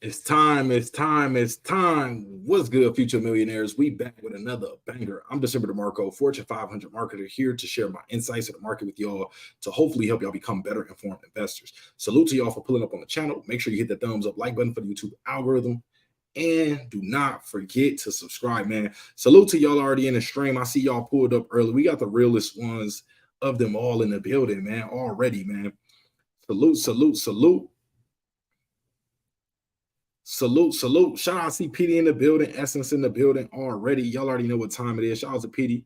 It's time. It's time. It's time. What's good, future millionaires? We back with another banger. I'm DecemberDeMarco, Fortune 500 marketer, here to share my insights of the market with y'all to hopefully help y'all become better informed investors. Salute to y'all for pulling up on the channel. Make sure you hit the thumbs up like button for the YouTube algorithm. And do not forget to subscribe, man. Salute to y'all already in the stream. I see y'all pulled up early. We got the realest ones of them all in the building, man, already, man. Salute, salute, salute. Salute, salute. Shout out to PD in the building, Essence in the building already. Y'all already know what time it is. Shout out to PD.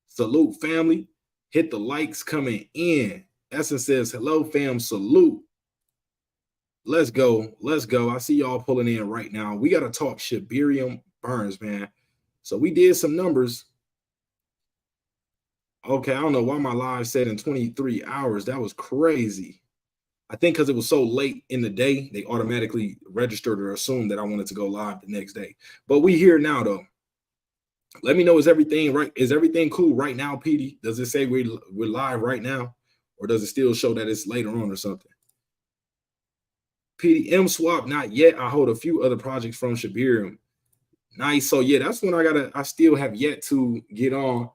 Salute, family. Hit the likes coming in. Essence says, hello, fam. Salute. Let's go. Let's go. I see y'all pulling in right now. We got to talk Shibarium burns, man. So we did some numbers. Okay, I don't know why my live said in 23 hours. That was crazy. I think because it was so late in the day, they automatically registered or assumed that I wanted to go live the next day. But we here now, though. Let me know, is everything right? Is everything cool right now, PD? Does it say we're live right now? Or does it still show that it's later on or something? PD, swap, not yet. I hold a few other projects from Shibarium. Nice. So yeah, that's when I still have yet to get on.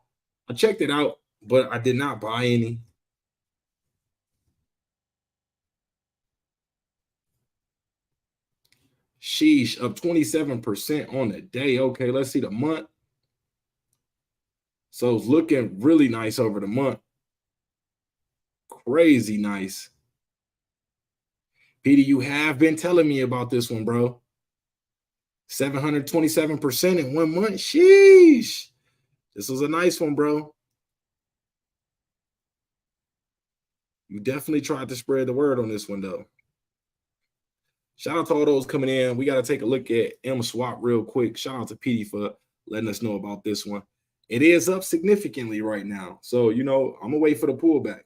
I checked it out, but I did not buy any. Sheesh, up 27% on the day. Okay, let's see the month. So it's looking really nice over the month. Crazy nice. Peter, you have been telling me about this one, bro. 727% in 1 month. Sheesh. This was a nice one, bro. You definitely tried to spread the word on this one, though. Shout out to all those coming in. We got to take a look at swap real quick. Shout out to PD for letting us know about this one. It is up significantly right now. So, you know, I'm going to wait for the pullback.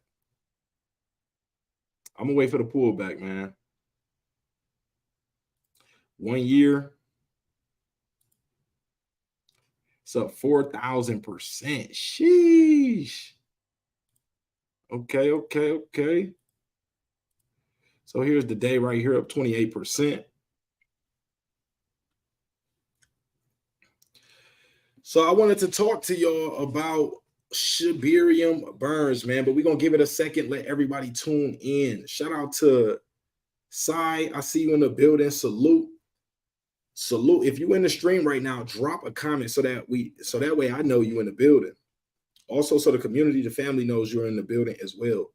I'm going to wait for the pullback, man. 1 year. It's up 4,000%. Sheesh. Okay, okay, okay. So here's the day right here, up 28%. So I wanted to talk to y'all about Shibarium burns, man, but we're going to give it a second. Let everybody tune in. Shout out to Sai. I see you in the building. Salute. Salute. If you in the stream right now, drop a comment so that way I know you in the building. Also, so the community, the family knows you're in the building as well.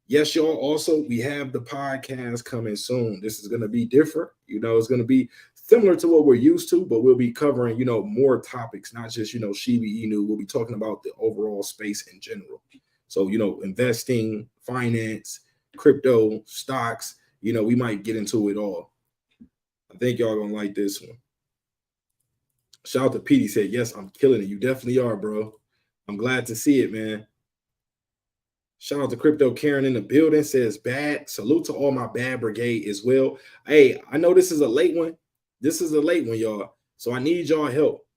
Yes, y'all. Also, we have the podcast coming soon. This is going to be different. You know, it's going to be similar to what we're used to, but we'll be covering, you know, more topics, not just, you know, shibainu. We'll be talking about the overall space in general. So, you know, investing, finance, crypto, stocks, you know, we might get into it all. I think y'all going to like this one. Shout out to Petey, said, yes, I'm killing it. You definitely are, bro. I'm glad to see it, man. Shout out to Crypto Karen in the building, says bad. Salute to all my bad brigade as well. Hey, I know this is a late one. This is a late one, y'all. So I need y'all help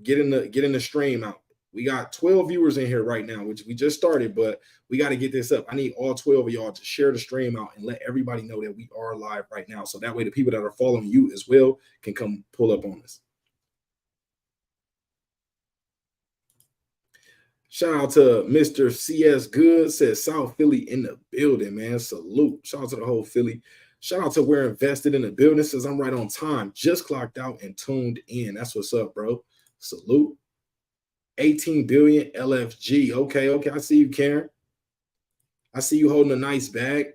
getting the stream out. We got 12 viewers in here right now, which we just started, but we got to get this up. I need all 12 of y'all to share the stream out and let everybody know that we are live right now. So that way the people that are following you as well can come pull up on us. Shout out to Mr. CS Good, says South Philly in the building, man. Salute. Shout out to the whole Philly. Shout out to We're Invested in the building, says I'm right on time. Just clocked out and tuned in. That's what's up, bro. Salute. 18 billion LFG. Okay, okay. I see you, Karen. I see you holding a nice bag.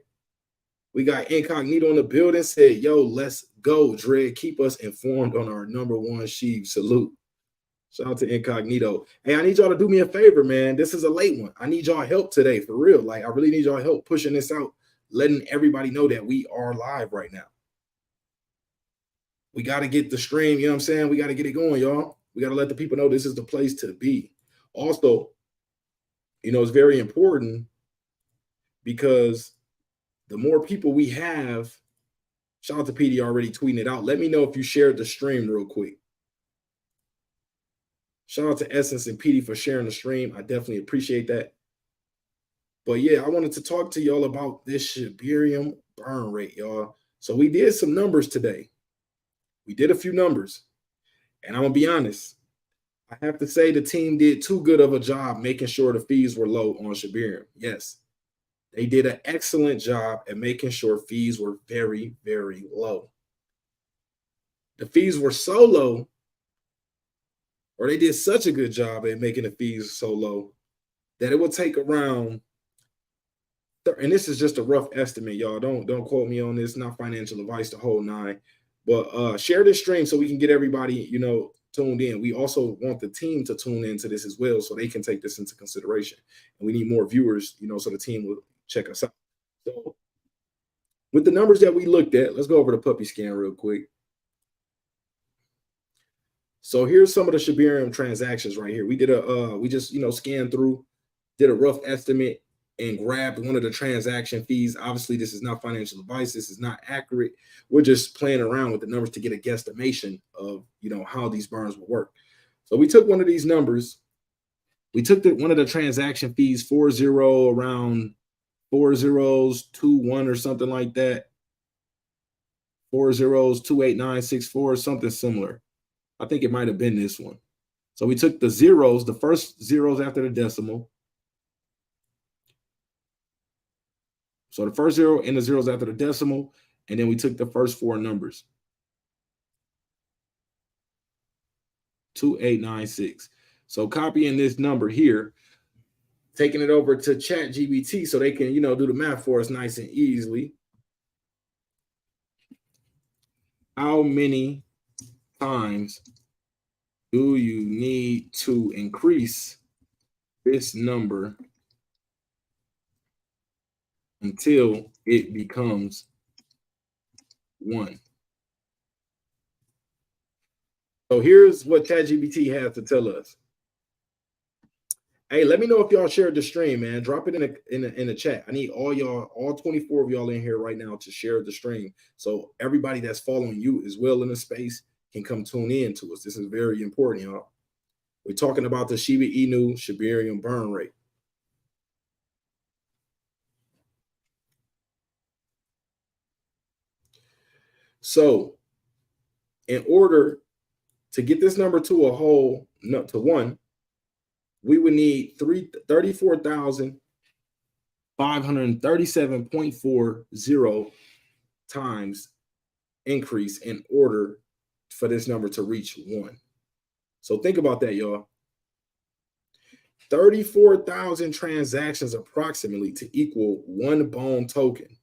We got Incognito in the building. Said, yo, let's go, Dred. Keep us informed on our #1 sheep. Salute. Shout out to Incognito. Hey, I need y'all to do me a favor, man. This is a late one. I need y'all help today, for real. Like, I really need y'all help pushing this out, letting everybody know that we are live right now. We got to get the stream, you know what I'm saying? We got to get it going, y'all. We got to let the people know this is the place to be. Also, you know, it's very important because the more people we have, shout out to PD already tweeting it out. Let me know if you shared the stream real quick. Shout out to Essence and PD for sharing the stream. I definitely appreciate that. But yeah, I wanted to talk to y'all about this Shibarium burn rate, y'all. So we did some numbers today. We did a few numbers, and I'm gonna be honest. I have to say the team did too good of a job making sure the fees were low on Shibarium. Yes, they did an excellent job at making sure fees were very, very low. The fees were so low, or they did such a good job at making the fees so low that it will take around, and this is just a rough estimate, y'all. Don't quote me on this, not financial advice, the whole nine. But share this stream so we can get everybody, tuned in. We also want the team to tune into this as well so they can take this into consideration. And we need more viewers, so the team will check us out. So with the numbers that we looked at, let's go over the puppy scan real quick. So here's some of the Shibarium transactions right here. We did we just, scanned through, did a rough estimate and grabbed one of the transaction fees. Obviously, this is not financial advice. This is not accurate. We're just playing around with the numbers to get a guesstimation of, how these burns will work. So we took one of these numbers. We took one of the transaction fees, 40, around 4021 or something like that. 4028,964, something similar. I think it might have been this one. So we took the zeros, the first zeros after the decimal. So the first zero and the zeros after the decimal, and then we took the first four numbers. 2896. So copying this number here, taking it over to ChatGPT so they can, do the math for us nice and easily. How many times do you need to increase this number until it becomes 1? So here's what ChatGPT has to tell us. Hey, let me know if y'all shared the stream, man. Drop it in the chat. I need all 24 of y'all in here right now to share the stream. So everybody that's following you as well in the space can come tune in to us. This is very important, y'all. We're talking about the shibainu Shibarium burn rate. So in order to get this number to a whole, to 1, we would need 34,537.40 times increase in order for this number to reach 1. So think about that, y'all. 34,000 transactions approximately to equal 1 bone token.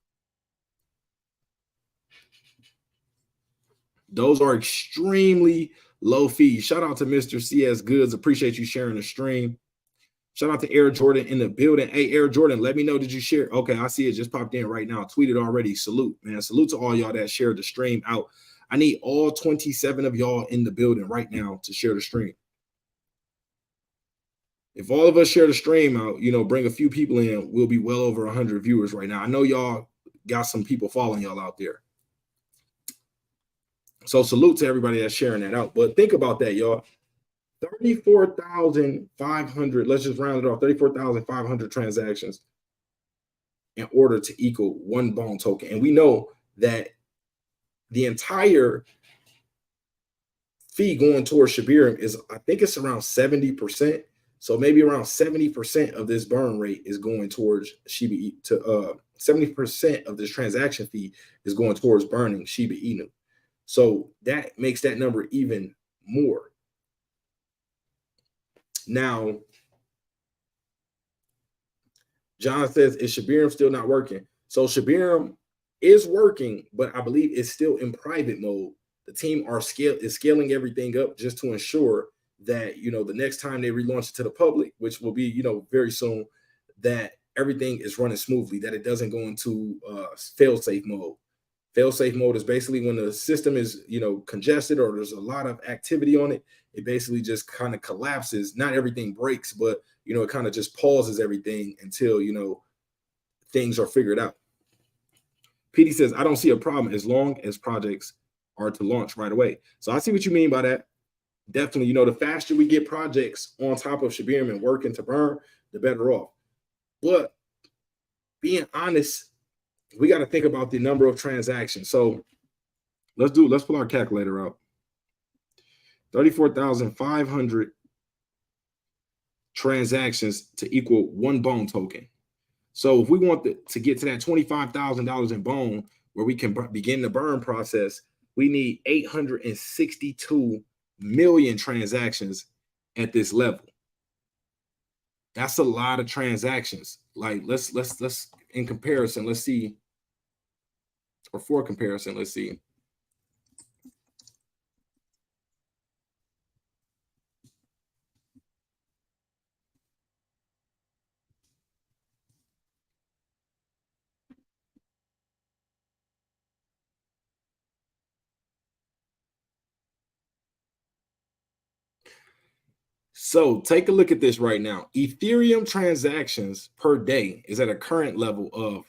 Those are extremely low fees. Shout out to Mr. CS Goods. Appreciate you sharing the stream. Shout out to Air Jordan in the building. Hey, Air Jordan, let me know. Did you share? Okay, I see it just popped in right now. Tweeted already. Salute, man. Salute to all y'all that shared the stream out. I need all 27 of y'all in the building right now to share the stream. If all of us share the stream out, bring a few people in, we'll be well over 100 viewers right now. I know y'all got some people following y'all out there. So salute to everybody that's sharing that out. But think about that, y'all. 34,500, let's just round it off, 34,500 transactions in order to equal 1 bone token. And we know that the entire fee going towards Shibarium is, I think it's around 70%. So maybe around 70% of this burn rate is going towards Shiba, 70% of this transaction fee is going towards burning Shiba Inu. So that makes that number even more. Now, John says, is Shibarium still not working? So Shibarium is working, but I believe it's still in private mode. The team is scaling everything up just to ensure that, the next time they relaunch it to the public, which will be, very soon, that everything is running smoothly, that it doesn't go into fail-safe mode. Fail-safe mode is basically when the system is, congested or there's a lot of activity on it, it basically just kind of collapses. Not everything breaks, but, it kind of just pauses everything until, things are figured out. PD says, I don't see a problem as long as projects are to launch right away. So I see what you mean by that. Definitely, the faster we get projects on top of Shibarium and working to burn, the better off. But being honest, we got to think about the number of transactions. So let's pull our calculator out. 34,500 transactions to equal one bone token. So if we want to get to that $25,000 in bone where we can begin the burn process, we need 862 million transactions at this level. That's a lot of transactions. Like let's in comparison, let's see, or for comparison, let's see. So take a look at this right now. Ethereum transactions per day is at a current level of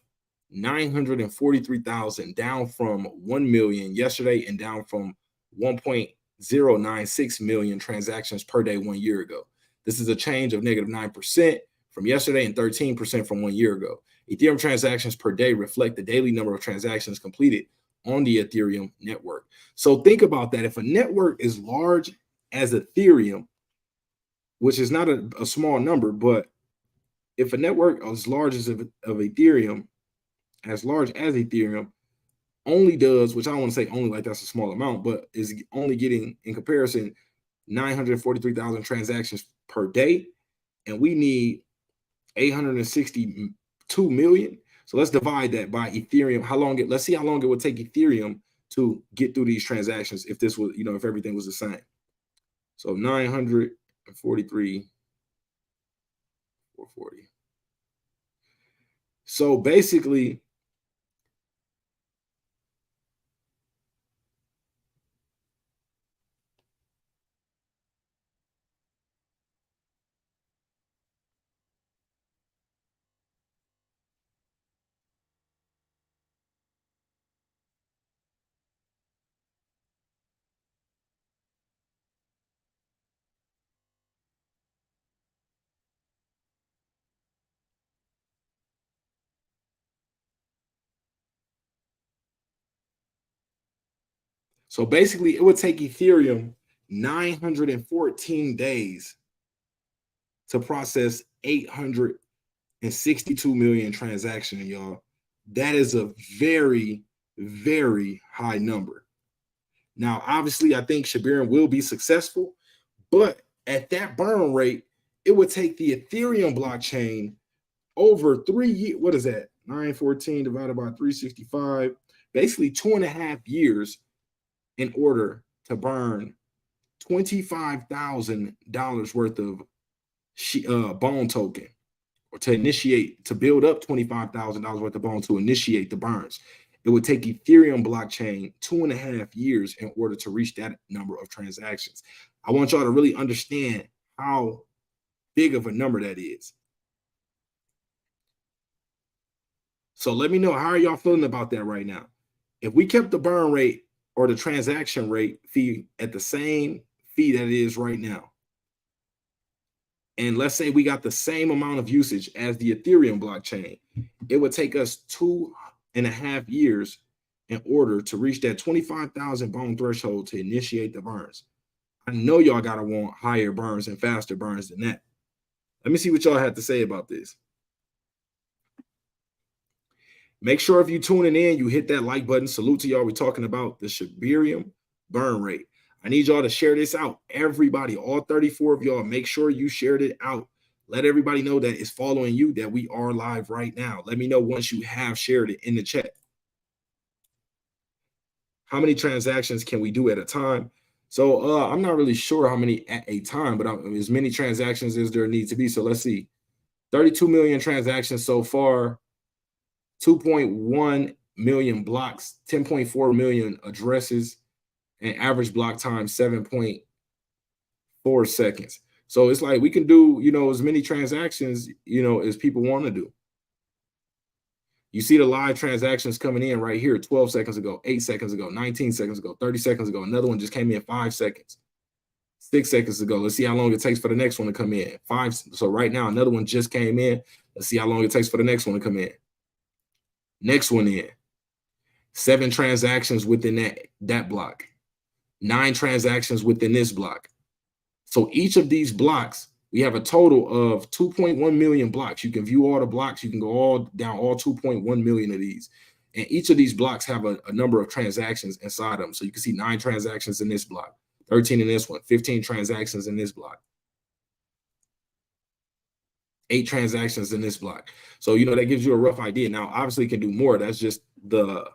943,000, down from 1 million yesterday and down from 1.096 million transactions per day 1 year ago. This is a change of negative 9% from yesterday and 13% from 1 year ago. Ethereum transactions per day reflect the daily number of transactions completed on the Ethereum network. So think about that. If a network is large as Ethereum, which is not a small number, but if a network as large as of Ethereum, as large as Ethereum, only does, which I don't want to say only like that's a small amount, but is only getting in comparison 943,000 transactions per day, and we need 862 million. So let's divide that by Ethereum. Let's see how long it would take Ethereum to get through these transactions if this was, if everything was the same. So 943, 440. So basically, it would take Ethereum 914 days to process 862 million transactions, y'all. That is a very, very high number. Now, obviously, I think Shibarium will be successful, but at that burn rate, it would take the Ethereum blockchain over 3 years. What is that? 914 divided by 365, basically 2.5 years in order to burn $25,000 worth of bone token, or to build up $25,000 worth of bone to initiate the burns. It would take Ethereum blockchain 2.5 years in order to reach that number of transactions. I want y'all to really understand how big of a number that is. So let me know, how are y'all feeling about that right now? If we kept the burn rate or the transaction rate fee at the same fee that it is right now, and let's say we got the same amount of usage as the Ethereum blockchain, it would take us 2.5 years in order to reach that 25,000 bone threshold to initiate the burns. I know y'all gotta want higher burns and faster burns than that. Let me see what y'all have to say about this. Make sure if you're tuning in, you hit that like button. Salute to y'all. We're talking about the Shibarium burn rate. I need y'all to share this out. Everybody, all 34 of y'all, make sure you shared it out. Let everybody know that it's following you, that we are live right now. Let me know once you have shared it in the chat. How many transactions can we do at a time? So I'm not really sure how many at a time, but as many transactions as there needs to be. So let's see. 32 million transactions so far. 2.1 million blocks, 10.4 million addresses, and average block time 7.4 seconds. So it's like we can do, as many transactions, as people want to do. You see the live transactions coming in right here 12 seconds ago, 8 seconds ago, 19 seconds ago, 30 seconds ago. Another one just came in 5 seconds. 6 seconds ago. Let's see how long it takes for the next one to come in. 5. So right now, another one just came in. Let's see how long it takes for the next one to come in. Next one in. 7 transactions within that block, 9 transactions within this block. So each of these blocks, we have a total of 2.1 million blocks. You can view all the blocks. You can go all down all 2.1 million of these. And each of these blocks have a number of transactions inside them. So you can see 9 transactions in this block, 13 in this one, 15 transactions in this block, 8 transactions in this block. So, you know, that gives you a rough idea. Now, obviously, you can do more. That's just the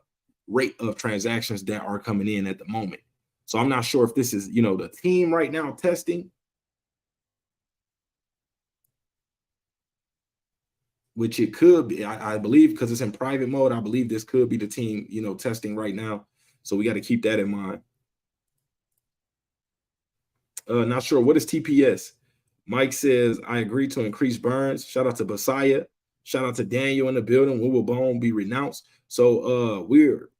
rate of transactions that are coming in at the moment. So I'm not sure if this is, you know, the team right now testing, which it could be. I believe, because it's in private mode, I believe this could be the team, you know, testing right now. So we got to keep that in mind. Not sure. What is TPS? Mike says, I agree to increase burns. Shout out to Basaya. Shout out to Daniel in the building. When will Bone be renounced? So we're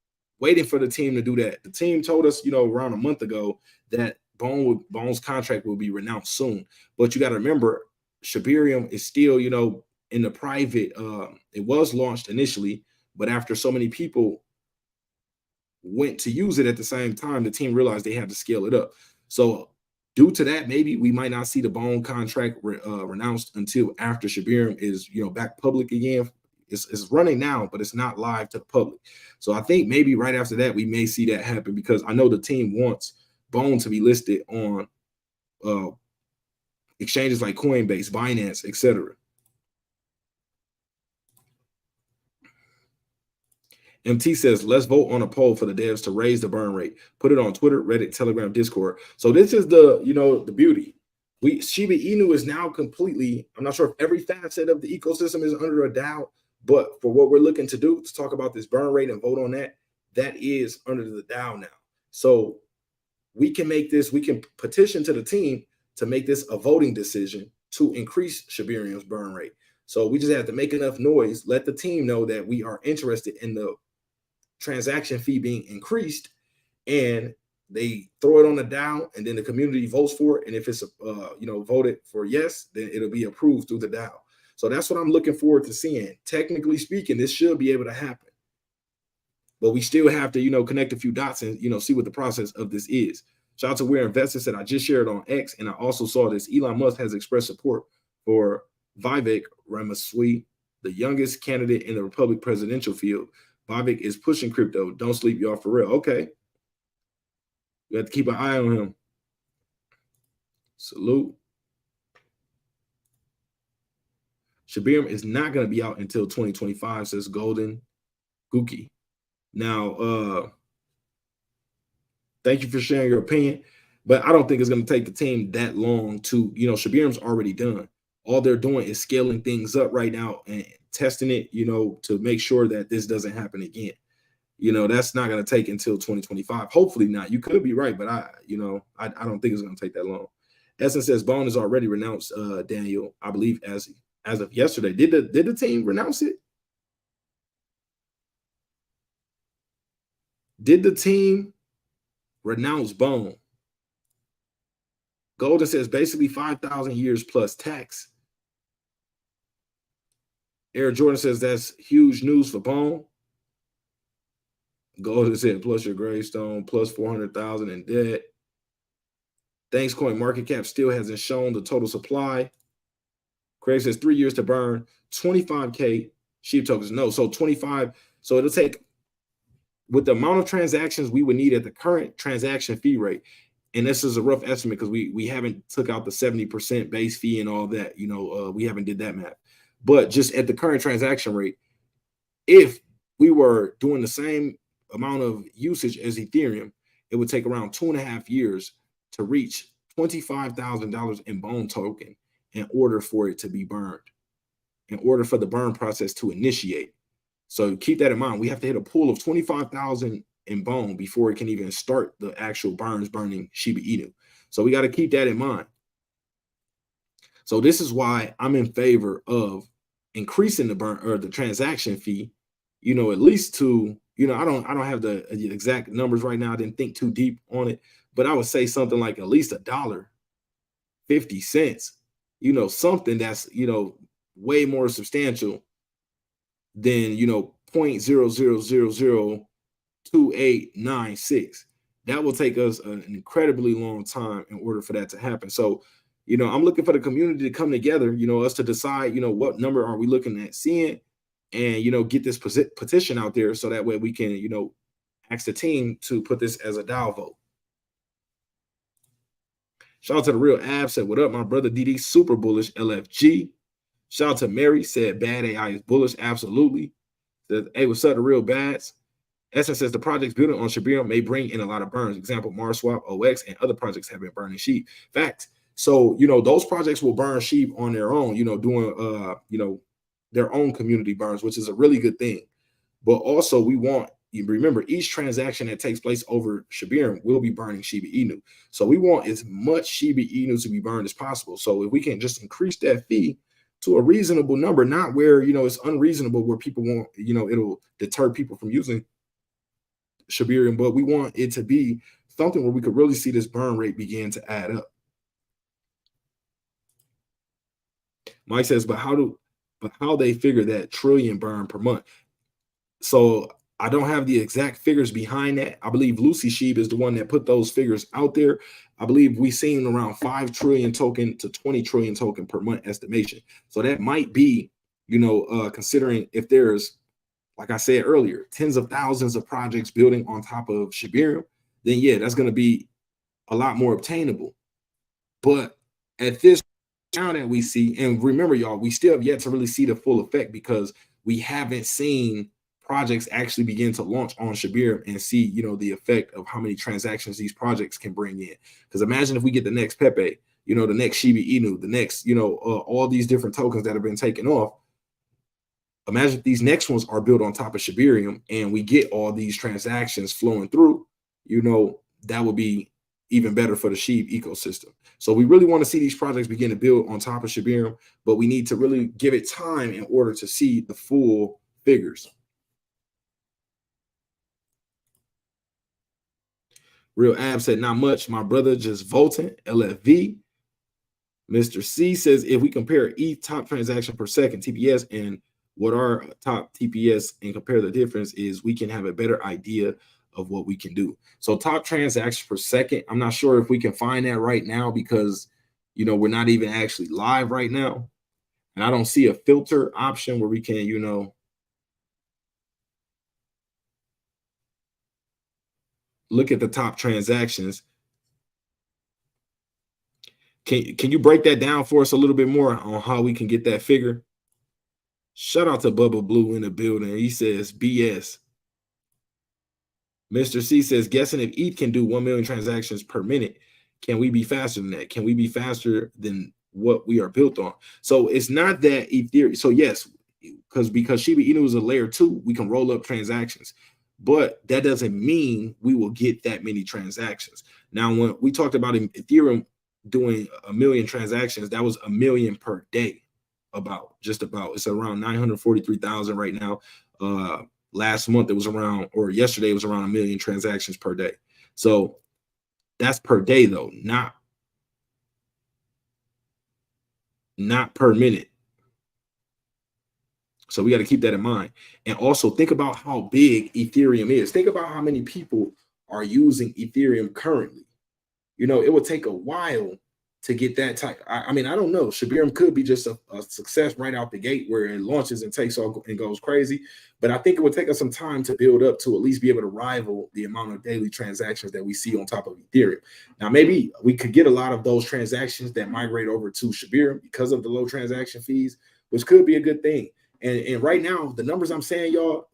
waiting for the team to do that. The team told us, you know, around a month ago that Bone's contract will be renounced soon. But you got to remember, Shibarium is still, you know, in the private. It was launched initially, but after so many people went to use it at the same time, the team realized they had to scale it up. So due to that, maybe we might not see the Bone contract renounced until after Shibarium is, you know, back public again. It's running now, but it's not live to the public. So I think maybe right after that, we may see that happen, because I know the team wants Bone to be listed on exchanges like Coinbase, Binance, etc. MT says, let's vote on a poll for the devs to raise the burn rate. Put it on Twitter, Reddit, Telegram, Discord. So this is the, you know, the beauty. Shibainu is now completely, I'm not sure if every facet of the ecosystem is under a DAO, but for what we're looking to do, to talk about this burn rate and vote on that, that is under the DAO now. So we can make this, we can petition to the team to make this a voting decision to increase Shibarium's burn rate. So we just have to make enough noise, let the team know that we are interested in the transaction fee being increased, and they throw it on the DAO, and then the community votes for it. And if it's you know, voted for yes, then it'll be approved through the DAO. So that's what I'm looking forward to seeing. Technically speaking, this should be able to happen, but we still have to, you know, connect a few dots and, you know, see what the process of this is. Shout out to Where Investor said, I just shared on X, and I also saw this. Elon Musk has expressed support for Vivek Ramaswamy, the youngest candidate in the Republican presidential field. Vivek is pushing crypto. Don't sleep, y'all, for real. Okay. We have to keep an eye on him. Salute. Shibarium is not going to be out until 2025, says Golden Gookie. Now, thank you for sharing your opinion, but I don't think it's going to take the team that long to, you know, Shibarium's already done. All they're doing is scaling things up right now and testing it, you know, to make sure that this doesn't happen again. You know, that's not going to take until 2025. Hopefully not. You could be right, but I don't think it's going to take that long. Essence says Bone is already renounced, Daniel, I believe, as of yesterday. Did the team renounce it? Did the team renounce Bone? Golden says basically 5,000 years plus tax. Air Jordan says that's huge news for Bone. Golden said plus your gravestone, plus 400,000 in debt. Thanks, Coin market cap still hasn't shown the total supply. Craig says 3 years to burn 25K SHIB tokens. No, so 25. So it'll take, with the amount of transactions we would need at the current transaction fee rate, and this is a rough estimate because we haven't took out the 70% base fee and all that, you know, we haven't did that math. But just at the current transaction rate, if we were doing the same amount of usage as Ethereum, it would take around 2.5 years to reach $25,000 in Bone token in order for it to be burned, in order for the burn process to initiate. So keep that in mind. We have to hit a pool of 25,000 in Bone before it can even start the actual burning Shiba Inu. So we got to keep that in mind. So this is why I'm in favor of increasing the burn or the transaction fee, you know, at least to, you know, I don't have the exact numbers right now. I didn't think too deep on it, but I would say something like at least $1.50, you know, something that's, you know, way more substantial than, you know, 0.0000 2896. That will take us an incredibly long time in order for that to happen. So, I'm looking for the community to come together, us to decide, what number are we looking at seeing, and, get this petition out there so that way we can, ask the team to put this as a DAO vote. Shout out to the real Ab, said, what up, my brother DD, super bullish, LFG. Shout out to Mary, said, bad AI is bullish, absolutely. Said, hey, what's up, the real bads? Essence says, the projects building on Shibarium may bring in a lot of burns. Example, MarsSwap, OX, and other projects have been burning sheep. Fact. So, those projects will burn sheep on their own, doing, their own community burns, which is a really good thing. But also we want, you remember, each transaction that takes place over Shibarium will be burning shibainu. So we want as much shibainu to be burned as possible. So if we can just increase that fee to a reasonable number, not where, it's unreasonable, where people won't, it'll deter people from using Shibarium, but we want it to be something where we could really see this burn rate begin to add up. Mike says, but how they figure that trillion burn per month? So I don't have the exact figures behind that. I believe Lucy Sheeb is the one that put those figures out there. I believe we've seen around 5 trillion token to 20 trillion token per month estimation. So that might be, considering if there's, like I said earlier, tens of thousands of projects building on top of Shibarium, then yeah, that's going to be a lot more obtainable. But at this now that we see, and remember, y'all, we still have yet to really see the full effect because we haven't seen projects actually begin to launch on Shibarium and see, the effect of how many transactions these projects can bring in. Because imagine if we get the next Pepe, the next Shiba Inu, the next, all these different tokens that have been taken off. Imagine if these next ones are built on top of Shibarium and we get all these transactions flowing through, that would be even better for the SHIB ecosystem. So we really want to see these projects begin to build on top of Shibarium, but we need to really give it time in order to see the full figures. Real Ab said, not much, my brother, just voting, LFV. Mr. C says, if we compare each top transaction per second, TPS, and what our top TPS and compare the difference is, we can have a better idea of what we can do. So top transactions per second, I'm not sure if we can find that right now because, we're not even actually live right now. And I don't see a filter option where we can, look at the top transactions. Can you break that down for us a little bit more on how we can get that figure? Shout out to Bubba Blue in the building. He says BS. Mr. C says, guessing if ETH can do 1 million transactions per minute, can we be faster than that? Can we be faster than what we are built on? So it's not that Ethereum. So yes, because Shiba Inu is a layer 2, we can roll up transactions. But that doesn't mean we will get that many transactions. Now, when we talked about Ethereum doing 1 million transactions, that was 1 million per day. Just about. It's around 943,000 right now. Last month it was around, or yesterday it was around 1 million transactions per day. So that's per day though, not per minute. So we got to keep that in mind. And also think about how big Ethereum is. Think about how many people are using Ethereum currently. It would take a while to get that type. I mean, I don't know. Shibarium could be just a success right out the gate where it launches and takes off and goes crazy. But I think it would take us some time to build up to at least be able to rival the amount of daily transactions that we see on top of Ethereum. Now, maybe we could get a lot of those transactions that migrate over to Shibarium because of the low transaction fees, which could be a good thing. And right now, the numbers I'm saying, y'all,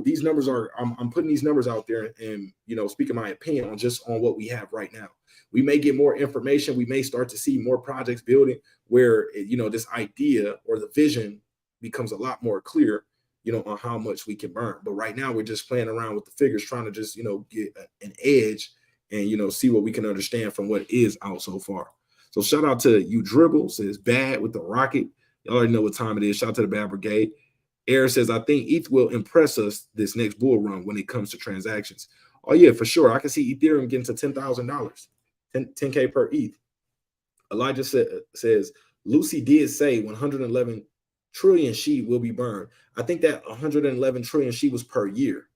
these numbers are, I'm putting these numbers out there and, speaking my opinion on what we have right now. We may get more information. We may start to see more projects building where, this idea or the vision becomes a lot more clear, on how much we can burn. But right now we're just playing around with the figures, trying to just, get an edge and, see what we can understand from what is out so far. So shout out to you, Dribble, says bad with the rocket. You already know what time it is. Shout out to the Bad Brigade. Air says, I think ETH will impress us this next bull run when it comes to transactions. Oh yeah, for sure. I can see Ethereum getting to $10,000. 10K per ETH. Elijah says, Lucy did say 111 trillion SHIB will be burned. I think that 111 trillion SHIB was per year.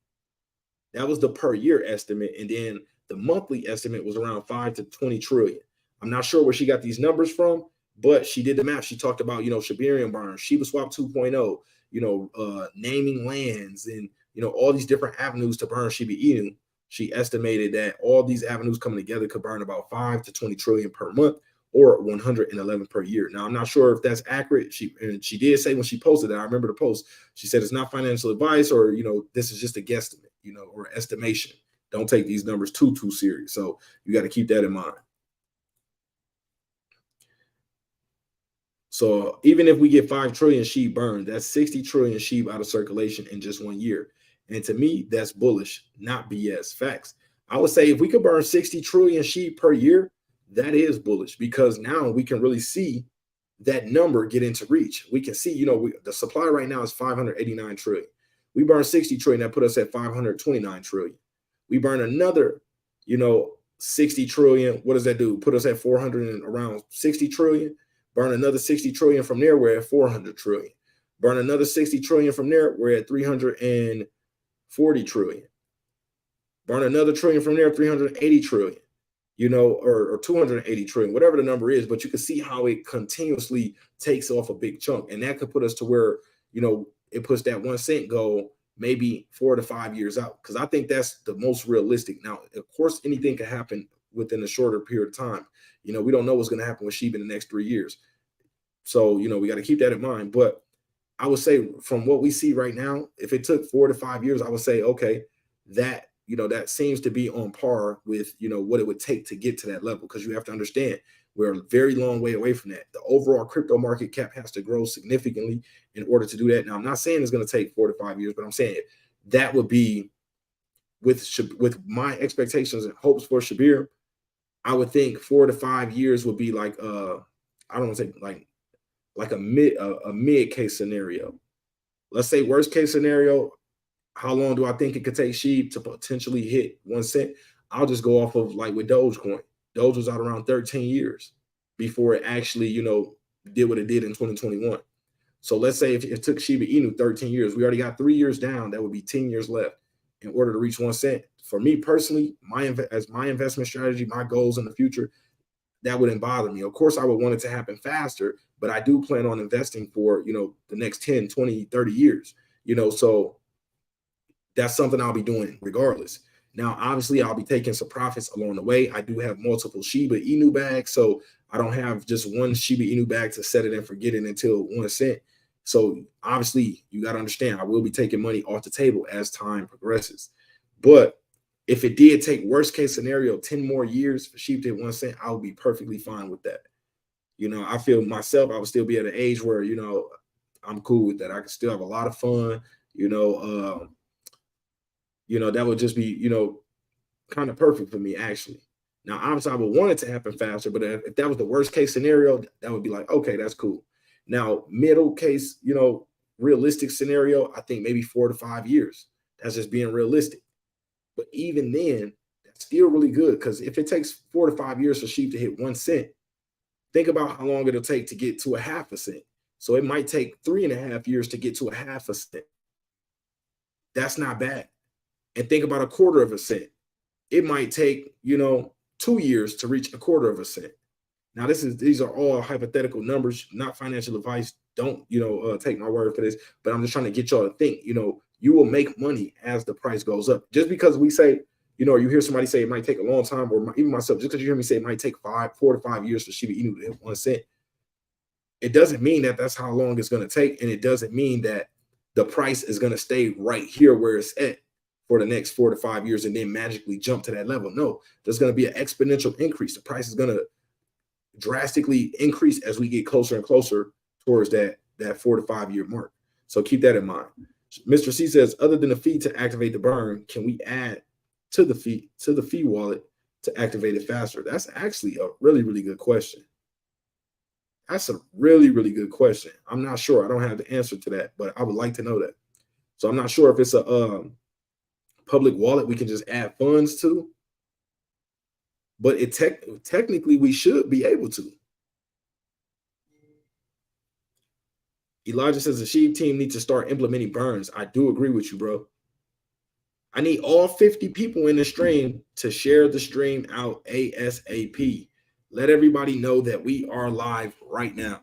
That was the per year estimate. And then the monthly estimate was around 5 to 20 trillion. I'm not sure where she got these numbers from, but she did the math. She talked about, Shibarium burn, shibaswap 2.0, naming lands, and, all these different avenues to burn shibainu. She estimated that all these avenues coming together could burn about 5 to 20 trillion per month, or 111 per year. Now, I'm not sure if that's accurate. She did say when she posted that, I remember the post, she said it's not financial advice, or, this is just a guesstimate, or estimation. Don't take these numbers too serious. So you got to keep that in mind. So even if we get 5 trillion sheep burned, that's 60 trillion sheep out of circulation in just 1 year. And to me, that's bullish, not BS. Facts. I would say if we could burn 60 trillion sheep per year, that is bullish, because now we can really see that number get into reach. We can see, the supply right now is 589 trillion. We burn 60 trillion, that put us at 529 trillion. We burn another, 60 trillion. What does that do? Put us at 400 and around 60 trillion. Burn another 60 trillion from there, we're at 400 trillion. Burn another 60 trillion from there, we're at 340 trillion. Burn another trillion from there, 380 trillion, or 280 trillion, whatever the number is. But you can see how it continuously takes off a big chunk. And that could put us to where, it puts that 1 cent goal maybe 4 to 5 years out, because I think that's the most realistic. Now, of course, anything can happen within a shorter period of time. We don't know what's going to happen with SHIB in the next 3 years. So, we got to keep that in mind. But I would say from what we see right now, if it took 4 to 5 years, I would say, okay, that, that seems to be on par with, what it would take to get to that level. Because you have to understand, we're a very long way away from that. The overall crypto market cap has to grow significantly in order to do that. Now, I'm not saying it's going to take 4 to 5 years, but I'm saying that would be with my expectations and hopes for Shibarium. I would think 4 to 5 years would be like I don't want to say like a mid case scenario. Let's say worst case scenario, how long do I think it could take SHIB to potentially hit 1 cent? I'll just go off of like with Dogecoin. Doge was out around 13 years before it actually, did what it did in 2021. So let's say if it took Shiba Inu 13 years, we already got 3 years down. That would be 10 years left in order to reach 1 cent. For me personally, as my investment strategy, my goals in the future, that wouldn't bother me. Of course, I would want it to happen faster, but I do plan on investing for, the next 10, 20, 30 years, so that's something I'll be doing regardless. Now, obviously, I'll be taking some profits along the way. I do have multiple Shiba Inu bags, so I don't have just one Shiba Inu bag to set it and forget it until 1 cent. So obviously, you got to understand, I will be taking money off the table as time progresses. But if it did take worst case scenario 10 more years for SHIB to hit 1 cent, I would be perfectly fine with that. I feel myself, I would still be at an age where, I'm cool with that. I can still have a lot of fun, that would just be, kind of perfect for me, actually. Now, obviously, I would want it to happen faster, but if that was the worst case scenario, that would be like, okay, that's cool. Now, middle case, realistic scenario, I think maybe 4 to 5 years. That's just being realistic. But even then, that's still really good, because if it takes 4 to 5 years for SHIB to hit 1 cent, think about how long it'll take to get to 0.5 cent. So it might take 3.5 years to get to 0.5 cent. That's not bad. And think about 1/4 cent. It might take, 2 years to reach 1/4 cent. Now, these are all hypothetical numbers, not financial advice. Don't, take my word for this, but I'm just trying to get y'all to think, you will make money as the price goes up. Just because we say, or you hear somebody say it might take a long time, or even myself, just because you hear me say it might take 4 to 5 years for Shiba Inu to hit 1 cent, it doesn't mean that that's how long it's going to take. And it doesn't mean that the price is going to stay right here where it's at for the next 4 to 5 years and then magically jump to that level. No, there's going to be an exponential increase. The price is going to drastically increase as we get closer and closer towards that 4 to 5 year mark. So keep that in mind. Mr. C says, other than the fee to activate the burn, can we add to the fee wallet to activate it faster? That's actually a really, really good question. That's a really, really good question. I'm not sure. I don't have the answer to that, but I would like to know that. So I'm not sure if it's a public wallet we can just add funds to, but technically we should be able to. Elijah says the SHIB team needs to start implementing burns. I do agree with you, bro. I need all 50 people in the stream to share the stream out ASAP. Let everybody know that we are live right now.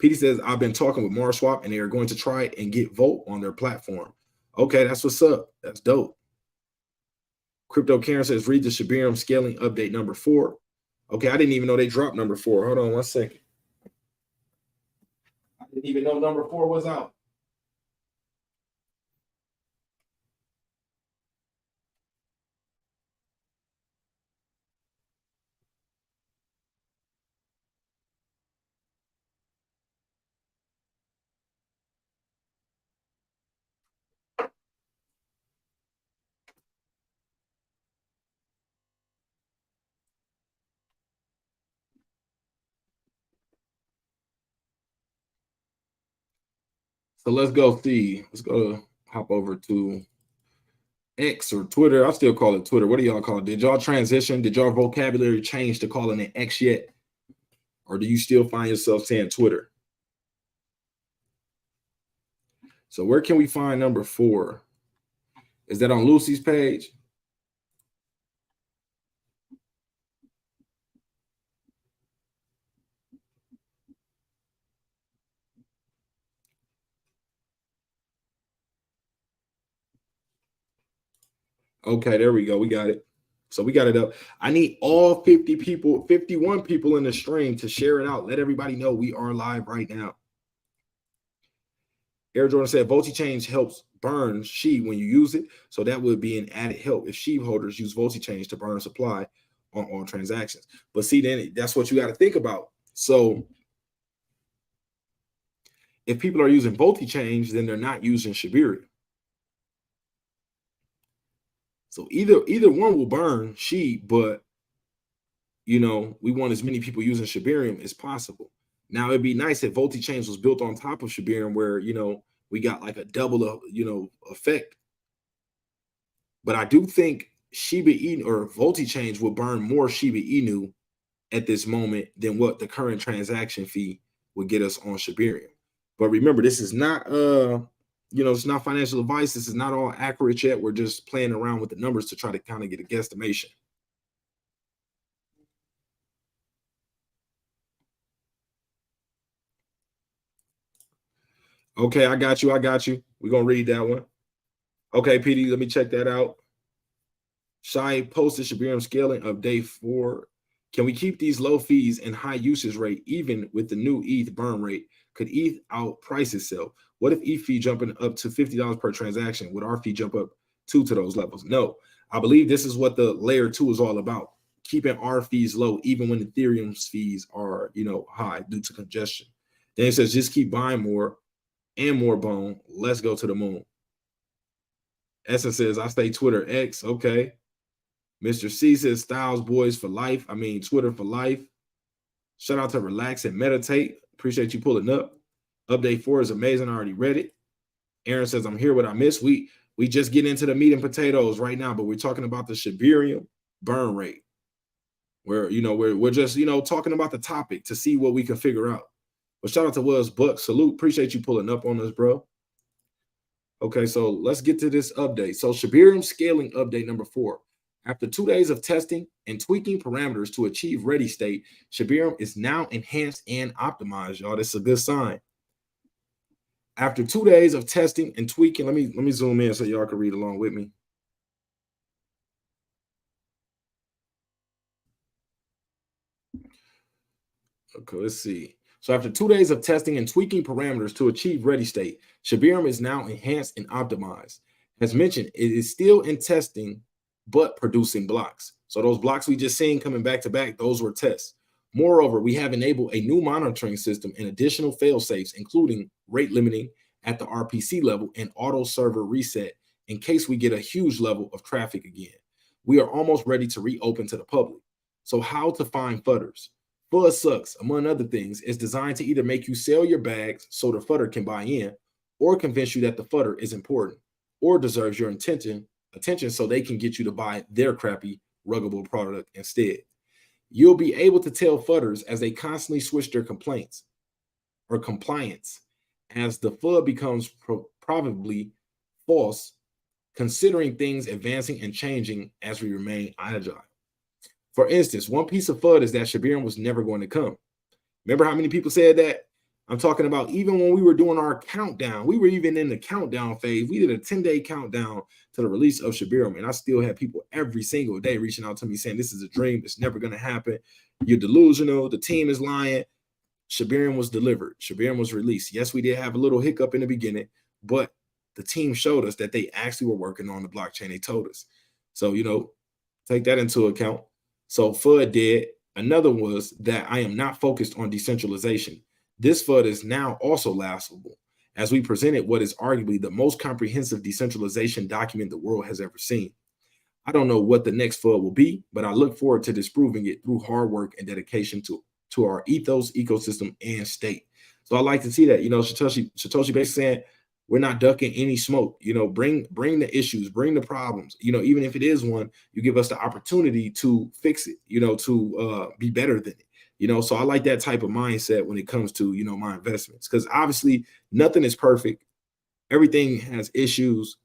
PD says, I've been talking with Marswap and they are going to try and get Volt on their platform. Okay, that's what's up. That's dope. Crypto Karen says, read the Shibarium scaling update number 4. Okay, I didn't even know they dropped number 4. Hold on one second. I didn't even know number 4 was out. So let's go see. Let's go hop over to X or Twitter. I still call it Twitter. What do y'all call it? Did y'all transition? Did y'all vocabulary change to calling it X yet? Or do you still find yourself saying Twitter? So where can we find number 4? Is that on Lucy's page? Okay, there we go. We got it. So we got it up. I need all 50 people, 51 people in the stream to share it out. Let everybody know we are live right now. Air Jordan said, VoltiChange helps burn SHIB when you use it. So that would be an added help if SHIB holders use VoltiChange to burn supply on transactions. But see, then that's what you got to think about. So if people are using VoltiChange, then they're not using Shibarium. So either one will burn SHIB, but you know, we want as many people using Shibarium as possible. Now it'd be nice if VoltiChange was built on top of Shibarium, where you know we got like a double of effect. But I do think Shiba Inu or VoltiChange will burn more Shiba Inu at this moment than what the current transaction fee would get us on Shibarium. But remember, this is not it's not financial advice. This is not all accurate yet. We're just playing around with the numbers to try to kind of get a guesstimation. Okay, I got you. We're gonna read that one. Okay, PD, let me check that out. Shai posted Shibarium scaling of day 4. Can we keep these low fees and high usage rate even with the new ETH burn rate? Could ETH outprice itself? What if ETH fee jumping up to $50 per transaction? Would our fee jump up to those levels? No, I believe this is what the layer 2 is all about. Keeping our fees low, even when Ethereum's fees are, high due to congestion. Then it says, just keep buying more and more bone. Let's go to the moon. Essence says, I stay Twitter X. Okay. Mr. C says, Styles Boys for life. I mean, Twitter for life. Shout out to Relax and Meditate. Appreciate you pulling up. Update 4 is amazing. I already read it. Aaron says, I'm here. What I missed. We just get into the meat and potatoes right now, but we're talking about the Shibarium burn rate. Where, we're just, talking about the topic to see what we can figure out. But shout out to Wells Buck. Salute. Appreciate you pulling up on us, bro. Okay, so let's get to this update. So Shibarium scaling update number 4. After 2 days of testing and tweaking parameters to achieve ready state, Shibarium is now enhanced and optimized, y'all. That's a good sign. After 2 days of testing and tweaking, let me zoom in so y'all can read along with me. Okay, let's see. So after 2 days of testing and tweaking parameters to achieve ready state, Shibarium is now enhanced and optimized. As mentioned, it is still in testing, but producing blocks. So those blocks we just seen coming back to back, those were tests. Moreover, we have enabled a new monitoring system and additional fail safes, including rate limiting at the RPC level and auto server reset in case we get a huge level of traffic again. We are almost ready to reopen to the public. So how to find fudders? Fuzz Sucks, among other things, is designed to either make you sell your bags so the fudder can buy in, or convince you that the fudder is important or deserves your attention so they can get you to buy their crappy ruggable product instead. You'll be able to tell fudders as they constantly switch their complaints or compliance as the FUD becomes probably false, considering things advancing and changing as we remain agile. For instance, one piece of FUD is that Shibarium was never going to come. Remember how many people said that? I'm talking about even when we were doing our countdown, we were even in the countdown phase. We did a 10-day countdown to the release of Shibarium, and I still had people every single day reaching out to me saying, this is a dream. It's never going to happen. You're delusional. The team is lying. Shibarium was delivered. Shibarium was released. Yes, we did have a little hiccup in the beginning, but the team showed us that they actually were working on the blockchain. They told us. So, take that into account. So FUD did. Another was that I am not focused on decentralization. This FUD is now also laughable, as we presented what is arguably the most comprehensive decentralization document the world has ever seen. I don't know what the next FUD will be, but I look forward to disproving it through hard work and dedication to our ethos, ecosystem, and state. So I like to see that. Satoshi basically saying, we're not ducking any smoke. Bring the issues, bring the problems. Even if it is one, you give us the opportunity to fix it. To be better than it. So I like that type of mindset when it comes to my investments, because obviously nothing is perfect. Everything has issues,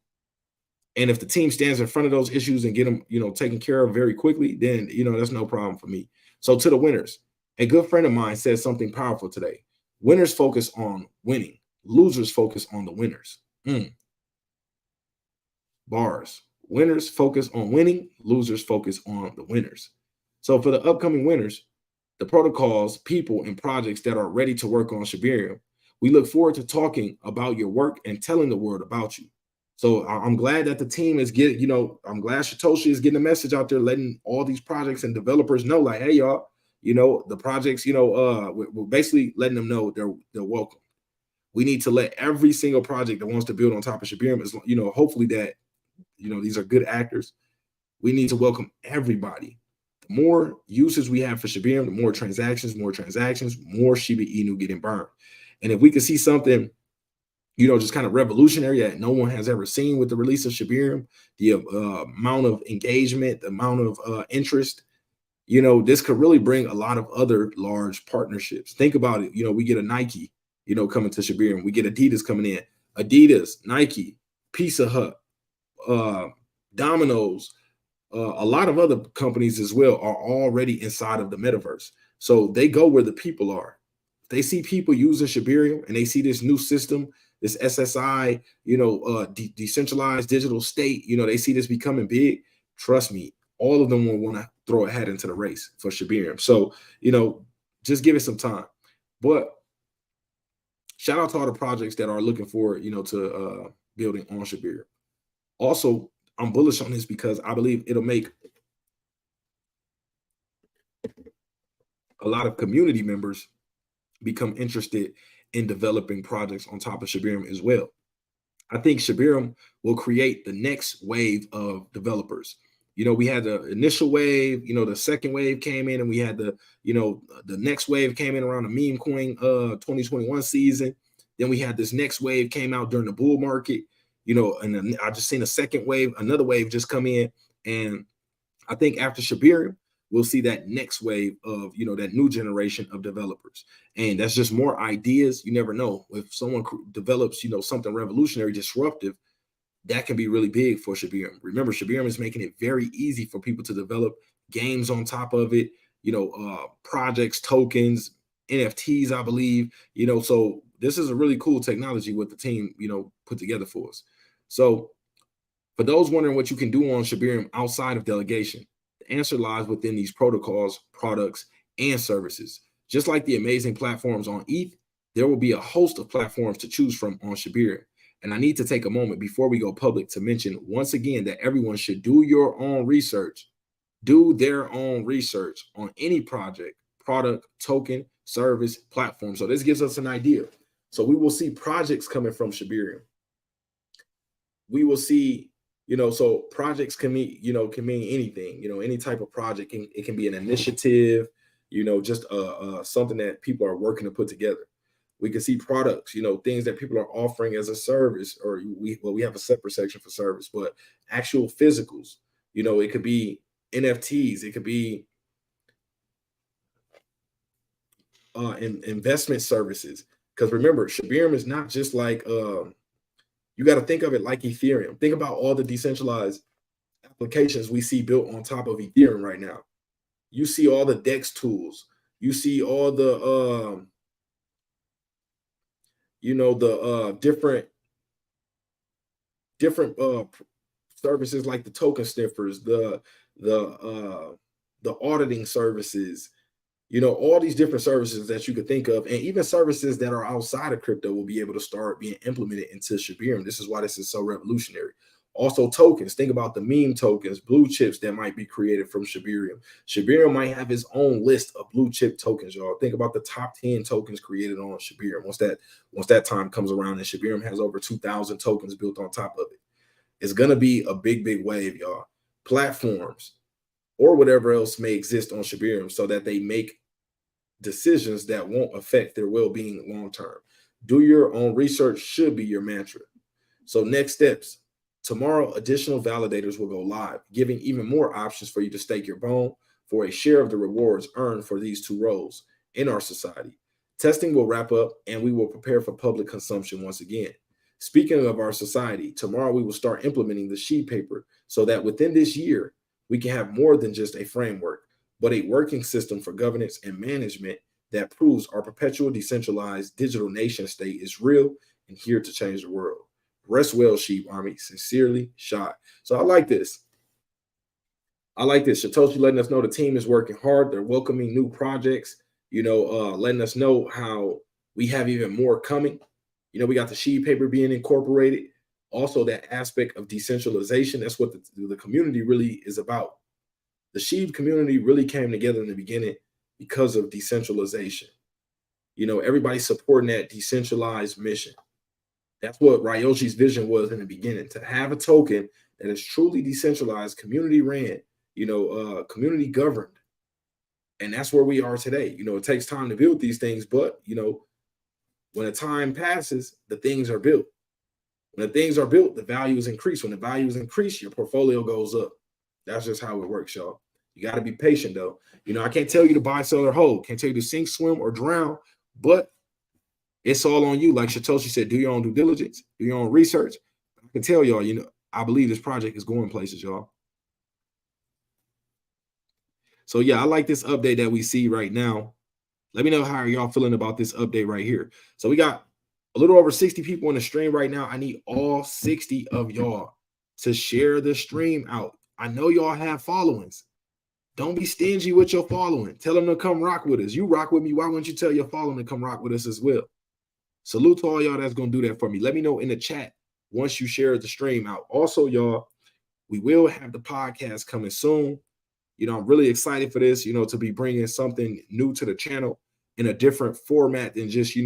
and if the team stands in front of those issues and get them taken care of very quickly, then that's no problem for me. So to the winners, a good friend of mine said something powerful today. Winners focus on winning. Losers focus on the winners. Bars. Winners focus on winning. Losers focus on the winners. So for the upcoming winners, the protocols, people, and projects that are ready to work on Shibarium, we look forward to talking about your work and telling the world about you. So I'm glad that the team is getting, I'm glad Satoshi is getting a message out there, letting all these projects and developers know, like, hey, y'all, the projects, we're basically letting them know they're welcome. We need to let every single project that wants to build on top of Shibarium, is, hopefully that, these are good actors. We need to welcome everybody. The more uses we have for Shibarium, the more transactions, more Shiba Inu getting burned. And if we can see something, just kind of revolutionary that no one has ever seen with the release of Shibarium, the amount of engagement, the amount of interest, this could really bring a lot of other large partnerships. Think about it. We get a Nike, coming to Shibarium. We get Adidas coming in. Adidas, Nike, Pizza Hut, Domino's, a lot of other companies as well are already inside of the metaverse. So they go where the people are. They see people using Shibarium and they see this new system, this SSI, decentralized digital state, they see this becoming big. Trust me, all of them will want to throw a hat into the race for Shibarium. So, just give it some time. But shout out to all the projects that are looking forward, to building on Shibarium. Also, I'm bullish on this because I believe it'll make a lot of community members become interested in developing projects on top of Shibarium as well. I think Shibarium will create the next wave of developers. We had the initial wave, the second wave came in, and we had the next wave came in around the meme coin 2021 season. Then we had this next wave came out during the bull market, and then I just seen a second wave, another wave just come in. And I think after Shibarium, we'll see that next wave of, that new generation of developers. And that's just more ideas. You never know. If someone develops, something revolutionary, disruptive, that can be really big for Shibarium. Remember, Shibarium is making it very easy for people to develop games on top of it, projects, tokens, NFTs, I believe, so this is a really cool technology what the team, put together for us. So for those wondering what you can do on Shibarium outside of delegation, the answer lies within these protocols, products, and services. Just like the amazing platforms on ETH, there will be a host of platforms to choose from on Shibarium. And I need to take a moment before we go public to mention once again that everyone should do your own research. Do their own research on any project, product, token, service, platform. So this gives us an idea. So we will see projects coming from Shibarium. We will see, so projects can mean, can mean anything, any type of project. It can be an initiative, just something that people are working to put together. We can see products, things that people are offering as a service, or we have a separate section for service, but actual physicals, it could be NFTs, it could be investment services. Because remember, Shibarium is not just like you got to think of it like Ethereum. Think about all the decentralized applications we see built on top of Ethereum right now. You see all the DEX tools. You see all the different services like the token sniffers, the auditing services, all these different services that you could think of, and even services that are outside of crypto will be able to start being implemented into Shibarium. This is why this is so revolutionary. Also, tokens. Think about the meme tokens, blue chips that might be created from Shibarium. Shibarium might have its own list of blue chip tokens, y'all. Think about the top 10 tokens created on Shibarium. Once that time comes around, and Shibarium has over 2,000 tokens built on top of it. It's gonna be a big wave, y'all. Platforms or whatever else may exist on Shibarium so that they make decisions that won't affect their well-being long term. Do your own research should be your mantra. So next steps. Tomorrow, additional validators will go live, giving even more options for you to stake your bone for a share of the rewards earned for these two roles in our society. Testing will wrap up and we will prepare for public consumption once again. Speaking of our society, tomorrow we will start implementing the SHIB paper so that within this year, we can have more than just a framework, but a working system for governance and management that proves our perpetual decentralized digital nation state is real and here to change the world. Rest well, SHIB Army. Sincerely, Shot. So I like this. Satoshi letting us know the team is working hard. They're welcoming new projects, letting us know how we have even more coming. We got the SHIB paper being incorporated. Also, that aspect of decentralization. That's what the community really is about. The SHIB community really came together in the beginning because of decentralization. Everybody supporting that decentralized mission. That's what Ryoshi's vision was in the beginning, to have a token that is truly decentralized, community ran, community governed. And that's where we are today. It takes time to build these things, but, when the time passes, the things are built. When the things are built, the values increase. When the values increase, your portfolio goes up. That's just how it works, y'all. You got to be patient, though. I can't tell you to buy, sell, or hold. Can't tell you to sink, swim, or drown, but it's all on you. Like Satoshi said, do your own due diligence, do your own research. I can tell y'all, I believe this project is going places, y'all. So yeah, I like this update that we see right now. Let me know how y'all feeling about this update right here. So we got a little over 60 people in the stream right now. I need all 60 of y'all to share the stream out. I know y'all have followings. Don't be stingy with your following. Tell them to come rock with us. You rock with me. Why wouldn't you tell your following to come rock with us as well? Salute to all y'all that's going to do that for me. Let me know in the chat once you share the stream out. Also, y'all, we will have the podcast coming soon. I'm really excited for this, to be bringing something new to the channel in a different format than just,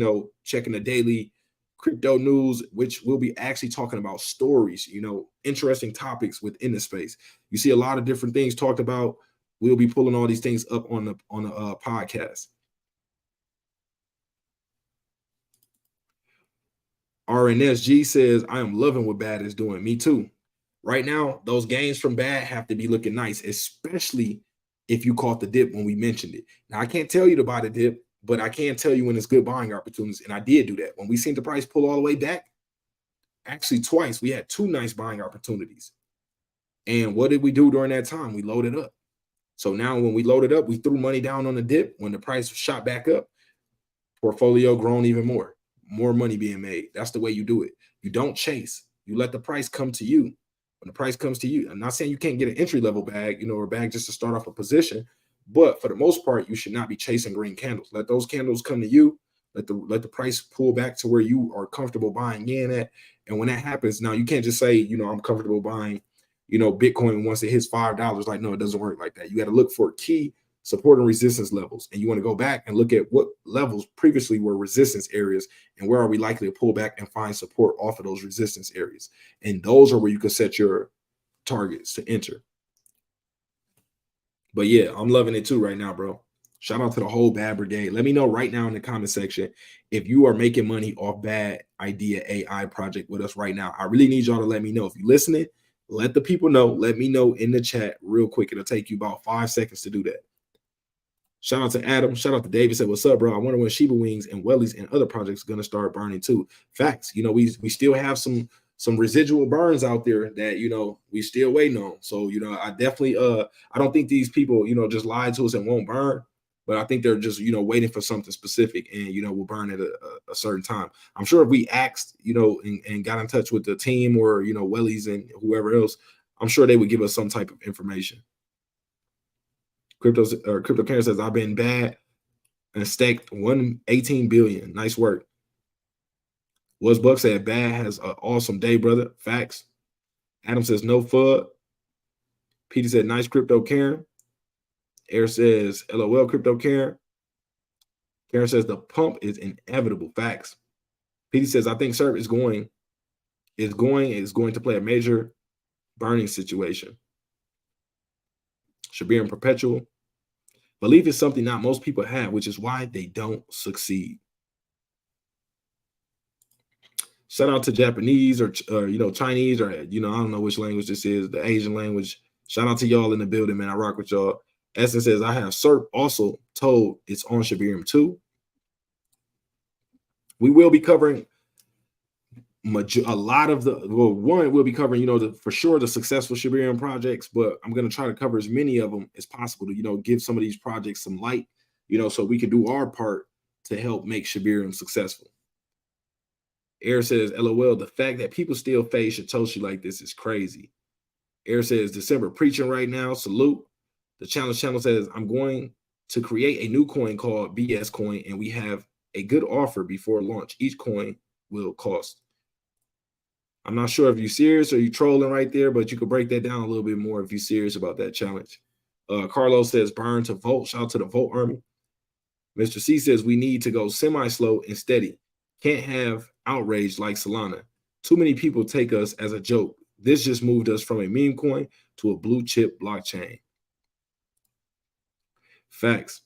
checking the daily crypto news, which we'll be actually talking about stories, interesting topics within the space. You see a lot of different things talked about. We'll be pulling all these things up on the podcast. RNSG says, I am loving what Bad is doing. Me too. Right now, those gains from Bad have to be looking nice, especially if you caught the dip when we mentioned it. Now, I can't tell you to buy the dip, but I can tell you when it's good buying opportunities. And I did do that. When we seen the price pull all the way back, actually twice, we had two nice buying opportunities. And what did we do during that time? We loaded up. So now when we loaded up, we threw money down on the dip. When the price shot back up, portfolio grown even more money being made. That's the way you do it. You don't chase. You let the price come to you. When the price comes to you, I'm not saying you can't get an entry-level bag, or a bag just to start off a position, but for the most part, you should not be chasing green candles. Let those candles come to you. Let the price pull back to where you are comfortable buying in at. And when that happens, now you can't just say, I'm comfortable buying, Bitcoin once it hits $5. Like, no, it doesn't work like that. You got to look for key support and resistance levels. And you want to go back and look at what levels previously were resistance areas and where are we likely to pull back and find support off of those resistance areas. And those are where you can set your targets to enter. But yeah, I'm loving it too right now, bro. Shout out to the whole Bad Brigade. Let me know right now in the comment section if you are making money off Bad Idea AI project with us right now. I really need y'all to let me know. If you're listening, let the people know. Let me know in the chat real quick. It'll take you about 5 seconds to do that. Shout out to Adam. Shout out to David. Said, "What's up, bro? I wonder when Shiba Wings and Wellies and other projects are gonna start burning too." Facts. You know, we still have some residual burns out there that we still waiting on. So I definitely I don't think these people just lied to us and won't burn, but I think they're just waiting for something specific and will burn at a certain time. I'm sure if we asked and got in touch with the team or Wellies and whoever else, I'm sure they would give us some type of information. Crypto Karen says, I've been bad and staked 118 billion. Nice work. Was Buck said, bad has an awesome day, brother. Facts. Adam says, no FUD. Peter said, nice Crypto Karen. Air says, LOL Crypto Karen. Karen says, the pump is inevitable. Facts. Peter says, I think SERP is going to play a major burning situation. Shibarium perpetual. Belief is something not most people have, which is why they don't succeed. Shout out to Japanese or Chinese or I don't know which language this is, the Asian language. Shout out to y'all in the building, man. I rock with y'all. Essence says, I have SERP also told it's on Shibarium too. We will be covering a lot of we'll be covering for sure the successful Shibarium projects, but I'm going to try to cover as many of them as possible to give some of these projects some light, so we can do our part to help make Shibarium successful. Air says, LOL, the fact that people still fade Satoshi like this is crazy. Air says, December preaching right now, salute. The challenge channel says, I'm going to create a new coin called BS coin, and we have a good offer before launch. Each coin will cost. I'm not sure if you're serious or you're trolling right there, but you could break that down a little bit more if you're serious about that challenge. Carlos says, burn to Volt. Shout out to the Volt Army. Mr. C says, we need to go semi-slow and steady. Can't have outrage like Solana. Too many people take us as a joke. This just moved us from a meme coin to a blue chip blockchain. Facts.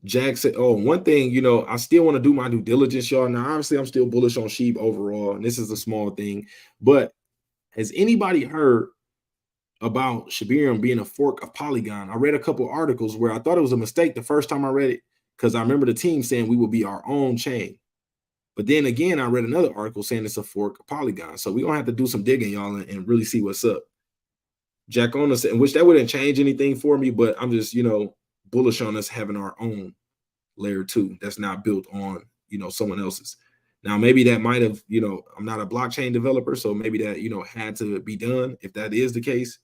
Jack said, oh, one thing, I still want to do my due diligence, y'all. Now, obviously, I'm still bullish on SHIB overall, and this is a small thing. But has anybody heard about Shibarium being a fork of Polygon? I read a couple articles where I thought it was a mistake the first time I read it because I remember the team saying we will be our own chain. But then again, I read another article saying it's a fork of Polygon. So we're going to have to do some digging, y'all, and really see what's up. Jack on us, which that wouldn't change anything for me, but I'm just, bullish on us having our own layer 2 that's not built on someone else's. Now maybe that might have I'm not a blockchain developer, so maybe that had to be done if that is the case.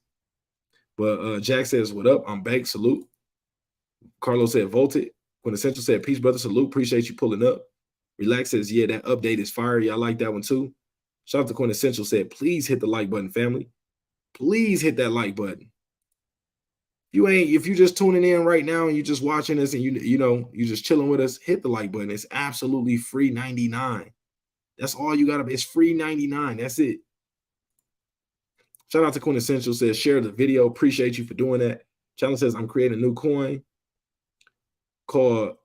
But Jack says, what up? I'm back. Salute. Carlos said, Volted. Quintessential said, peace, brother. Salute. Appreciate you pulling up. Relax says, yeah, that update is fire. Yeah, I like that one too. Shout out to Quintessential said, please hit the like button, family. Please hit that like button. If you're just tuning in right now and you're just watching us and you're just chilling with us, hit the like button. It's absolutely free 99. That's all you gotta be. It's free 99. That's it. Shout out to Quintessential says, share the video. Appreciate you for doing that. Challenge says, I'm creating a new coin called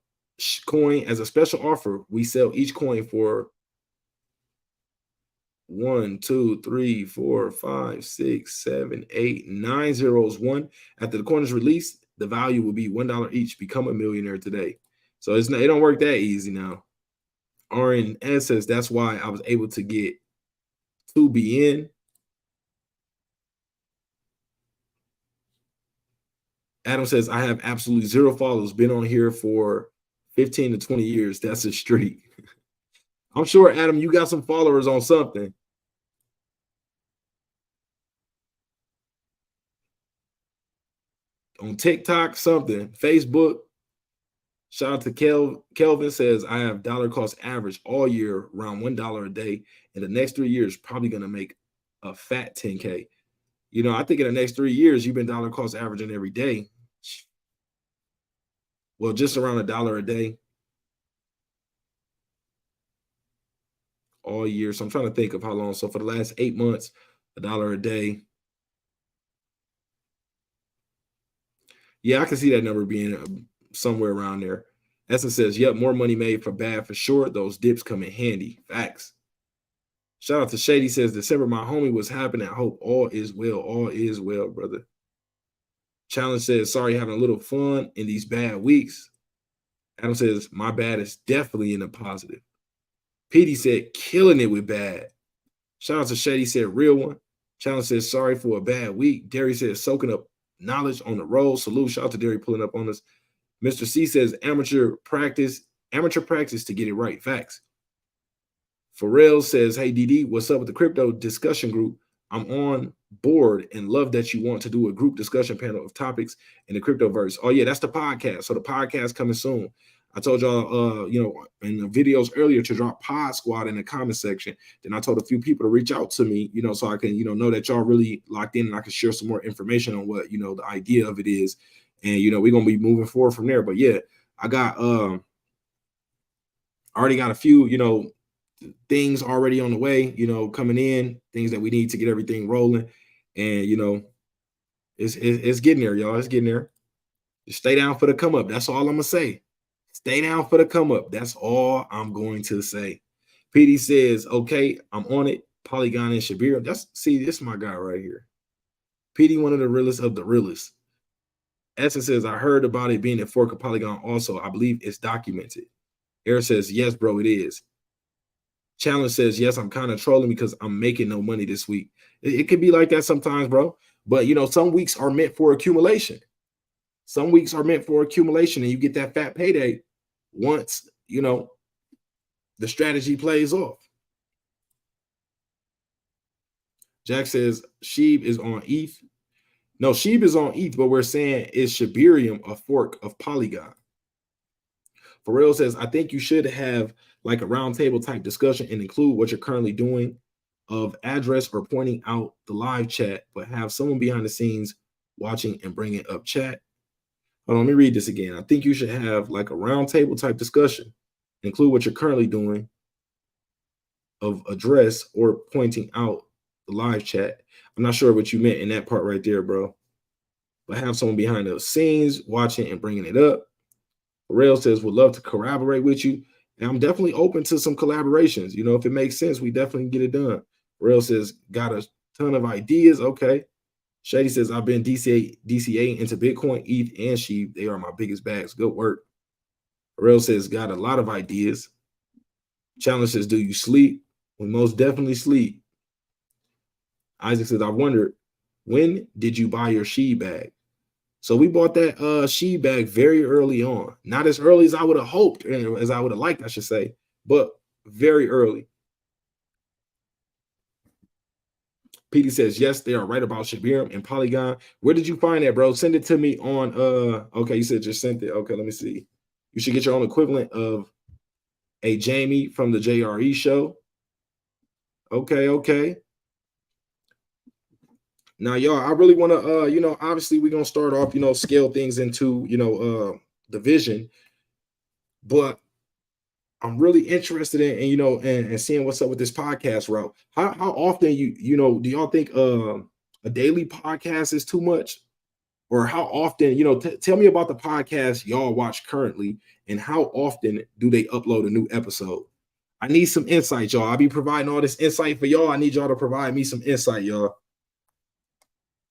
coin. As a special offer, we sell each coin for 1, 2, 3, 4, 5, 6, 7, 8, 9 zeros. One. After the coin is released, the value will be $1 each. Become a millionaire today. So it don't work that easy now. RNS says that's why I was able to get 2BN. Adam says, I have absolutely 0 followers. Been on here for 15 to 20 years. That's a streak. I'm sure, Adam, you got some followers on something. On TikTok, something. Facebook. Shout out to Kelvin says, I have dollar cost average all year around $1 a day. In the next 3 years, probably going to make a fat 10K. I think in the next 3 years, you've been dollar cost averaging every day. Well, just around $1 a day. All year. So I'm trying to think of how long. So for the last 8 months, $1 a day. Yeah, I can see that number being somewhere around there. Essence says, yep, more money made for bad for sure. Those dips come in handy. Facts. Shout out to Shady says, December, my homie was happening. I hope all is well. All is well, brother. Challenge says, sorry, having a little fun in these bad weeks. Adam says, my bad is definitely in the positive. PD said, killing it with bad. Shout out to Shady, said, real one. Challenge says, sorry for a bad week. Derry says, soaking up knowledge on the road. Salute. Shout out to Derry pulling up on us. Mr. C says, amateur practice to get it right. Facts. Pharrell says, hey, DD, what's up with the crypto discussion group? I'm on board and love that you want to do a group discussion panel of topics in the cryptoverse. Oh, yeah, that's the podcast. So the podcast coming soon. I told y'all, in the videos earlier to drop Pod Squad in the comment section. Then I told a few people to reach out to me, so I can, know that y'all really locked in and I can share some more information on what, the idea of it is. And, we're going to be moving forward from there. But yeah, I already got a few, things already on the way, coming in, things that we need to get everything rolling. And, it's getting there, y'all. It's getting there. Just stay down for the come up. That's all I'm going to say. Stay down for the come up. That's all I'm going to say. PD says, okay, I'm on it. Polygon and Shibarium. This is my guy right here. PD, one of the realest of the realest. Essence says, I heard about it being a fork of Polygon also. I believe it's documented. Air says, yes, bro, it is. Challenge says, yes, I'm kind of trolling because I'm making no money this week. It could be like that sometimes, bro. But, some weeks are meant for accumulation. Some weeks are meant for accumulation, and you get that fat payday once, the strategy plays off. Jack says, Shib is on ETH. No, Shib is on ETH, but we're saying is Shibarium a fork of Polygon? Pharrell says, I think you should have like a roundtable type discussion and include what you're currently doing of address or pointing out the live chat, but have someone behind the scenes watching and bringing up chat. Hold on, let me read this again. I think you should have like a roundtable type discussion, include what you're currently doing of address or pointing out the live chat. I'm not sure what you meant in that part right there, bro. But have someone behind the scenes watching and bringing it up. Pharrell says, would love to collaborate with you. And I'm definitely open to some collaborations. If it makes sense, we definitely get it done. Pharrell says, got a ton of ideas. Okay. Shady says, I've been DCA into Bitcoin, ETH, and SHIB. They are my biggest bags. Good work. Pharrell says, got a lot of ideas. Challenge says, do you sleep? We most definitely sleep. Isaac says, I wondered, when did you buy your SHIB bag? So we bought that SHIB bag very early on. Not as early as I would have hoped, as I would have liked, I should say, but very early. PD says, yes, they are right about Shibarium and Polygon. Where did you find that, bro? Send it to me on, okay, you said just sent it. Okay, let me see. You should get your own equivalent of a Jamie from the JRE show. Okay. Now, y'all, I really want to, obviously we're going to start off, scale things into, the vision. But I'm really interested in, and seeing what's up with this podcast route. How often do y'all think a daily podcast is too much? Or how often, tell me about the podcast y'all watch currently and how often do they upload a new episode? I need some insight, y'all. I'll be providing all this insight for y'all. I need y'all to provide me some insight, y'all.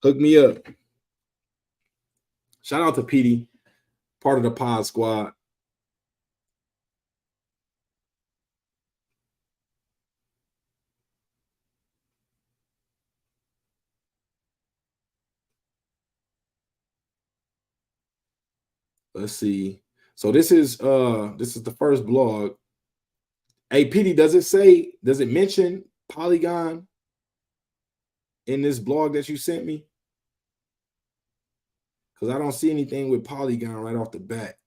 Hook me up. Shout out to PD, part of the pod squad. Let's see. So this is the first blog. Hey, PD, does it mention Polygon in this blog that you sent me? Because I don't see anything with Polygon right off the bat.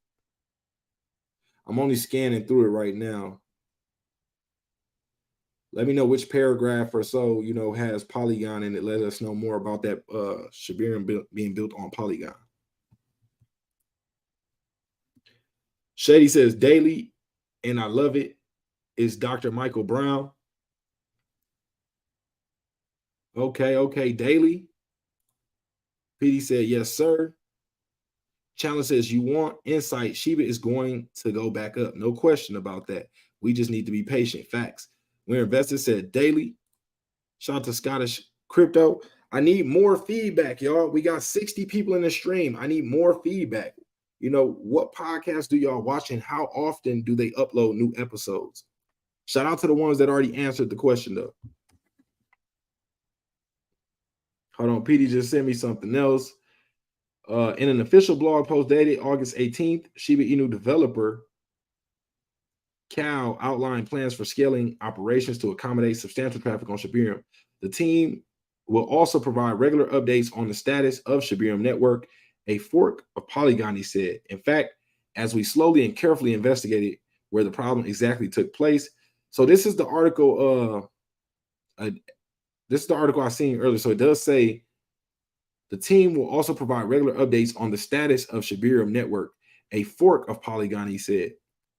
I'm only scanning through it right now. Let me know which paragraph or so, has Polygon in it. Let us know more about that Shibarium being built on Polygon. Shady says daily, and I love it. Is Dr. Michael Brown. Okay, daily. PD said, yes, sir. Challenge says, you want insight. Shiba is going to go back up. No question about that. We just need to be patient. Facts. Where Investor said daily. Shout out to Scottish Crypto. I need more feedback, y'all. We got 60 people in the stream. I need more feedback. You know, what podcasts do y'all watch and how often do they upload new episodes? Shout out to the ones that already answered the question, though. Hold on, PD just sent me something else. In an official blog post dated August 18th, Shiba Inu developer Cal outlined plans for scaling operations to accommodate substantial traffic on Shibarium. The team will also provide regular updates on the status of Shibarium network, a fork of Polygon, he said. In fact, as we slowly and carefully investigated where the problem exactly took place. So this is the article, this is the article I seen earlier. So it does say the team will also provide regular updates on the status of Shibarium network, a fork of Polygon, he said.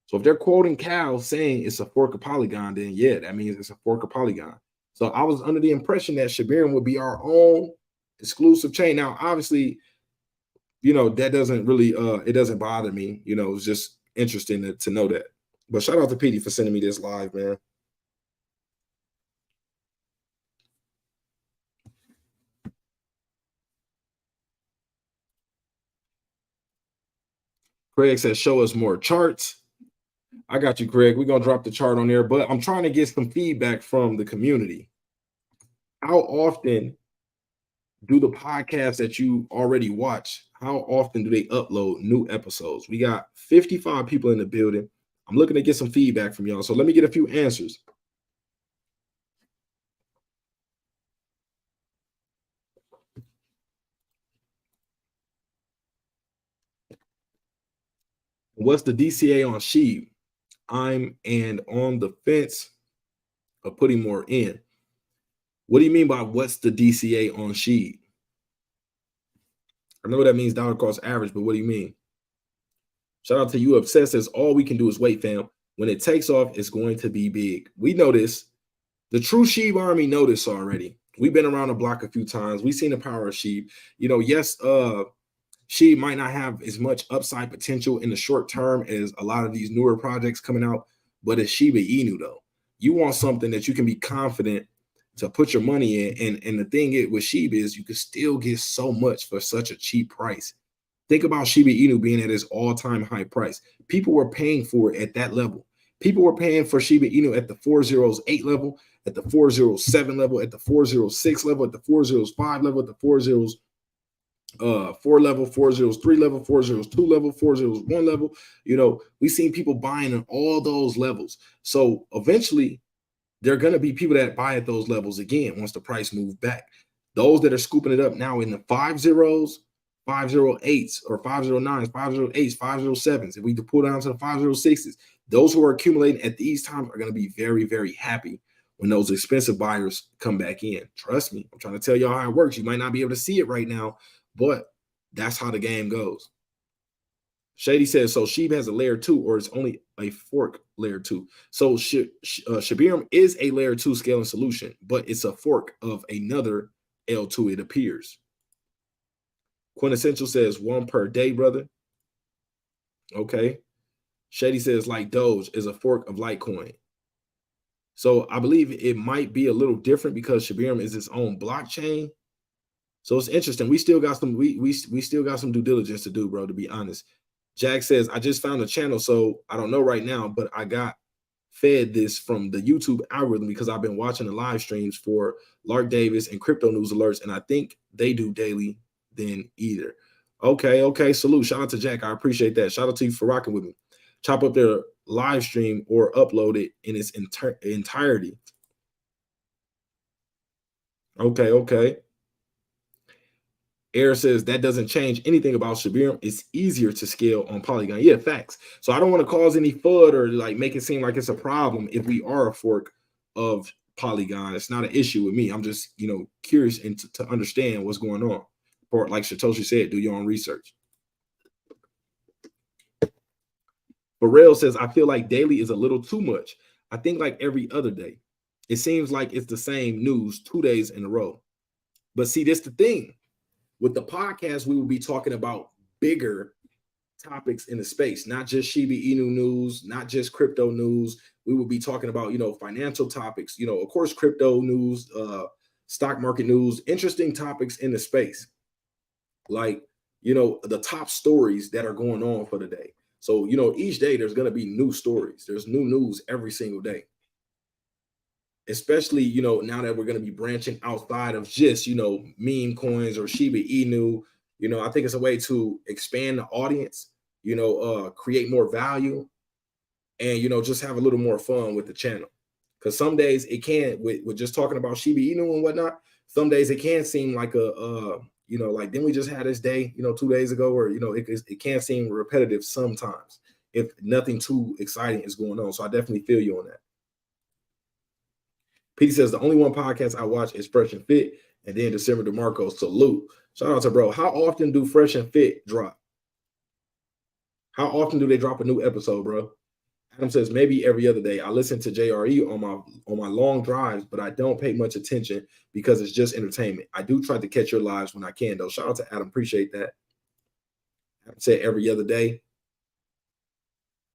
So if they're quoting Cal saying it's a fork of Polygon, then yeah, that means it's a fork of Polygon. So I was under the impression that Shibarium would be our own exclusive chain. Now, obviously, you know, that doesn't really, it doesn't bother me. You know, it's just interesting to know that. But shout out to Petey for sending me this live, man. Craig says, show us more charts. I got you, Craig. We're going to drop the chart on there, but I'm trying to get some feedback from the community. How often do the podcasts that you already watch, how often do they upload new episodes? We got 55 people in the building. I'm looking to get some feedback from y'all. So let me get a few answers. What's the DCA on shib? I'm on the fence of putting more in. What do you mean by what's the DCA on shib? I know that means dollar cost average, but what do you mean? Shout out to you, Obsessed says all we can do is wait, fam. When it takes off, it's going to be big. We know this. The true shib army know this already. We've been around the block a few times. We've seen the power of shib. You know, yes, shib might not have as much upside potential in the short term as a lot of these newer projects coming out, but it's Shiba Inu though. You want something that you can be confident to put your money in. And the thing with shib is you can still get so much for such a cheap price. Think about Shiba Inu being at its all-time high price. People were paying for it at that level. People were paying for Shiba Inu at the 408 level, at the 407 level, at the 406 level, at the 405 level, at the 40 4 level, 403 level, 402 level, 401 level. You know, we've seen people buying on all those levels. So eventually there are going to be people that buy at those levels again once the price moves back. Those that are scooping it up now in the 50s, 508s or 509s, 508s, 507s, if we pull down to the 506s, those who are accumulating at these times are going to be very, very happy when those expensive buyers come back in. Trust me, I'm trying to tell y'all how it works. You might not be able to see it right now, but that's how the game goes. Shady says, so SHIB has a layer 2 or it's only a fork layer 2. So Shibarium is a layer 2 scaling solution, but it's a fork of another L2, it appears. Quintessential says 1 per day, brother. Okay. Shady says like Doge is a fork of Litecoin. So I believe it might be a little different because Shibarium is its own blockchain. So it's interesting. We still got some we still got some due diligence to do, bro, to be honest. Jack says, I just found a channel, so I don't know right now, but I got fed this from the YouTube algorithm because I've been watching the live streams for Lark Davis and crypto news alerts, and I think they do daily then either. Okay. Salute. Shout out to Jack. I appreciate that. Shout out to you for rocking with me. Chop up their live stream or upload it in its entirety. Okay. Air says that doesn't change anything about Shibarium. It's easier to scale on Polygon. Yeah, facts. So I don't want to cause any FUD or like make it seem like it's a problem if we are a fork of Polygon. It's not an issue with me. I'm just, you know, curious and to understand what's going on. Or like Satoshi said, do your own research. Burrell says, I feel like daily is a little too much. I think like every other day. It seems like it's the same news 2 days in a row. But see, this the thing. With the podcast, we will be talking about bigger topics in the space, not just Shiba Inu news, not just crypto news. We will be talking about, you know, financial topics, you know, of course, crypto news, stock market news, interesting topics in the space, like, the top stories that are going on for the day. So, each day there's going to be new stories. There's new news every single day, especially, now that we're going to be branching outside of just, meme coins or shiba inu. I think it's a way to expand the audience, create more value, and, just have a little more fun with the channel. Because some days it can, with just talking about shiba inu and whatnot, some days it can seem like like, then we just had this day, 2 days ago, or, it can seem repetitive sometimes if nothing too exciting is going on. So I definitely feel you on that. Pete says the only one podcast I watch is Fresh and Fit, and then DecemberDeMarco. Salute. Shout out to bro. How often do Fresh and Fit drop? How often do they drop a new episode, bro? Adam says maybe every other day. I listen to JRE on my long drives, but I don't pay much attention because it's just entertainment. I do try to catch your lives when I can, though. Shout out to Adam. Appreciate that. Adam said every other day.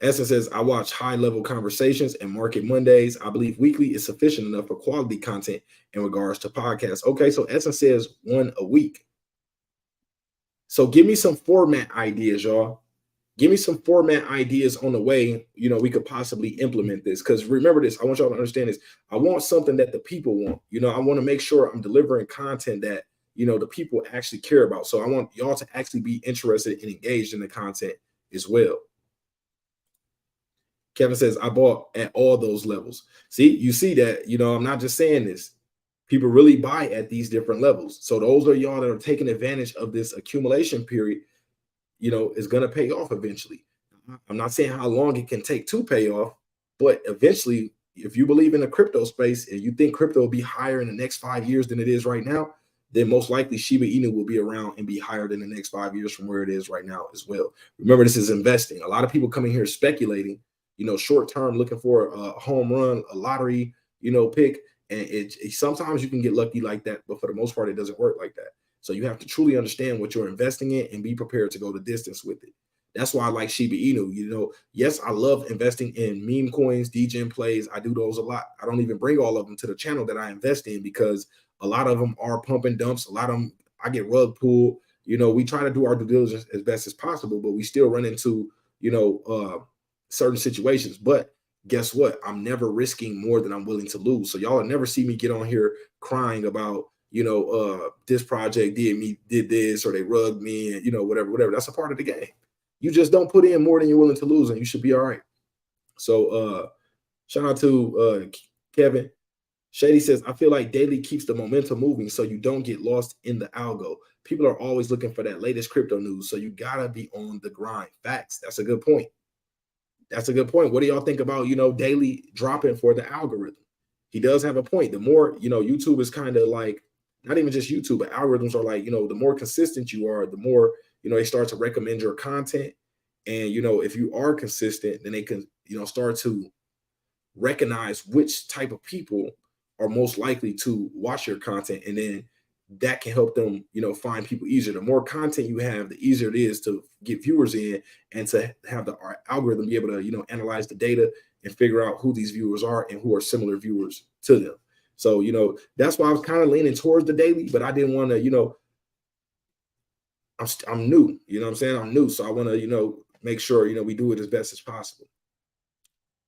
Essence says, I watch high-level conversations and Market Mondays. I believe weekly is sufficient enough for quality content in regards to podcasts. Okay, so Essence says one a week. So give me some format ideas, y'all. Give me some format ideas on the way, we could possibly implement this. Because remember this, I want y'all to understand this. I want something that the people want. I want to make sure I'm delivering content that, the people actually care about. So I want y'all to actually be interested and engaged in the content as well. Kevin says, I bought at all those levels. See, you see that, I'm not just saying this. People really buy at these different levels. So those are y'all that are taking advantage of this accumulation period, is going to pay off eventually. I'm not saying how long it can take to pay off, but eventually, if you believe in the crypto space and you think crypto will be higher in the next 5 years than it is right now, then most likely Shiba Inu will be around and be higher than the next 5 years from where it is right now as well. Remember, this is investing. A lot of people coming here speculating, short term, looking for a home run, a lottery, pick. And it sometimes you can get lucky like that, but for the most part, it doesn't work like that. So you have to truly understand what you're investing in and be prepared to go the distance with it. That's why I like Shiba Inu. Yes, I love investing in meme coins, DGen plays. I do those a lot. I don't even bring all of them to the channel that I invest in because a lot of them are pump and dumps. A lot of them, I get rug pulled. We try to do our due diligence as best as possible, but we still run into, certain situations. But guess what? I'm never risking more than I'm willing to lose. So y'all will never see me get on here crying about, this project did this, or they rugged me, and whatever. That's a part of the game. You just don't put in more than you're willing to lose, and you should be all right. So shout out to Kevin. Shady says, I feel like daily keeps the momentum moving so you don't get lost in the algo. People are always looking for that latest crypto news, so you gotta be on the grind. Facts. That's a good point. That's a good point. What do y'all think about, daily dropping for the algorithm? He does have a point. The more, YouTube is kind of like, not even just YouTube, but algorithms are like, the more consistent you are, the more, they start to recommend your content. And, if you are consistent, then they can, start to recognize which type of people are most likely to watch your content. And then that can help them, find people easier. The more content you have, the easier it is to get viewers in and to have the algorithm be able to, analyze the data and figure out who these viewers are and who are similar viewers to them. So, that's why I was kind of leaning towards the daily, but I didn't want to, I'm new, what I'm saying? I'm new. So I want to, make sure, we do it as best as possible.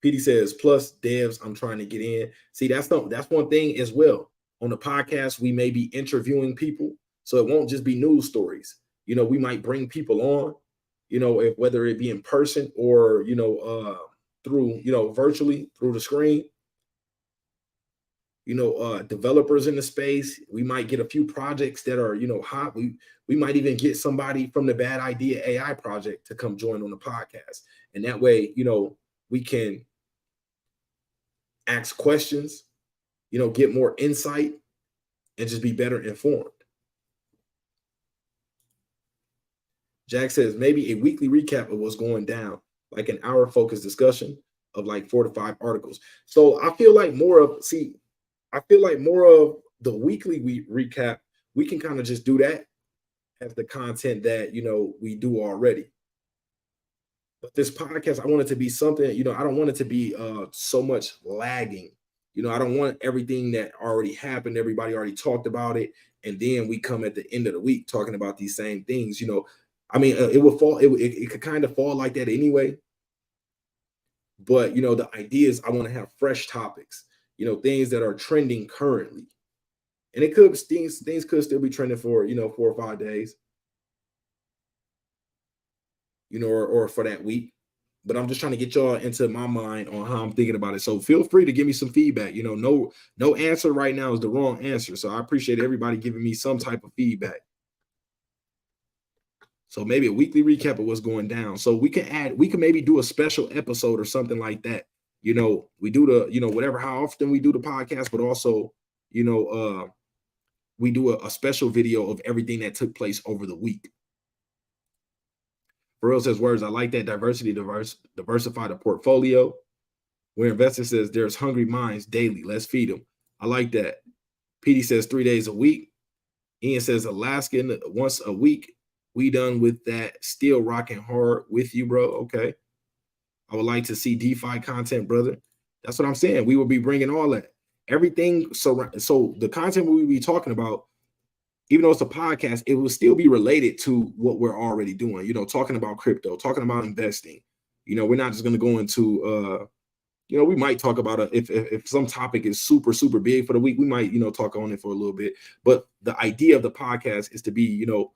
PD says, plus devs, I'm trying to get in. See, that's one thing as well. On the podcast, we may be interviewing people. So it won't just be news stories. We might bring people on, whether it be in person or, through, virtually through the screen. Developers in the space. We might get a few projects that are, hot. We might even get somebody from the Bad Idea AI project to come join on the podcast. And that way, we can ask questions, get more insight and just be better informed. Jack says maybe a weekly recap of what's going down, like an hour focused discussion of like 4 to 5 articles. So I feel like more of the weekly recap, we can kind of just do that as the content that, we do already. But this podcast, I want it to be something, I don't want it to be so much lagging, You know, I don't want everything that already happened, everybody already talked about it, and then we come at the end of the week talking about these same things. You know, I mean, it would fall, it could kind of fall like that anyway. But you know, the idea is I want to have fresh topics, you know, things that are trending currently. And it could things could still be trending for, you know, 4 or 5 days, you know, or for that week. But I'm just trying to get y'all into my mind on how I'm thinking about it. So feel free to give me some feedback. You know, no answer right now is the wrong answer. So I appreciate everybody giving me some type of feedback. So maybe a weekly recap of what's going down. So we can maybe do a special episode or something like that. You know, we do the, you know, whatever, how often we do the podcast, but also, you know, we do a special video of everything that took place over the week. Burrell says words, I like that. Diversify the portfolio. Where investor says there's hungry minds daily. Let's feed them. I like that. PD says 3 days a week. Ian says Alaskan once a week. We done with that. Still rocking hard with you, bro. Okay. I would like to see DeFi content, brother. That's what I'm saying. We will be bringing all that. Everything. So the content we will be talking about, even though it's a podcast, it will still be related to what we're already doing, you know, talking about crypto, talking about investing. You know, we're not just going to go into, you know, we might talk about if some topic is super, super big for the week, we might, you know, talk on it for a little bit. But the idea of the podcast is to be, you know,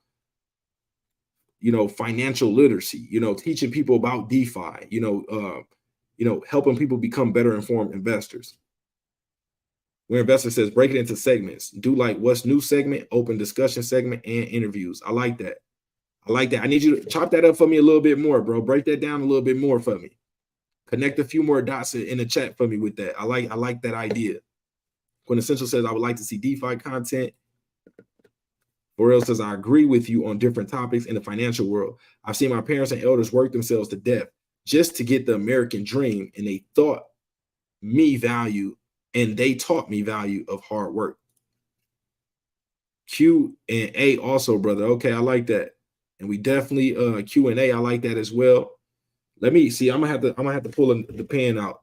financial literacy, you know, teaching people about DeFi, you know, helping people become better informed investors. Where investor says break it into segments. Do like what's new segment, open discussion segment, and interviews. I like that. I like that. I need you to chop that up for me a little bit more, bro. Break that down a little bit more for me. Connect a few more dots in the chat for me with that. I like that idea. Quintessential says I would like to see DeFi content. Borrell says I agree with you on different topics in the financial world. I've seen my parents and elders work themselves to death just to get the American dream, and they taught me value of hard work. Q and A also, brother. Okay, I like that. And we definitely Q and A, I like that as well. Let me see. I'm gonna have to pull the pen out.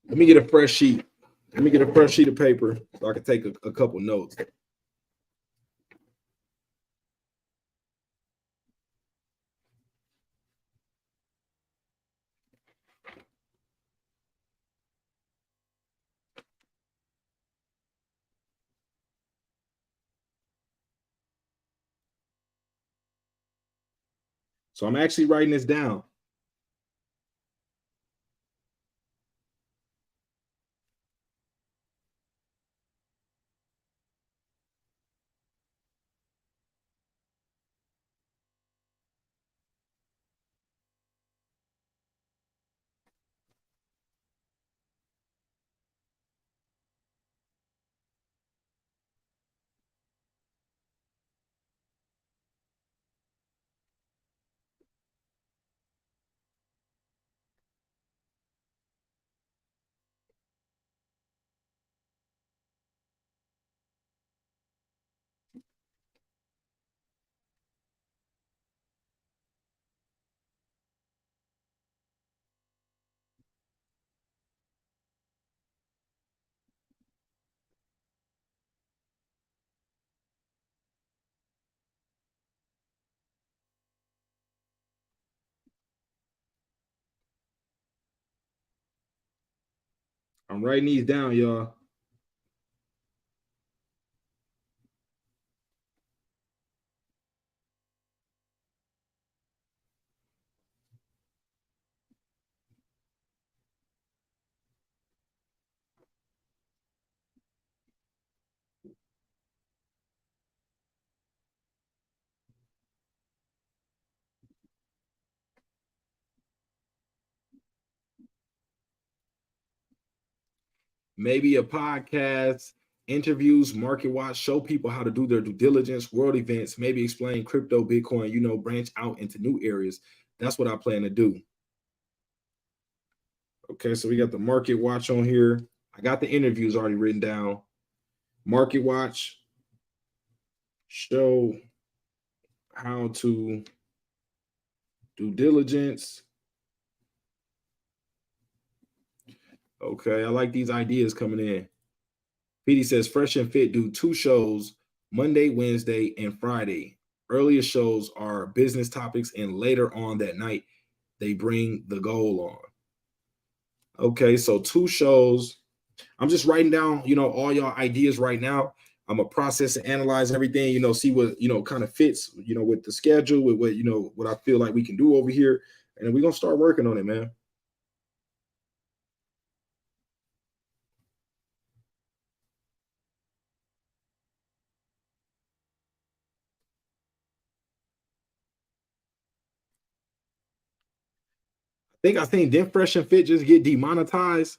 Let me get a fresh sheet. Let me get a fresh sheet of paper so I can take a couple notes. So I'm actually writing this down. I'm writing these down, y'all. Maybe a podcast, interviews, market watch, show people how to do their due diligence, world events, maybe explain crypto, Bitcoin, you know, branch out into new areas. That's what I plan to do. Okay, so we got the market watch on here. I got the interviews already written down. Market watch. Show how to due diligence. Okay, I like these ideas coming in. PD says Fresh and Fit do 2 shows, Monday, Wednesday, and Friday. Earlier shows are business topics, and later on that night, they bring the goal on. Okay, so 2 shows. I'm just writing down, all y'all ideas right now. I'm gonna process and analyze everything, see what, kind of fits, with the schedule, with what, what I feel like we can do over here. And then we're gonna start working on it, man. I think didn't Fresh and Fit just get demonetized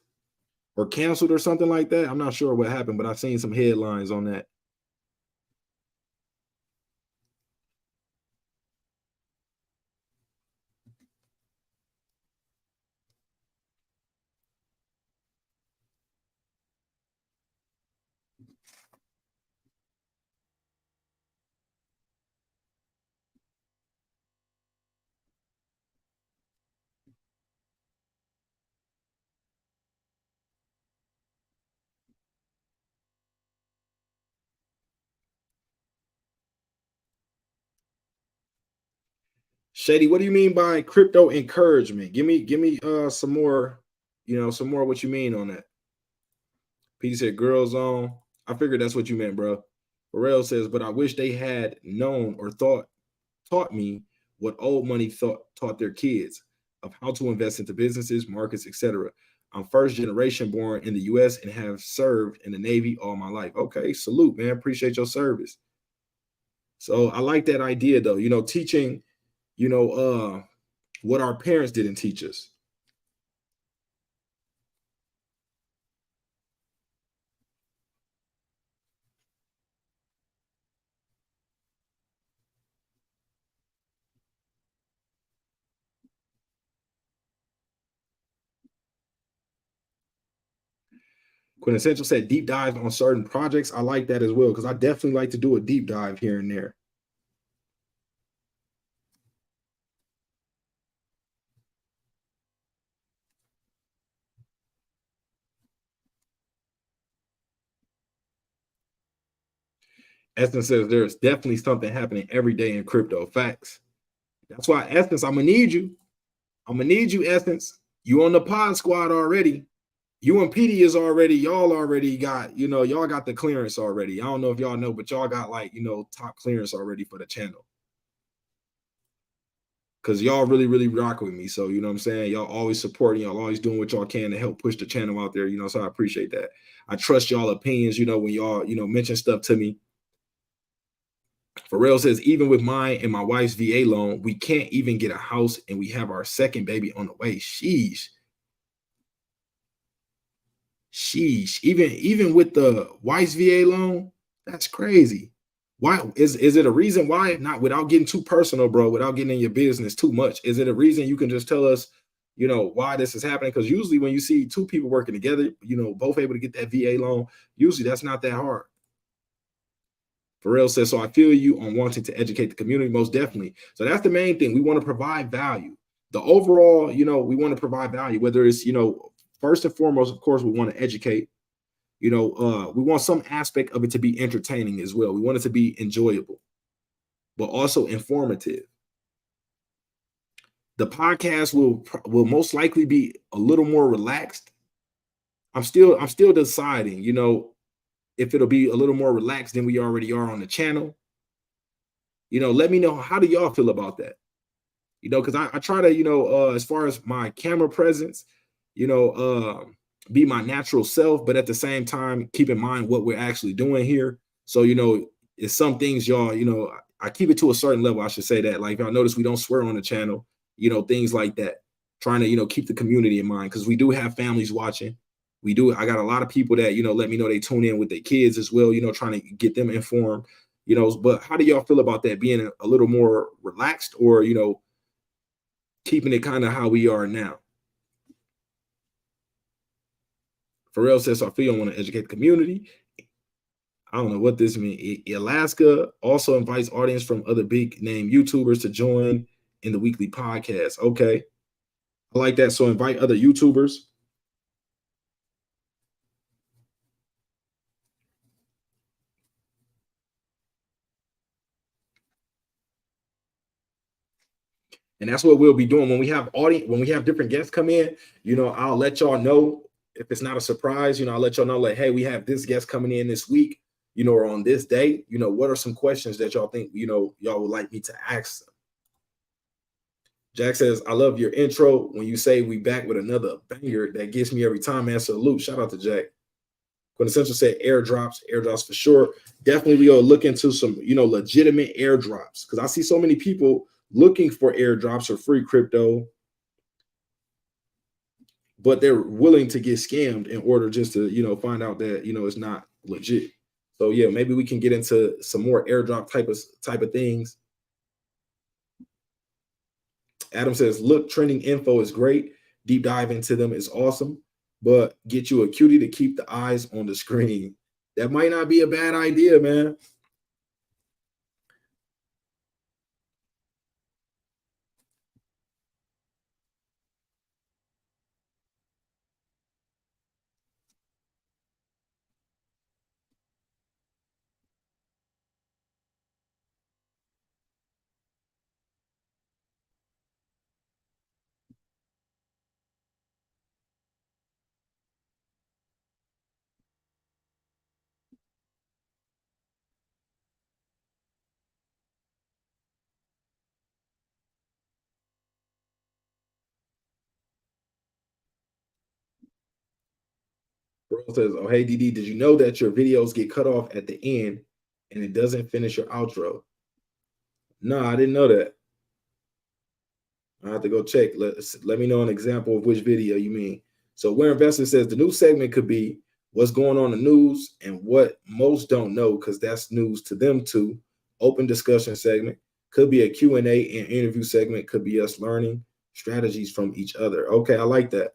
or canceled or something like that? I'm not sure what happened, but I've seen some headlines on that. Shady, what do you mean by crypto encouragement? Give me some more, some more what you mean on that. Pete said girls on. I figured that's what you meant, bro. Burrell says, but I wish they had known or taught me what old money taught their kids of how to invest into businesses, markets, etc. I'm first generation born in the US and have served in the Navy all my life. Okay, salute, man. Appreciate your service. So I like that idea though, teaching, what our parents didn't teach us. Quintessential said deep dive on certain projects. I like that as well because I definitely like to do a deep dive here and there. Essence says there's definitely something happening every day in crypto. Facts. That's why Essence, I'm gonna need you. I'm gonna need you, Essence. You on the pod squad already. You and PD is already, y'all already got, y'all got the clearance already. I don't know if y'all know, but y'all got like, top clearance already for the channel. Cause y'all really, really rock with me. So, you know what I'm saying? Y'all always supporting, y'all always doing what y'all can to help push the channel out there, so I appreciate that. I trust y'all opinions, when y'all, mention stuff to me. Pharrell says, even with mine and my wife's VA loan, we can't even get a house and we have our second baby on the way. Sheesh. Sheesh. Even with the wife's VA loan, that's crazy. Why is it a reason why? Not without getting too personal, bro, without getting in your business too much. Is it a reason you can just tell us, why this is happening? Because usually when you see 2 people working together, both able to get that VA loan, usually that's not that hard. Pharrell says, so I feel you on wanting to educate the community, most definitely. So that's the main thing. We want to provide value. The overall, we want to provide value, whether it's, first and foremost, of course, we want to educate. We want some aspect of it to be entertaining as well. We want it to be enjoyable, but also informative. The podcast will most likely be a little more relaxed. I'm still deciding, if it'll be a little more relaxed than we already are on the channel. Let me know, how do y'all feel about that? Because I try to, as far as my camera presence, be my natural self, but at the same time, keep in mind what we're actually doing here. So, it's some things y'all, I keep it to a certain level. I should say that. Like, y'all notice we don't swear on the channel, things like that. Trying to, keep the community in mind because we do have families watching. I got a lot of people that, let me know they tune in with their kids as well, trying to get them informed, but how do y'all feel about that being a little more relaxed or, keeping it kind of how we are now? Pharrell says, I feel I want to educate the community. I don't know what this means. Alaska also invites audience from other big name YouTubers to join in the weekly podcast. Okay. I like that. So invite other YouTubers. And that's what we'll be doing when we have audience, when we have different guests come in. I'll let y'all know if it's not a surprise. I'll let y'all know, like, hey, we have this guest coming in this week, or on this day. What are some questions that y'all think, y'all would like me to ask them? Jack says, I love your intro. When you say we back with another banger, that gets me every time, man. Salute. Shout out to Jack. Quintessential said airdrops for sure. Definitely we go look into some, legitimate airdrops, because I see so many people looking for airdrops or free crypto, but they're willing to get scammed in order just to, find out that, it's not legit. So yeah, maybe we can get into some more airdrop type of things. Adam says, look, trending info is great. Deep dive into them is awesome, but get you a cutie to keep the eyes on the screen. That might not be a bad idea, man. Bro says, oh, hey, DD, did you know that your videos get cut off at the end and it doesn't finish your outro? No, I didn't know that. I have to go check. Let me know an example of which video you mean. So where investor says the new segment could be what's going on in the news and what most don't know, because that's news to them too. Open discussion segment could be a Q&A and interview segment, could be us learning strategies from each other. Okay, I like that.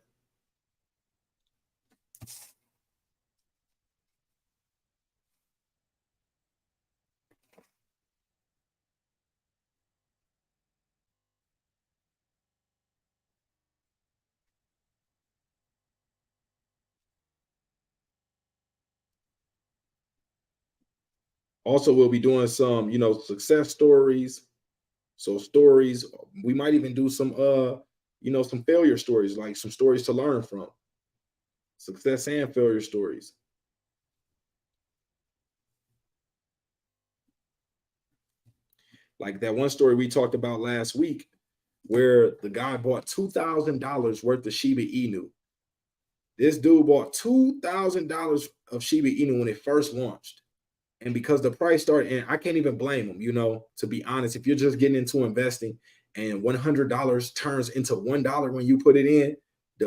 Also, we'll be doing some, success stories. So stories, we might even do some some failure stories, like some stories to learn from. Success and failure stories. Like that one story we talked about last week, where the guy bought $2,000 worth of Shiba Inu. This dude bought $2,000 of Shiba Inu when it first launched. And because the price started, and I can't even blame him, to be honest, if you're just getting into investing and $100 turns into $1 when you put it in.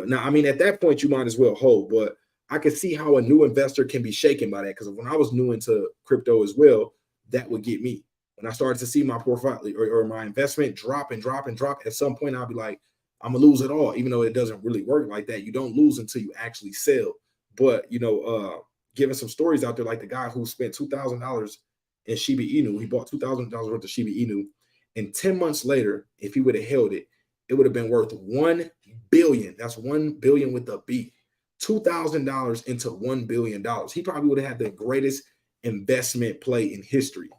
Now, I mean, at that point, you might as well hold, but I could see how a new investor can be shaken by that. Because when I was new into crypto as well, that would get me. When I started to see my portfolio or my investment drop and drop and drop, at some point, I'll be like, I'm gonna lose it all, even though it doesn't really work like that. You don't lose until you actually sell. But giving some stories out there, like the guy who spent $2,000 in Shiba Inu. He bought $2,000 worth of Shiba Inu, and 10 months later, if he would have held it, it would have been worth 1 billion. That's 1 billion with a B. $2,000 into $1 billion. He probably would have had the greatest investment play in history.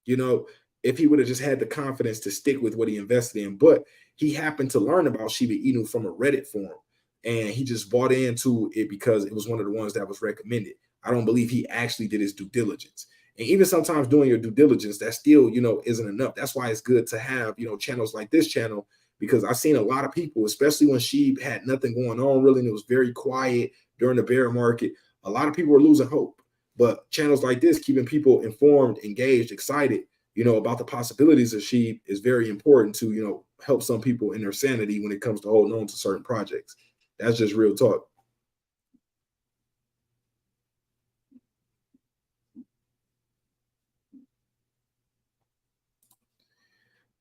If he would have just had the confidence to stick with what he invested in. But he happened to learn about Shiba Inu from a Reddit forum, and he just bought into it because it was one of the ones that was recommended. I don't believe he actually did his due diligence. And even sometimes doing your due diligence, that still, isn't enough. That's why it's good to have, channels like this channel, because I've seen a lot of people, especially when Shib had nothing going on really, and it was very quiet during the bear market. A lot of people were losing hope. But channels like this, keeping people informed, engaged, excited, about the possibilities of Shib is very important to, help some people in their sanity when it comes to holding on to certain projects. That's just real talk.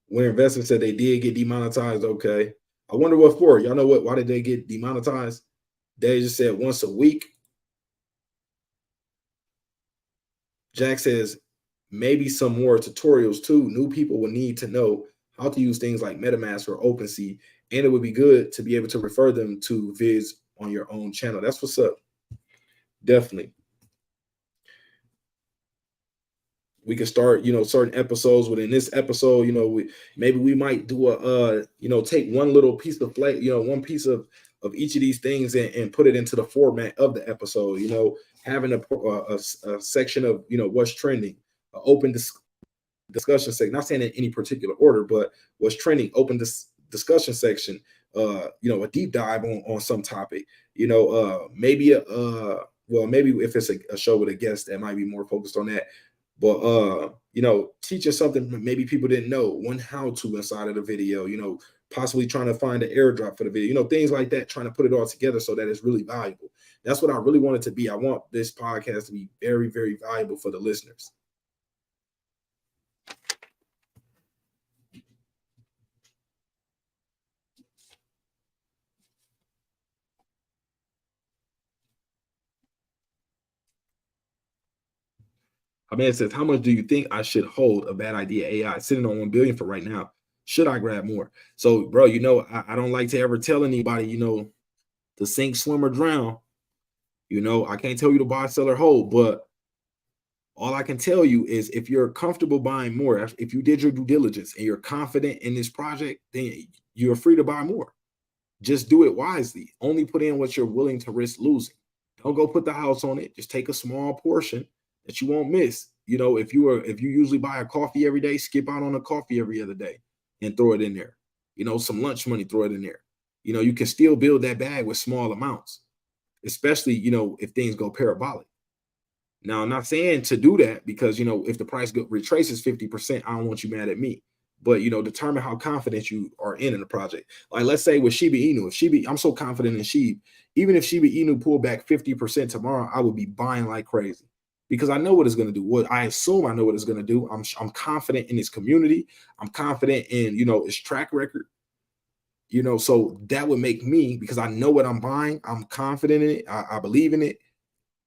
When investors said they did get demonetized, okay. I wonder what for. Y'all know what? Why did they get demonetized? They just said once a week. Jack says maybe some more tutorials too. New people will need to know how to use things like MetaMask or OpenSea, and it would be good to be able to refer them to vids on your own channel. That's what's up. Definitely. We can start, certain episodes within this episode. Maybe we might do take one little piece of one piece of each of these things and put it into the format of the episode. Having a section of what's trending, open discussion section. Not saying in any particular order, but what's trending, open discussion section. A deep dive on some topic. Maybe maybe if it's a show with a guest that might be more focused on that. But teaching something maybe people didn't know, one how to inside of the video, possibly trying to find an airdrop for the video, things like that, trying to put it all together so that it's really valuable. That's what I really want it to be. I want this podcast to be very, very valuable for the listeners. A man says, how much do you think I should hold a bad idea AI sitting on 1 billion for right now? Should I grab more? So, bro, I don't like to ever tell anybody, to sink, swim, or drown. I can't tell you to buy, sell, or hold, but all I can tell you is if you're comfortable buying more, if you did your due diligence and you're confident in this project, then you're free to buy more. Just do it wisely. Only put in what you're willing to risk losing. Don't go put the house on it. Just take a small portion that you won't miss. If you usually buy a coffee every day, skip out on a coffee every other day and throw it in there. Some lunch money, throw it in there. You can still build that bag with small amounts, especially, if things go parabolic. Now, I'm not saying to do that because, if the price retraces 50%, I don't want you mad at me. But, determine how confident you are in the project. Like, let's say with shibainu, I'm so confident in shib, even if shibainu pull back 50% tomorrow, I would be buying like crazy because I know what it's going to do. What I assume I know what it's going to do. I'm confident in its community. I'm confident in, its track record. So that would make me, because I know what I'm buying, I'm confident in it. I believe in it.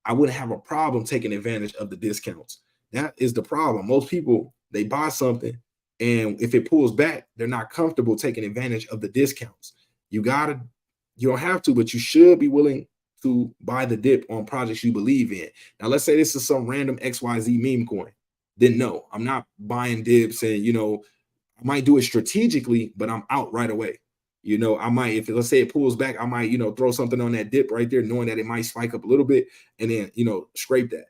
I wouldn't have a problem taking advantage of the discounts. That is the problem. Most people, they buy something, and if it pulls back, they're not comfortable taking advantage of the discounts. You don't have to, but you should be willing to buy the dip on projects you believe in. Now, let's say this is some random XYZ meme coin. Then no, I'm not buying dips, and I might do it strategically, but I'm out right away. I might, if let's say it pulls back, I might, throw something on that dip right there, knowing that it might spike up a little bit and then, scrape that.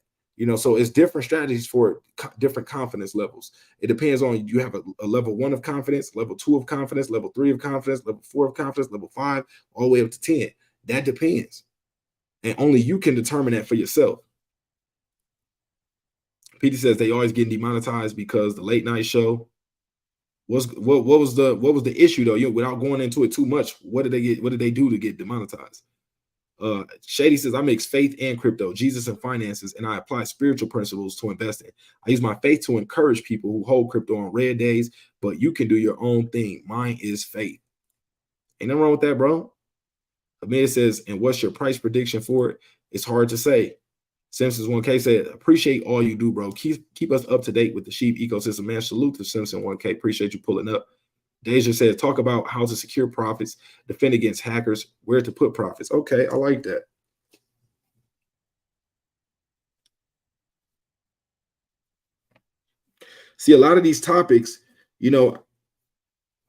So it's different strategies for different confidence levels. It depends on, you have a level 1 of confidence, level 2 of confidence, level 3 of confidence, level 4 of confidence, level 5, all the way up to 10. That depends. And only you can determine that for yourself. Petey says they always get demonetized because the late night show. What was the issue though? Without going into it too much, what did they do to get demonetized? Shady says, I mix faith and crypto, Jesus and finances, and I apply spiritual principles to invest in. I use my faith to encourage people who hold crypto on red days, but you can do your own thing. Mine is faith. Ain't nothing wrong with that, bro. Amir says, and what's your price prediction for it? It's hard to say. Simpsons 1K said, appreciate all you do, bro. Keep us up to date with the sheep ecosystem, man. Salute to Simpson 1K. Appreciate you pulling up. Deja says, talk about how to secure profits, defend against hackers, where to put profits. Okay, I like that. See, a lot of these topics,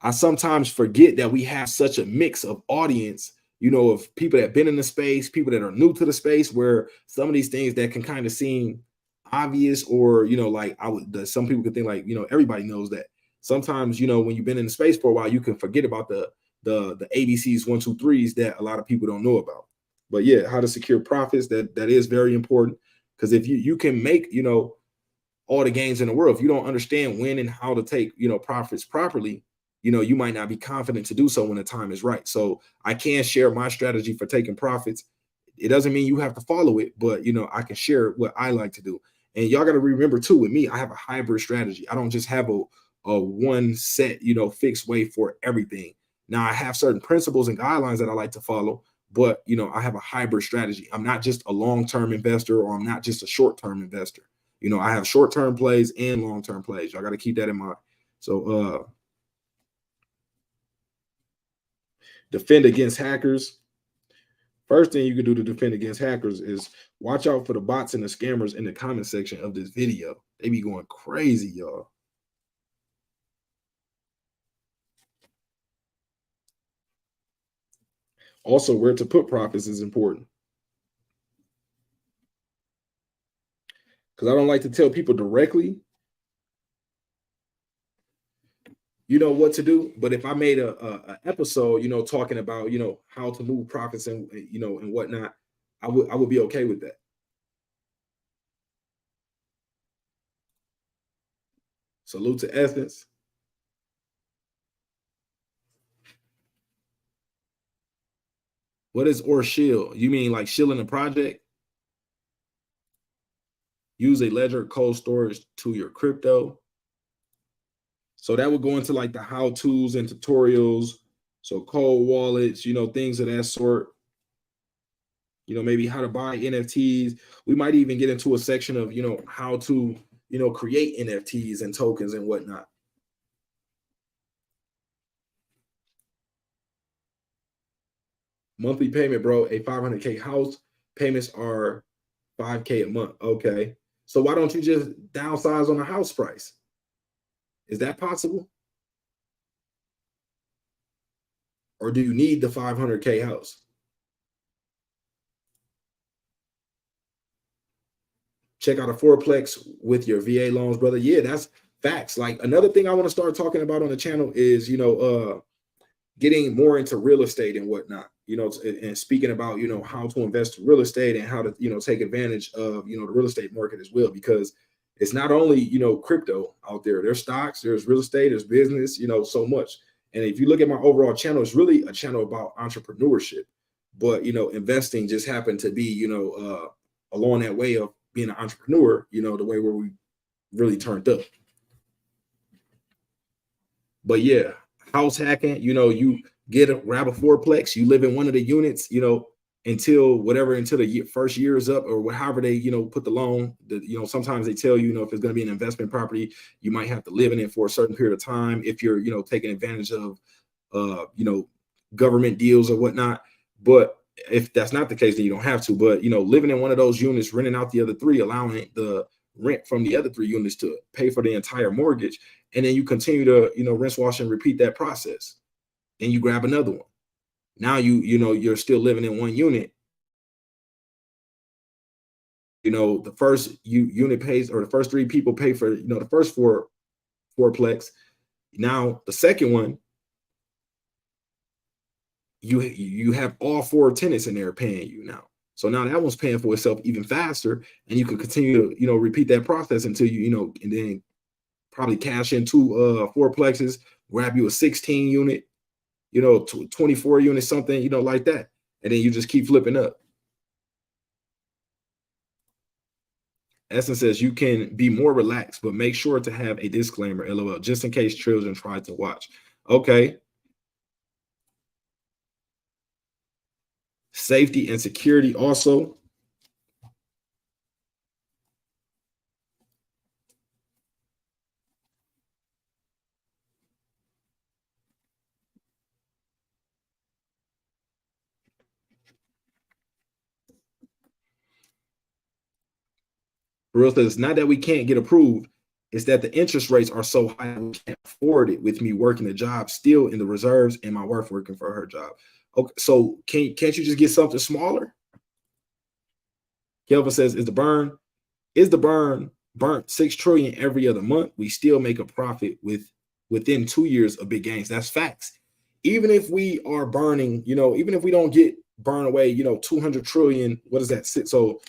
I sometimes forget that we have such a mix of audience, of people that have been in the space, people that are new to the space, where some of these things that can kind of seem obvious, or, like some people could think like, everybody knows that. Sometimes, when you've been in the space for a while, you can forget about the ABCs 1, 2, 3s that a lot of people don't know about. But yeah, how to secure profits, that is very important. Because if you can make, all the gains in the world, if you don't understand when and how to take, profits properly, you might not be confident to do so when the time is right. So I can share my strategy for taking profits. It doesn't mean you have to follow it, but I can share what I like to do. And y'all got to remember too, with me, I have a hybrid strategy. I don't just have a one set, fixed way for everything. Now I have certain principles and guidelines that I like to follow, but I have a hybrid strategy. I'm not just a long-term investor, or I'm not just a short-term investor. You know, I have short-term plays and long-term plays. Y'all got to keep that in mind. So defend against hackers. First thing you can do to defend against hackers is watch out for the bots and the scammers in the comment section of this video. They be going crazy, y'all. Also, where to put profits is important. Because I don't like to tell people directly, you know, what to do. But if I made a episode, you know, talking about, you know, how to move profits and, you know, and whatnot, I would be okay with that. Salute to Essence. What is or shill? You mean like shilling a project? Use a ledger cold storage to your crypto. So that would go into like the how-tos and tutorials. So cold wallets, you know, things of that sort. You know, maybe how to buy NFTs. We might even get into a section of, you know, how to, you know, create NFTs and tokens and whatnot. Monthly payment, bro, a 500K house. Payments are 5K a month. Okay. So why don't you just downsize on the house price? Is that possible? Or do you need the 500K house? Check out a fourplex with your VA loans, brother. Yeah, that's facts. Like another thing I want to start talking about on the channel is, you know, getting more into real estate and whatnot, you know, and speaking about, you know, how to invest in real estate and how to, you know, take advantage of, you know, the real estate market as well, because it's not only, you know, crypto out there. There's stocks, there's real estate, there's business, you know, so much. And if you look at my overall channel, it's really a channel about entrepreneurship, but, you know, investing just happened to be, you know, along that way of being an entrepreneur, you know, the way where we really turned up. But yeah, house hacking, you know, you grab a fourplex, you live in one of the units, you know, until the first year is up, or however they, you know, put the loan. You know, sometimes they tell you, you know, if it's going to be an investment property, you might have to live in it for a certain period of time if you're, you know, taking advantage of, you know, government deals or whatnot. But if that's not the case, then you don't have to. But, you know, living in one of those units, renting out the other three, allowing the rent from the other three units to pay for the entire mortgage, and then you continue to, you know, rinse, wash, and repeat that process. And you grab another one. Now you know, you're still living in one unit. You know, the first unit pays, or the first three people pay for, you know, the first fourplex. Now the second one, you have all four tenants in there paying you now. So now that one's paying for itself even faster, and you can continue to, you know, repeat that process until you know, and then probably cash in two fourplexes, grab you a 16 unit, you know, 24 units, something, you know, like that. And then you just keep flipping up. Essence says you can be more relaxed, but make sure to have a disclaimer, LOL, just in case children try to watch. Okay. Safety and security also. Real says, not that we can't get approved, it's that the interest rates are so high we can't afford it with me working a job still in the reserves and my wife working for her job. Okay, so can't you just get something smaller? Kelvin says, is the burn burnt 6 trillion every other month? We still make a profit within 2 years of big gains. That's facts. Even if we are burning, you know, even if we don't get burned away, you know, 200 trillion, what is that? So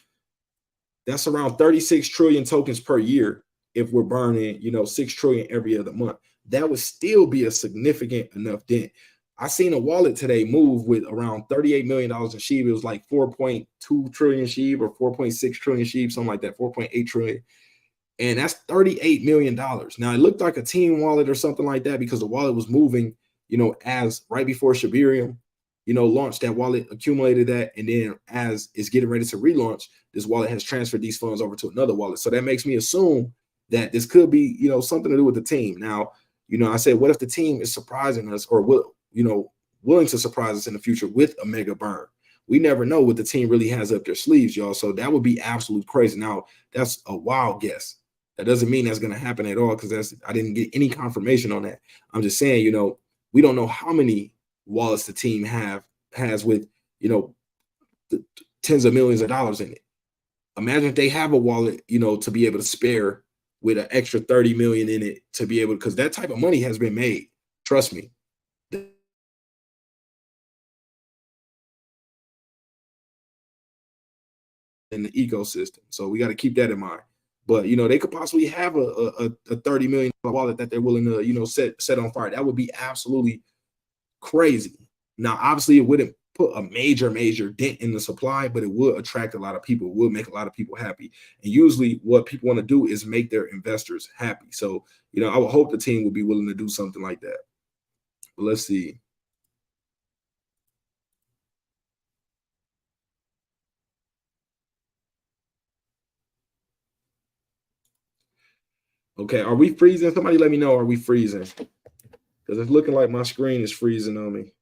that's around 36 trillion tokens per year. If we're burning, you know, 6 trillion every other month, that would still be a significant enough dent. I seen a wallet today move with around $38 million in SHIB. It was like 4.2 trillion SHIB or 4.6 trillion SHIB, something like that, 4.8 trillion. And that's $38 million. Now it looked like a team wallet or something like that because the wallet was moving, you know, as right before Shibarium. launched that wallet, accumulated that, and then as it's getting ready to relaunch, this wallet has transferred these funds over to another wallet. So that makes me assume that this could be, something to do with the team. Now, I said, what if the team is surprising us, or willing to surprise us in the future with a mega burn? We never know what the team really has up their sleeves, y'all. So that would be absolute crazy. Now, that's a wild guess. That doesn't mean that's going to happen at all, because I didn't get any confirmation on that. I'm just saying, we don't know how many wallets the team has with, tens of millions of dollars in it. Imagine if they have a wallet, to be able to spare with an extra 30 million in it, to be able, because that type of money has been made. Trust me. In the ecosystem. So we got to keep that in mind. But they could possibly have a $30 million wallet that they're willing to, set on fire. That would be absolutely crazy. Now, obviously, it wouldn't put a major dent in the supply, but it would attract a lot of people. It would make a lot of people happy. And usually what people want to do is make their investors happy. So, I would hope the team would be willing to do something like that. But let's see. Okay, are we freezing? Somebody let me know, are we freezing? Because it's looking like my screen is freezing on me.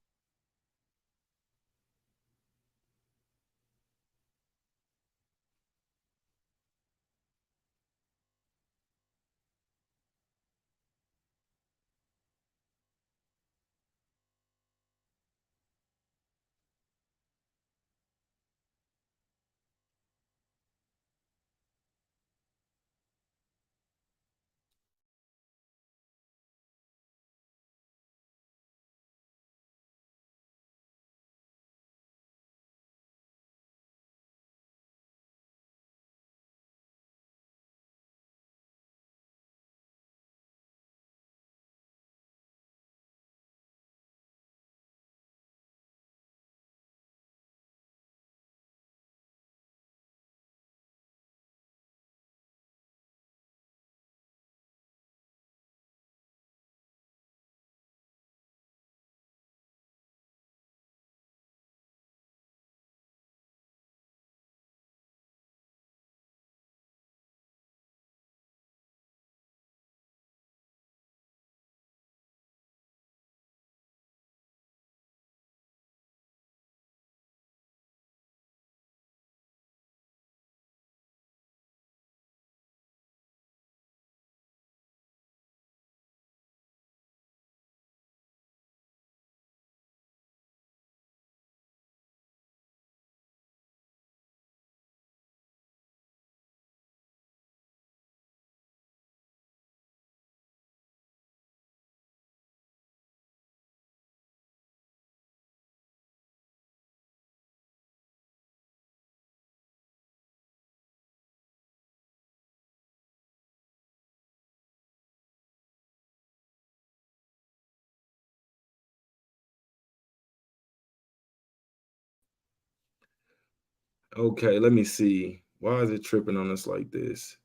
Okay, let me see. Why is it tripping on us like this?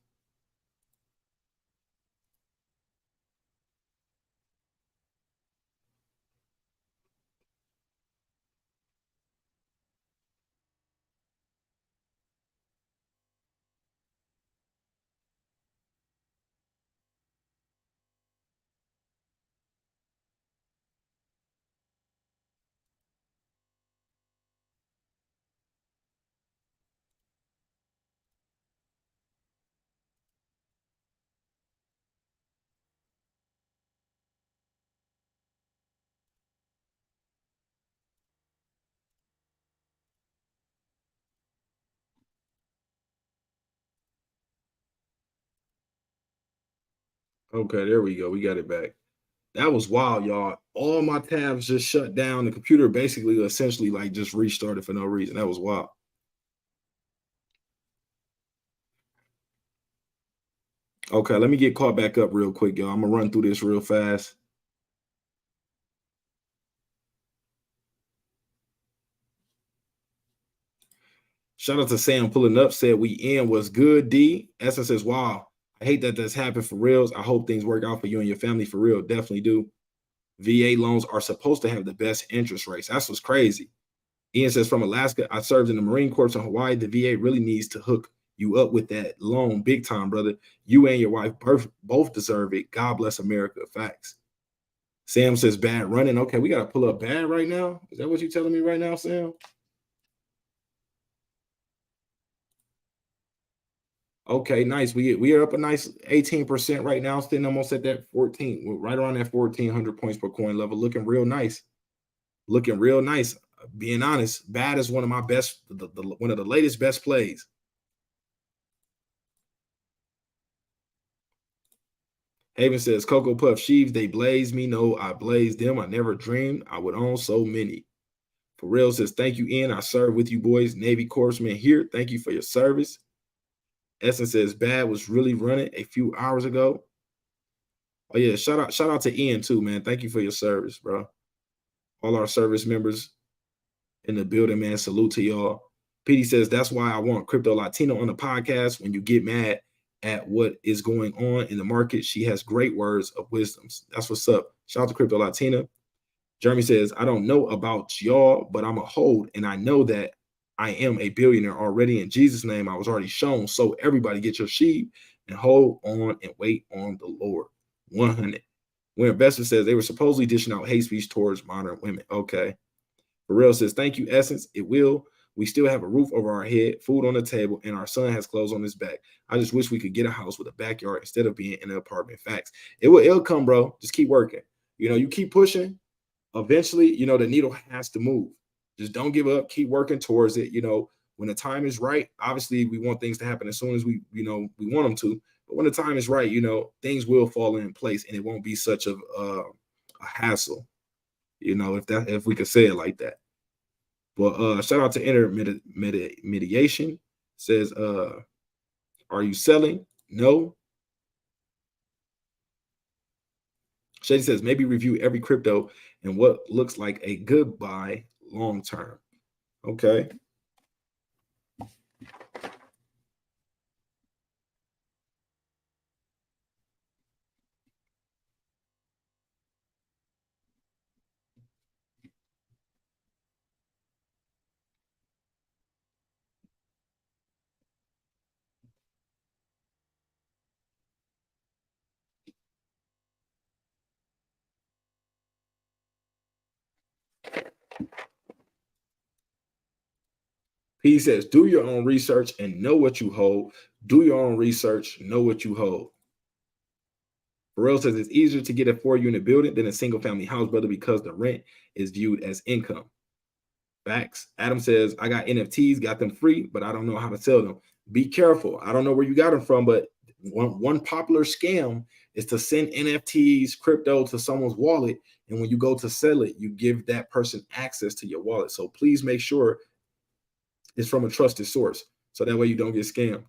Okay, there we go. We got it back. That was wild, y'all. All my tabs just shut down. The computer basically essentially like just restarted for no reason. That was wild. Okay, let me get caught back up real quick, y'all. I'm gonna run through this real fast. Shout out to Sam pulling up, said we in. Was good, D. Essence says, wow, I hate that that's happened for reals. I hope things work out for you and your family for real. Definitely do. VA loans are supposed to have the best interest rates. That's what's crazy. Ian says, from Alaska, I served in the Marine Corps in Hawaii. The VA really needs to hook you up with that loan big time, brother. You and your wife both deserve it. God bless America. Facts. Sam says, bad running. Okay, we got to pull up bad right now. Is that what you're telling me right now, Sam? Okay, nice. We are up a nice 18% right now, sitting almost at that 14. We're right around that 1,400 points per coin level, looking real nice. Looking real nice. Being honest, bad is one of my best, one of the latest best plays. Haven says, Cocoa Puff sheaves, they blaze me. No, I blaze them. I never dreamed I would own so many. For real says, thank you, Ian. I serve with you boys. Navy Corpsman here. Thank you for your service. Essence says, bad was really running a few hours ago. Oh, yeah. Shout out to Ian, too, man. Thank you for your service, bro. All our service members in the building, man. Salute to y'all. PD says, that's why I want Crypto Latino on the podcast. When you get mad at what is going on in the market, she has great words of wisdoms. That's what's up. Shout out to Crypto Latina. Jeremy says, I don't know about y'all, but I'm a hold, and I know that I am a billionaire already. In Jesus' name, I was already shown. So everybody get your sheep and hold on and wait on the Lord. 100. When Investor says they were supposedly dishing out hate speech towards modern women. Okay. Burrell says, thank you, Essence. It will. We still have a roof over our head, food on the table, and our son has clothes on his back. I just wish we could get a house with a backyard instead of being in an apartment. Facts. It'll come, bro. Just keep working. You keep pushing. Eventually, the needle has to move. Just don't give up. Keep working towards it. When the time is right, obviously we want things to happen as soon as we want them to. But when the time is right, things will fall in place and it won't be such a hassle. If we could say it like that. But shout out to Intermediation. Says, are you selling? No. Shady says, maybe review every crypto and what looks like a good buy long term. Okay. He says, do your own research and know what you hold. Do your own research, know what you hold. Burrell says it's easier to get a 4-unit building than a single family house, brother, because the rent is viewed as income. Facts. Adam says, I got NFTs, got them free, but I don't know how to sell them. Be careful. I don't know where you got them from, but one popular scam is to send NFTs, crypto to someone's wallet. And when you go to sell it, you give that person access to your wallet. So please make sure it's from a trusted source. So that way you don't get scammed.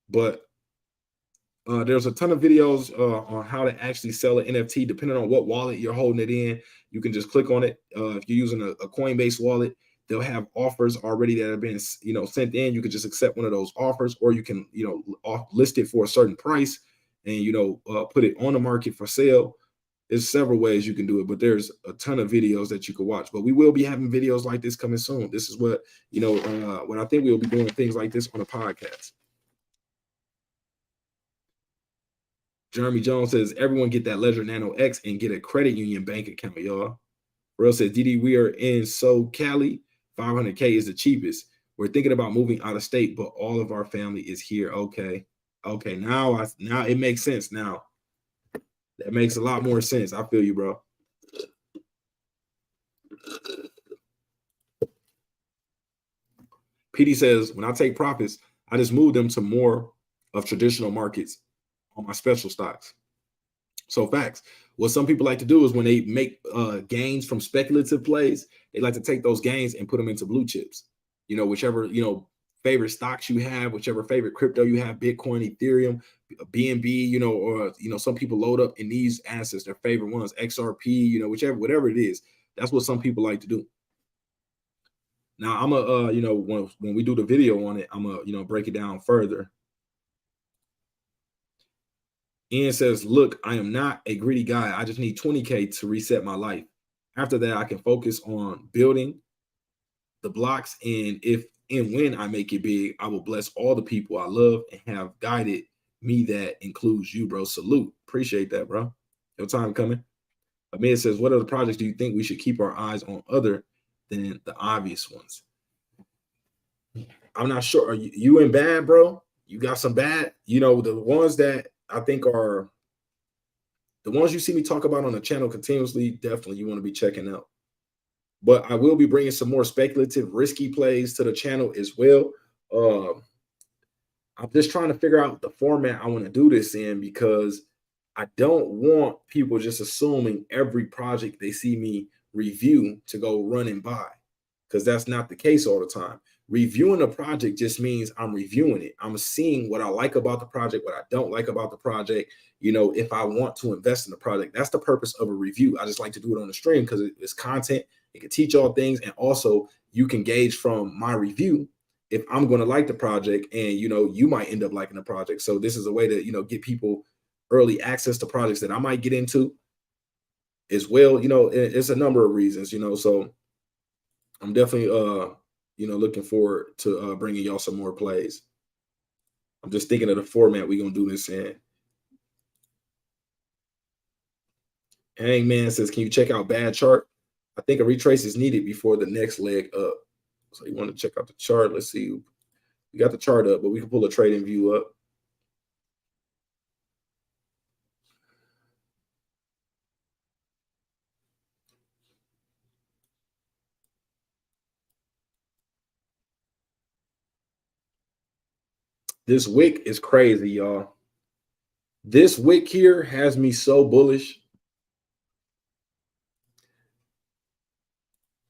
But there's a ton of videos on how to actually sell an NFT, depending on what wallet you're holding it in. You can just click on it. If you're using a Coinbase wallet, they'll have offers already that have been, sent in. You can just accept one of those offers, or you can, list it for a certain price and, put it on the market for sale. There's several ways you can do it, but there's a ton of videos that you can watch. But we will be having videos like this coming soon. This is what, what I think we'll be doing things like this on a podcast. Jeremy Jones says, everyone get that Ledger Nano X and get a credit union bank account, y'all. Real says, DD, we are in Cali. 500K is the cheapest. We're thinking about moving out of state, but all of our family is here. Okay. Now it makes sense now. That makes a lot more sense. I feel you, bro. PD says, when I take profits, I just move them to more of traditional markets on my special stocks. So facts. What some people like to do is when they make gains from speculative plays, they like to take those gains and put them into blue chips. Whichever, favorite stocks you have, whichever favorite crypto you have, Bitcoin, Ethereum, BNB, or, some people load up in these assets, their favorite ones, XRP, whatever it is. That's what some people like to do. Now I'm when we do the video on it, I'm break it down further. Ian says, look, I am not a greedy guy. I just need 20K to reset my life. After that, I can focus on building the blocks. And if and when I make it big, I will bless all the people I love and have guided me. That includes you, bro. Salute. Appreciate that, bro. Your time coming. Amir says, what other projects do you think we should keep our eyes on other than the obvious ones? I'm not sure. Are you in bad, bro? You got some bad? You know, the ones that I think are the ones you see me talk about on the channel continuously, definitely you want to be checking out. But I will be bringing some more speculative, risky plays to the channel as well. I'm just trying to figure out the format I want to do this in, because I don't want people just assuming every project they see me review to go run and buy, because that's not the case all the time. Reviewing a project just means I'm reviewing it. I'm seeing what I like about the project, what I don't like about the project. You know, if I want to invest in the project, that's the purpose of a review. I just like to do it on the stream because it's content. It can teach all things. And also you can gauge from my review if I'm going to like the project, and, you know, you might end up liking the project. So this is a way to, you know, get people early access to projects that I might get into as well. You know, it's a number of reasons, you know, so I'm definitely, you know, looking forward to bringing y'all some more plays. I'm just thinking of the format we're going to do this in. Hangman says, can you check out bad chart? I think a retrace is needed before the next leg up. So you want to check out the chart. Let's see. We got the chart up, but we can pull a trading view up. This wick is crazy, y'all. This wick here has me so bullish.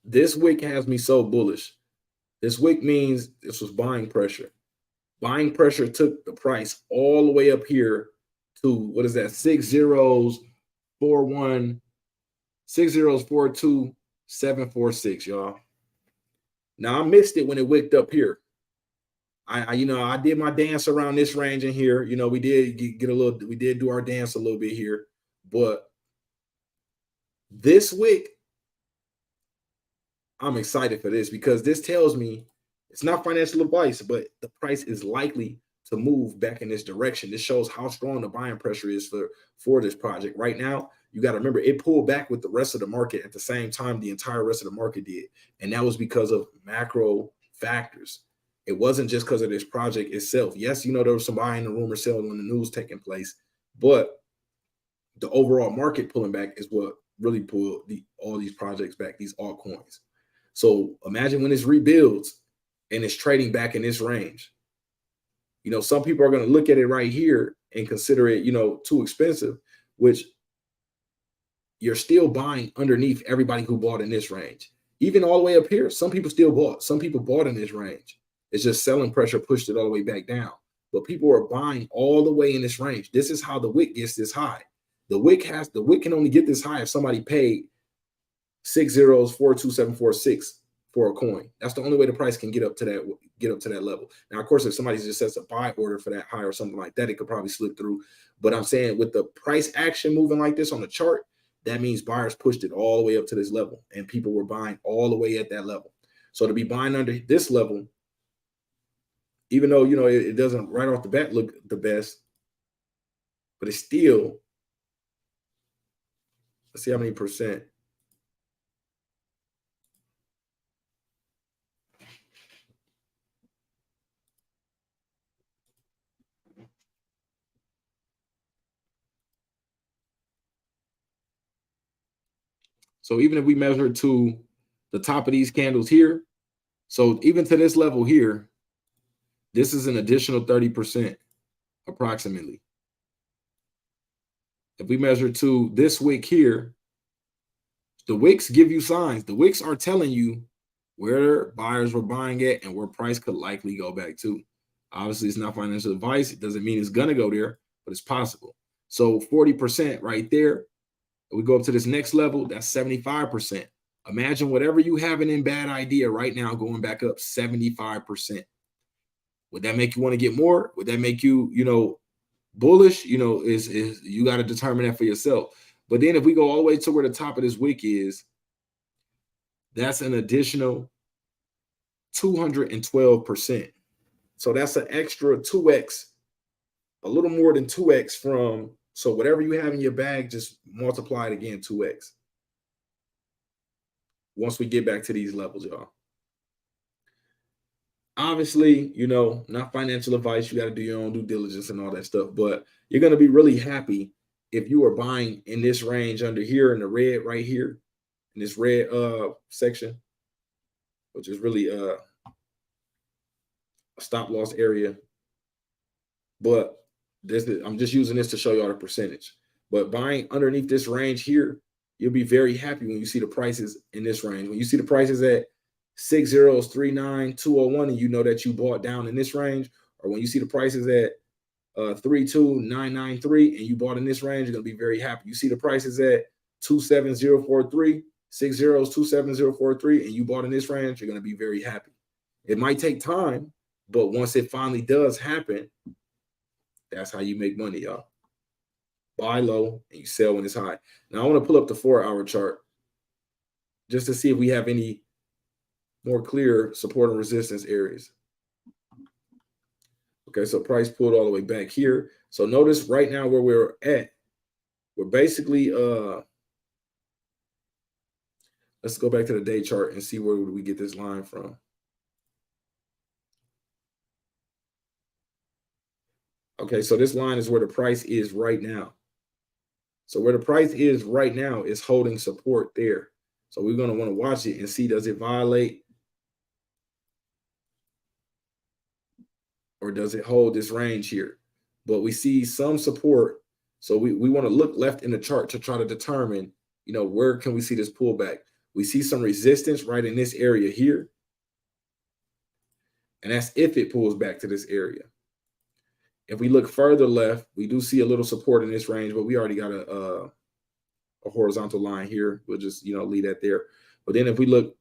This wick has me so bullish. This wick means this was buying pressure. Buying pressure took the price all the way up here to, what is that? 6041, 6042, 746, y'all. Now I missed it when it wicked up here. You know, I did my dance around this range in here. You know, we did get a little, we did do our dance a little bit here, but this wick, I'm excited for this, because this tells me it's not financial advice, but the price is likely to move back in this direction. This shows how strong the buying pressure is for this project. Right now, you got to remember, it pulled back with the rest of the market at the same time the entire rest of the market did. And that was because of macro factors. It wasn't just because of this project itself. Yes, you know, there was some buying and rumor selling on the news taking place, but the overall market pulling back is what really pulled all these projects back, these altcoins. So imagine when this rebuilds and it's trading back in this range. You know, some people are going to look at it right here and consider it, you know, too expensive, which you're still buying underneath everybody who bought in this range. Even all the way up here, some people still bought. Some people bought in this range. It's just selling pressure pushed it all the way back down. But people are buying all the way in this range. This is how the wick gets this high. The wick can only get this high if somebody paid 6042746 for a coin. That's the only way the price can get up to that level. Now, of course, if somebody just sets a buy order for that high or something like that, it could probably slip through. But I'm saying with the price action moving like this on the chart, that means buyers pushed it all the way up to this level, and people were buying all the way at that level. So to be buying under this level, even though, you know, it doesn't right off the bat look the best, but it's still, let's see how many percent. So even if we measure to the top of these candles here, so even to this level here, this is an additional 30% approximately. If we measure to this wick here, the wicks give you signs. The wicks are telling you where buyers were buying at and where price could likely go back to. Obviously, it's not financial advice. It doesn't mean it's going to go there, but it's possible. So 40% right there. We go up to this next level, that's 75%. Imagine whatever you have an in bad idea right now going back up 75%. Would that make you want to get more? Would that make you, you know, Bullish, you know, is you got to determine that for yourself. But then if we go all the way to where the top of this wick is, that's an additional 212%. So that's an extra 2x, a little more than 2x from, so whatever you have in your bag, just multiply it again 2x. Once we get back to these levels, y'all. Obviously, you know, not financial advice. You got to do your own due diligence and all that stuff. But you're going to be really happy if you are buying in this range under here in the red right here, in this red section, which is really a stop loss area. But I'm just using this to show y'all the percentage. But buying underneath this range here, you'll be very happy when you see the prices in this range. When you see the prices at 6039 and you know that you bought down in this range, or when you see the prices at 32993 and you bought in this range, you're gonna be very happy. You see the prices at 27043, 27043, and you bought in this range, you're gonna be very happy. It might take time, but once it finally does happen, that's how you make money, y'all. Buy low and you sell when it's high. Now I want to pull up the 4-hour chart just to see if we have any more clear support and resistance areas. Okay, so price pulled all the way back here. So notice right now where we're at, we're basically let's go back to the day chart and see where we get this line from. Okay, so this line is where the price is right now. So where the price is right now is holding support there. So we're going to want to watch it and see, does it violate or does it hold this range here? But we see some support. So we want to look left in the chart to try to determine, you know, where can we see this pullback? We see some resistance right in this area here. And that's if it pulls back to this area. If we look further left, we do see a little support in this range, but we already got a horizontal line here. We'll just, you know, leave that there. But then if we look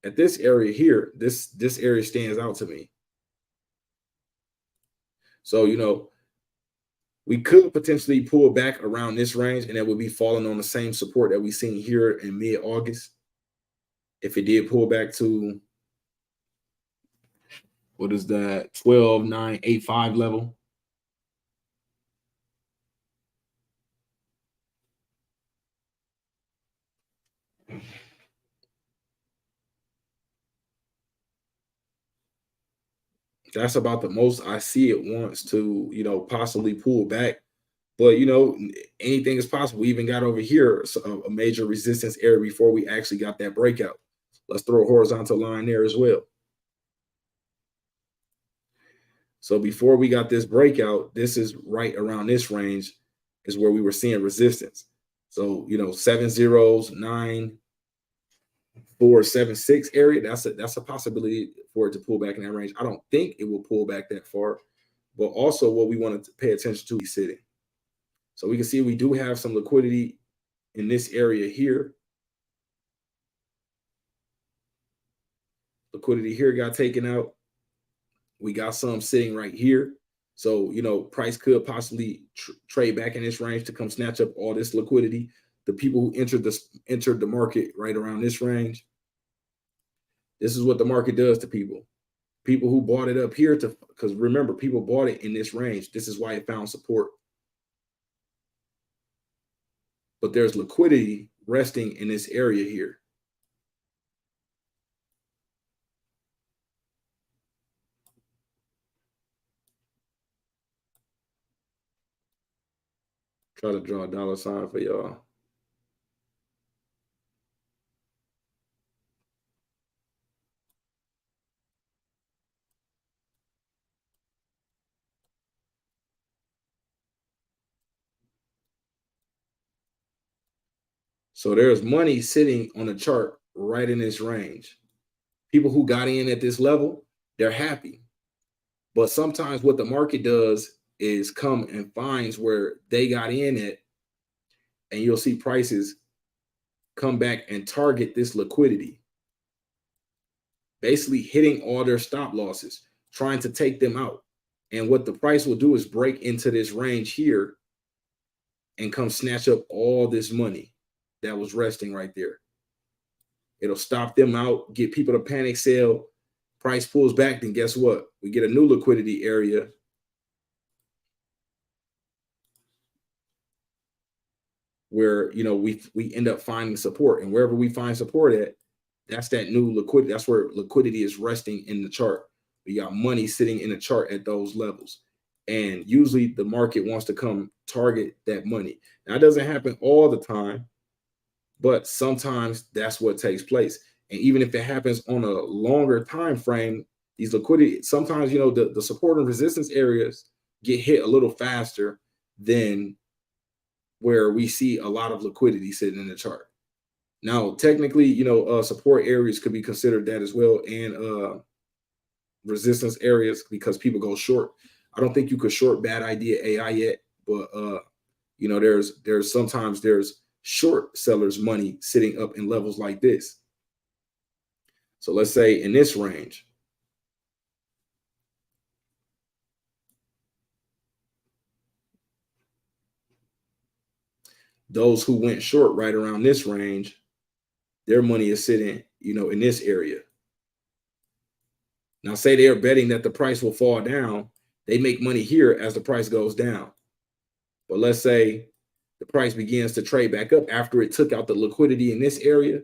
at this area here, this area stands out to me. So, you know, we could potentially pull back around this range, and that would be falling on the same support that we've seen here in mid-August. If it did pull back to, what is that, 12,985 level. That's about the most I see it wants to, you know, possibly pull back. But, you know, anything is possible. We even got over here a major resistance area before we actually got that breakout. Let's throw a horizontal line there as well. So before we got this breakout, this is right around this range is where we were seeing resistance. So, you know, 709,476 area, that's a possibility for it to pull back in that range. I don't think it will pull back that far, but also what we want to pay attention to is sitting. So we can see we do have some liquidity in this area here. Liquidity here got taken out. We got some sitting right here. So, you know, price could possibly trade back in this range to come snatch up all this liquidity. The people who entered the market right around this range. This is what the market does to people. People who bought it up here because remember, people bought it in this range. This is why it found support. But there's liquidity resting in this area here. Try to draw a dollar sign for y'all. So there's money sitting on the chart right in this range. People who got in at this level, they're happy. But sometimes what the market does is come and finds where they got in at, and you'll see prices come back and target this liquidity, basically hitting all their stop losses, trying to take them out. And what the price will do is break into this range here and come snatch up all this money that was resting right there. It'll stop them out, get people to panic sell. Price pulls back, then guess what? We get a new liquidity area. Where, you know, we end up finding support, and wherever we find support at, that's that new liquidity. That's where liquidity is resting in the chart. We got money sitting in the chart at those levels. And usually the market wants to come target that money. Now, it doesn't happen all the time, but sometimes that's what takes place. And even if it happens on a longer time frame, these liquidity, sometimes, you know, the support and resistance areas get hit a little faster than where we see a lot of liquidity sitting in the chart. Now, technically, you know, support areas could be considered that as well, and resistance areas, because people go short. I don't think you could short bad idea AI yet, but you know, there's sometimes short sellers money sitting up in levels like this. So let's say in this range, those who went short right around this range, their money is sitting, you know, in this area. Now, say they are betting that the price will fall down, they make money here as the price goes down. But let's say the price begins to trade back up after it took out the liquidity in this area.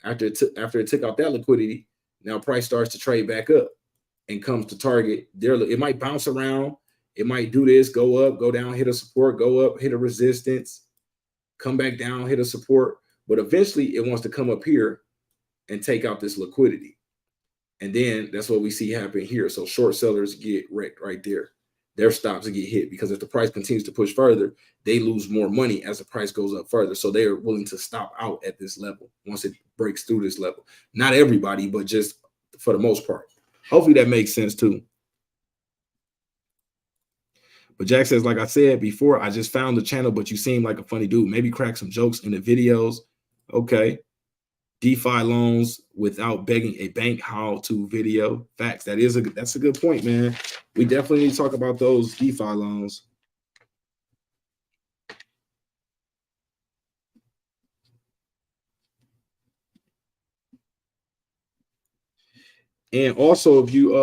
After it took out that liquidity, now price starts to trade back up and comes to target there. It might bounce around. It might do this, go up, go down, hit a support, go up, hit a resistance, come back down, hit a support. But eventually it wants to come up here and take out this liquidity. And then that's what we see happen here. So short sellers get wrecked right there. Their stops get hit, because if the price continues to push further, they lose more money as the price goes up further. So they are willing to stop out at this level once it breaks through this level. Not everybody, but just for the most part. Hopefully that makes sense too. But Jack says, like I said before, I just found the channel, but you seem like a funny dude. Maybe crack some jokes in the videos. Okay. DeFi loans without begging a bank how-to video. Facts. That's a good point, man. We definitely need to talk about those DeFi loans. And also, if you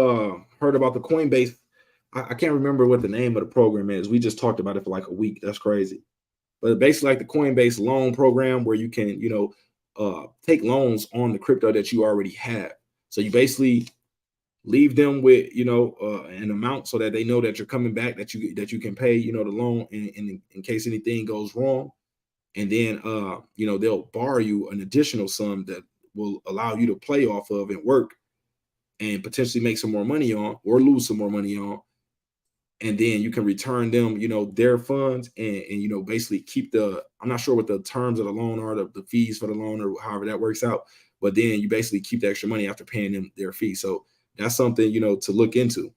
heard about the Coinbase, I can't remember what the name of the program is. We just talked about it for like a week. That's crazy. But basically, like the Coinbase loan program, where you can, you know, take loans on the crypto that you already have. So you basically leave them with, you know, an amount so that they know that you're coming back, that you can pay, you know, the loan in case anything goes wrong. And then, you know, they'll borrow you an additional sum that will allow you to play off of and work and potentially make some more money on, or lose some more money on. And then you can return them, you know, their funds, and you know, basically keep I'm not sure what the terms of the loan are, the fees for the loan, or however that works out. But then you basically keep the extra money after paying them their fee. So that's something, you know, to look into.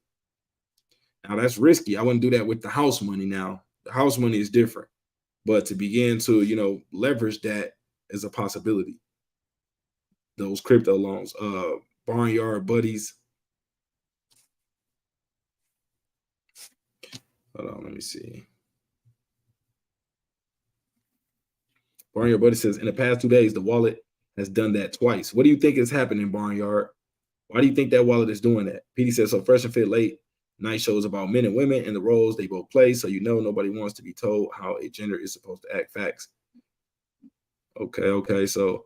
Now that's risky. I wouldn't do that with the house money. Now the house money is different, but to begin to, you know, leverage that is a possibility. Those crypto loans, Barnyard Buddies. Hold on, let me see. Barnyard Buddy says, in the past 2 days, the wallet has done that twice. What do you think is happening, Barnyard? Why do you think that wallet is doing that? PD says, so Fresh and Fit late night shows about men and women and the roles they both play. So, you know, nobody wants to be told how a gender is supposed to act. Facts. Okay. So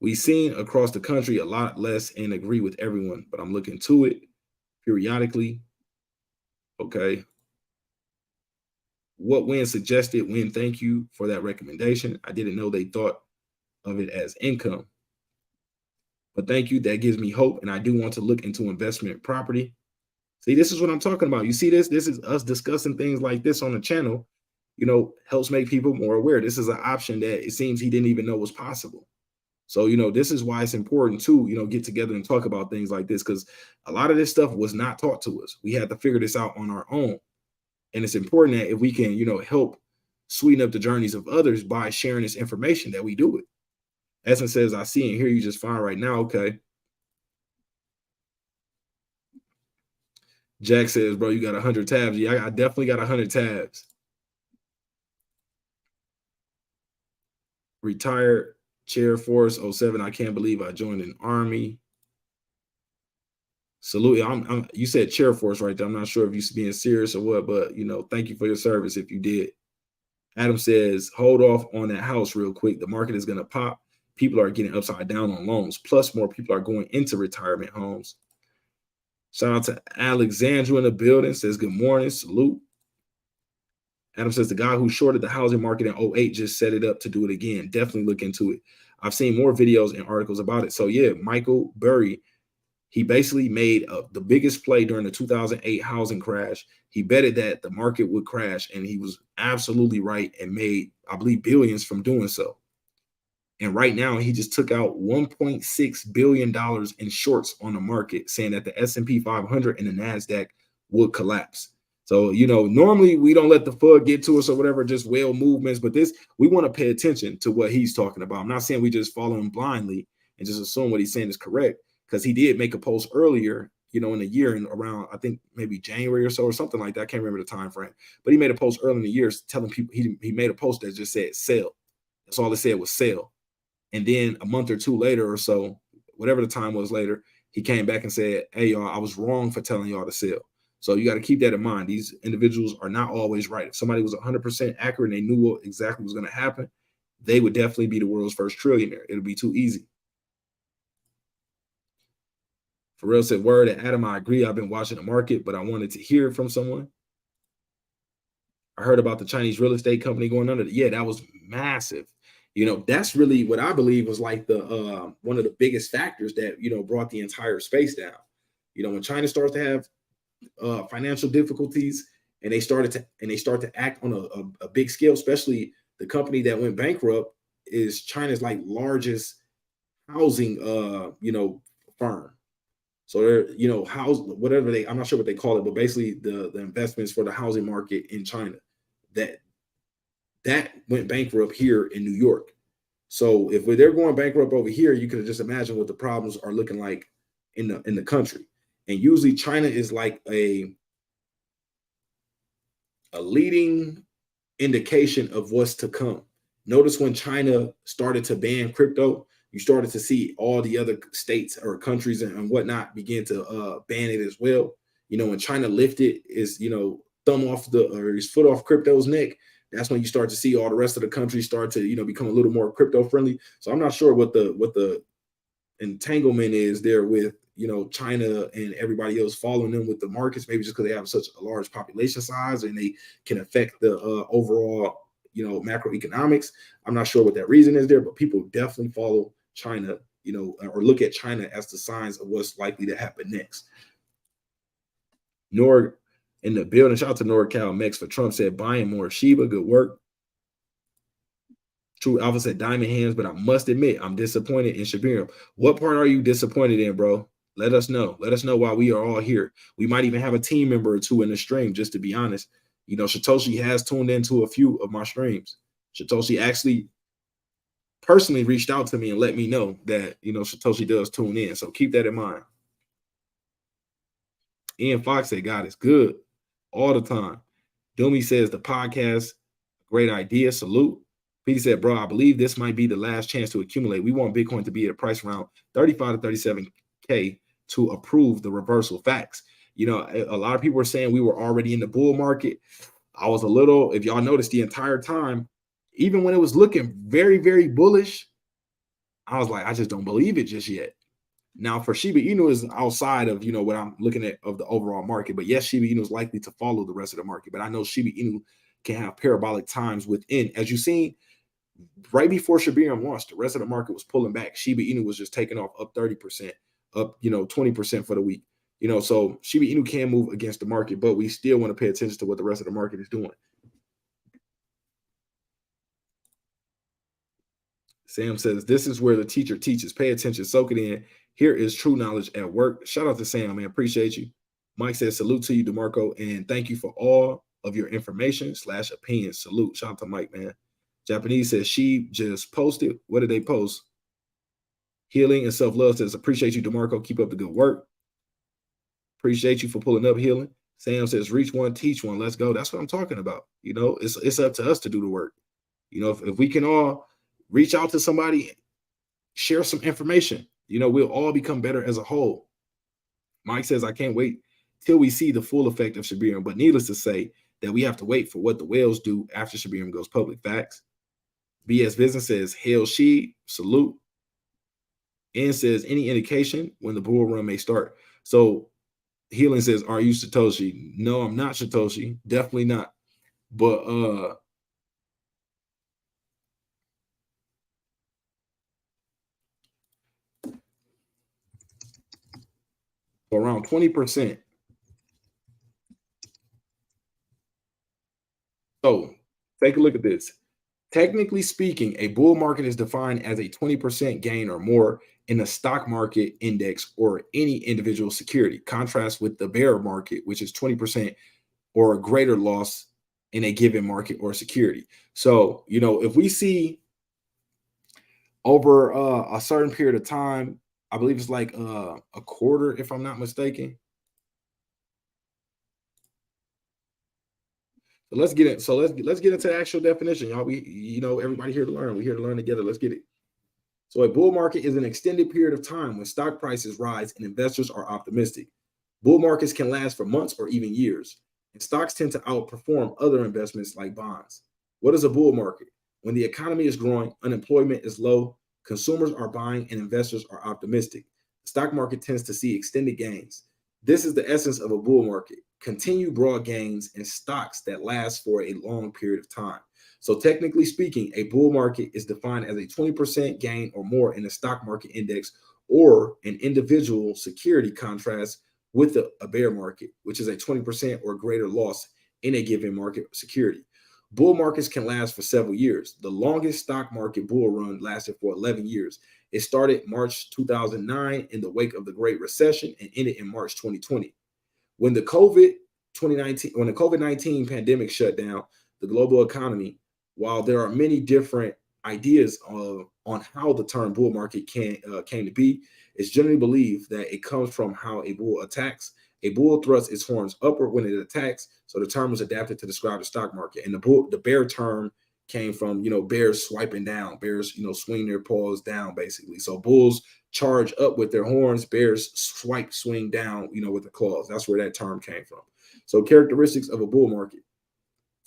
we've seen across the country a lot less and agree with everyone, but I'm looking to it periodically. Okay. What Win suggested, Win, thank you for that recommendation. I didn't know they thought of it as income. But thank you. That gives me hope. And I do want to look into investment property. See, this is what I'm talking about. You see this? This is us discussing things like this on the channel, you know, helps make people more aware. This is an option that it seems he didn't even know was possible. So, you know, this is why it's important to, you know, get together and talk about things like this, because a lot of this stuff was not taught to us. We had to figure this out on our own. And it's important that if we can, you know, help sweeten up the journeys of others by sharing this information, that we do it. Essence says, I see and hear you just fine right now. Okay. Jack says, bro, you got 100 tabs. Yeah, I definitely got 100 tabs. Retired Chair Force 07. I can't believe I joined an army. Salute. You said Chair Force right there. I'm not sure if you're being serious or what, but thank you for your service if you did. Adam says, hold off on that house real quick. The market is going to pop. People are getting upside down on loans. Plus, more people are going into retirement homes. Shout out to Alexandra in the building. Says, good morning. Salute. Adam says, the guy who shorted the housing market in 08 just set it up to do it again. Definitely look into it. I've seen more videos and articles about it. So, yeah, Michael Burry, he basically made the biggest play during the 2008 housing crash. He betted that the market would crash, and he was absolutely right and made, I believe, billions from doing so. And right now, he just took out $1.6 billion in shorts on the market, saying that the S&P 500 and the NASDAQ would collapse. So, normally we don't let the FUD get to us or whatever, just whale movements. But we want to pay attention to what he's talking about. I'm not saying we just follow him blindly and just assume what he's saying is correct, because he did make a post earlier, in the year, and around, I think, maybe January or so or something like that. I can't remember the time frame. But he made a post early in the year telling people, he made a post that just said sell. That's all it said was sell. And then a month or two later or so, whatever the time was later, he came back and said, hey, y'all, I was wrong for telling y'all to sell. So you got to keep that in mind. These individuals are not always right. If somebody was 100% accurate and they knew what exactly was going to happen, they would definitely be the world's first trillionaire. It'll be too easy. Pharrell said, word, and Adam, I agree. I've been watching the market, but I wanted to hear from someone. I heard about the Chinese real estate company going under. Yeah, that was massive. That's really what I believe was like the one of the biggest factors that brought the entire space down. When China starts to have financial difficulties, and they start to act on a big scale, especially the company that went bankrupt is China's like largest housing firm. So they're house whatever I'm not sure what they call it, but basically the investments for the housing market in China that went bankrupt here in New York. So if they're going bankrupt over here, you can just imagine what the problems are looking like in the country. And usually China is like a leading indication of what's to come. Notice when China started to ban crypto, you started to see all the other states or countries and whatnot begin to ban it as well. When China lifted his thumb off or his foot off crypto's neck, that's when you start to see all the rest of the countries start to become a little more crypto friendly. So I'm not sure what the entanglement is there with China and everybody else following them with the markets, maybe just because they have such a large population size and they can affect the overall macroeconomics. I'm not sure what that reason is there, but people definitely follow China, or look at China as the signs of what's likely to happen next. Nor in the building, shout out to NorCal Mex for Trump said buying more Shiba, good work. True Alpha said diamond hands, but I must admit I'm disappointed in Shibarium. What part are you disappointed in, bro? Let us know. Let us know why we are all here. We might even have a team member or two in the stream, just to be honest. Satoshi has tuned into a few of my streams. Satoshi actually personally reached out to me and let me know that, Satoshi does tune in. So keep that in mind. Ian Fox said, God is good all the time. Doomy says the podcast, great idea. Salute. Peter said, bro, I believe this might be the last chance to accumulate. We want Bitcoin to be at a price around 35 to 37K to approve the reversal. Facts. A lot of people were saying we were already in the bull market. I was a little, if y'all noticed the entire time, even when it was looking very, very bullish, I was like, I just don't believe it just yet. Now, for Shiba Inu is outside of, what I'm looking at of the overall market. But yes, Shiba Inu is likely to follow the rest of the market. But I know Shiba Inu can have parabolic times within. As you've seen, right before Shibarium launched, the rest of the market was pulling back. Shiba Inu was just taking off up 30%, up 20% for the week. So Shiba Inu can move against the market, but we still want to pay attention to what the rest of the market is doing. Sam says, this is where the teacher teaches. Pay attention, soak it in. Here is true knowledge at work. Shout out to Sam, man. Appreciate you. Mike says, salute to you, DeMarco, and thank you for all of your information / opinions. Salute. Shout out to Mike, man. Japanese says, she just posted. What did they post? Healing and self-love says, appreciate you, DeMarco. Keep up the good work. Appreciate you for pulling up, Healing. Sam says, reach one, teach one. Let's go. That's what I'm talking about. You know, it's up to us to do the work. You know, if we can all reach out to somebody, share some information, you know, we'll all become better as a whole. Mike says, I can't wait till we see the full effect of Shibarium. But needless to say, that we have to wait for what the whales do after Shibarium goes public. Facts. BS Business says, hail she, salute. N says, any indication when the bull run may start? So Healing says, are you Satoshi? No, I'm not Satoshi. Definitely not. But around 20%. So take a look at this. Technically speaking, a bull market is defined as a 20% gain or more in the stock market index or any individual security. Contrast with the bear market, which is 20% or a greater loss in a given market or security. So, you know, if we see over a certain period of time, I believe it's like a quarter, if I'm not mistaken. So let's get it. So let's get into the actual definition, y'all. You know, everybody here to learn. We're here to learn together. Let's get it. So a bull market is an extended period of time when stock prices rise and investors are optimistic. Bull markets can last for months or even years, and stocks tend to outperform other investments like bonds. What is a bull market? When the economy is growing, unemployment is low, consumers are buying, and investors are optimistic. The stock market tends to see extended gains. This is the essence of a bull market: continued broad gains in stocks that last for a long period of time. So technically speaking, a bull market is defined as a 20% gain or more in the stock market index or an individual security, contrast with a bear market, which is a 20% or greater loss in a given market security. Bull markets can last for several years. The longest stock market bull run lasted for 11 years. It started March 2009 in the wake of the Great Recession and ended in March 2020. When the COVID-19 pandemic shut down the global economy, while there are many different ideas on how the term bull market came to be, it's generally believed that it comes from how a bull attacks. A bull thrusts its horns upward when it attacks, so the term was adapted to describe the stock market. And the bear term came from, you know, bears swiping down, bears, you know, swing their paws down basically. So bulls charge up with their horns, bears swing down, you know, with the claws. That's where that term came from. So characteristics of a bull market.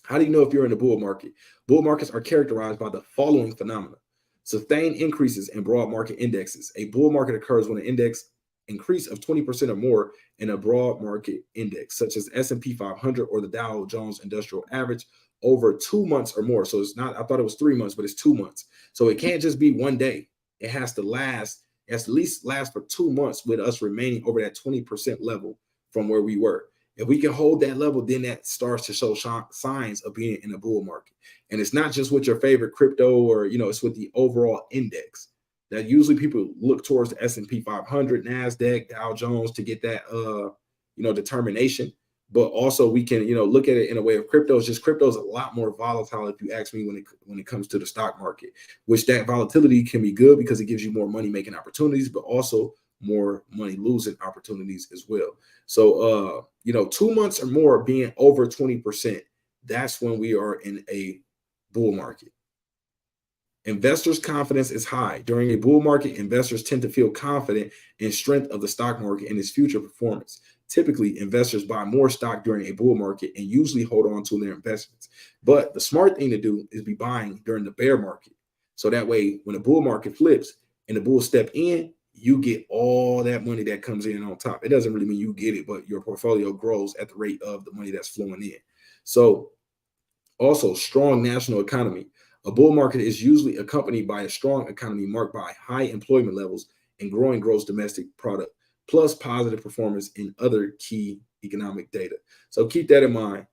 How do you know if you're in a bull market? Bull markets are characterized by the following phenomena: sustained increases in broad market indexes. A bull market occurs when an index increase of 20% or more in a broad market index, such as S&P 500 or the Dow Jones Industrial Average, over 2 months or more. So it's not, I thought it was 3 months, but it's 2 months. So it can't just be one day. It has to last, it has to at least last for 2 months with us remaining over that 20% level from where we were. If we can hold that level, then that starts to show signs of being in a bull market. And it's not just with your favorite crypto or, you know, it's with the overall index. That usually people look towards the S&P 500, NASDAQ, Dow Jones to get that, you know, determination. But also we can, you know, look at it in a way of crypto. It's just crypto is a lot more volatile, if you ask me, when it comes to the stock market, which that volatility can be good because it gives you more money making opportunities, but also more money losing opportunities as well. So, you know, 2 months or more being over 20%, that's when we are in a bull market. Investors' confidence is high. During a bull market, investors tend to feel confident in strength of the stock market and its future performance. Typically, investors buy more stock during a bull market and usually hold on to their investments. But the smart thing to do is be buying during the bear market. So that way, when the bull market flips and the bulls step in, you get all that money that comes in on top. It doesn't really mean you get it, but your portfolio grows at the rate of the money that's flowing in. So also, strong national economy. A bull market is usually accompanied by a strong economy marked by high employment levels and growing gross domestic product, plus positive performance in other key economic data. So keep that in mind.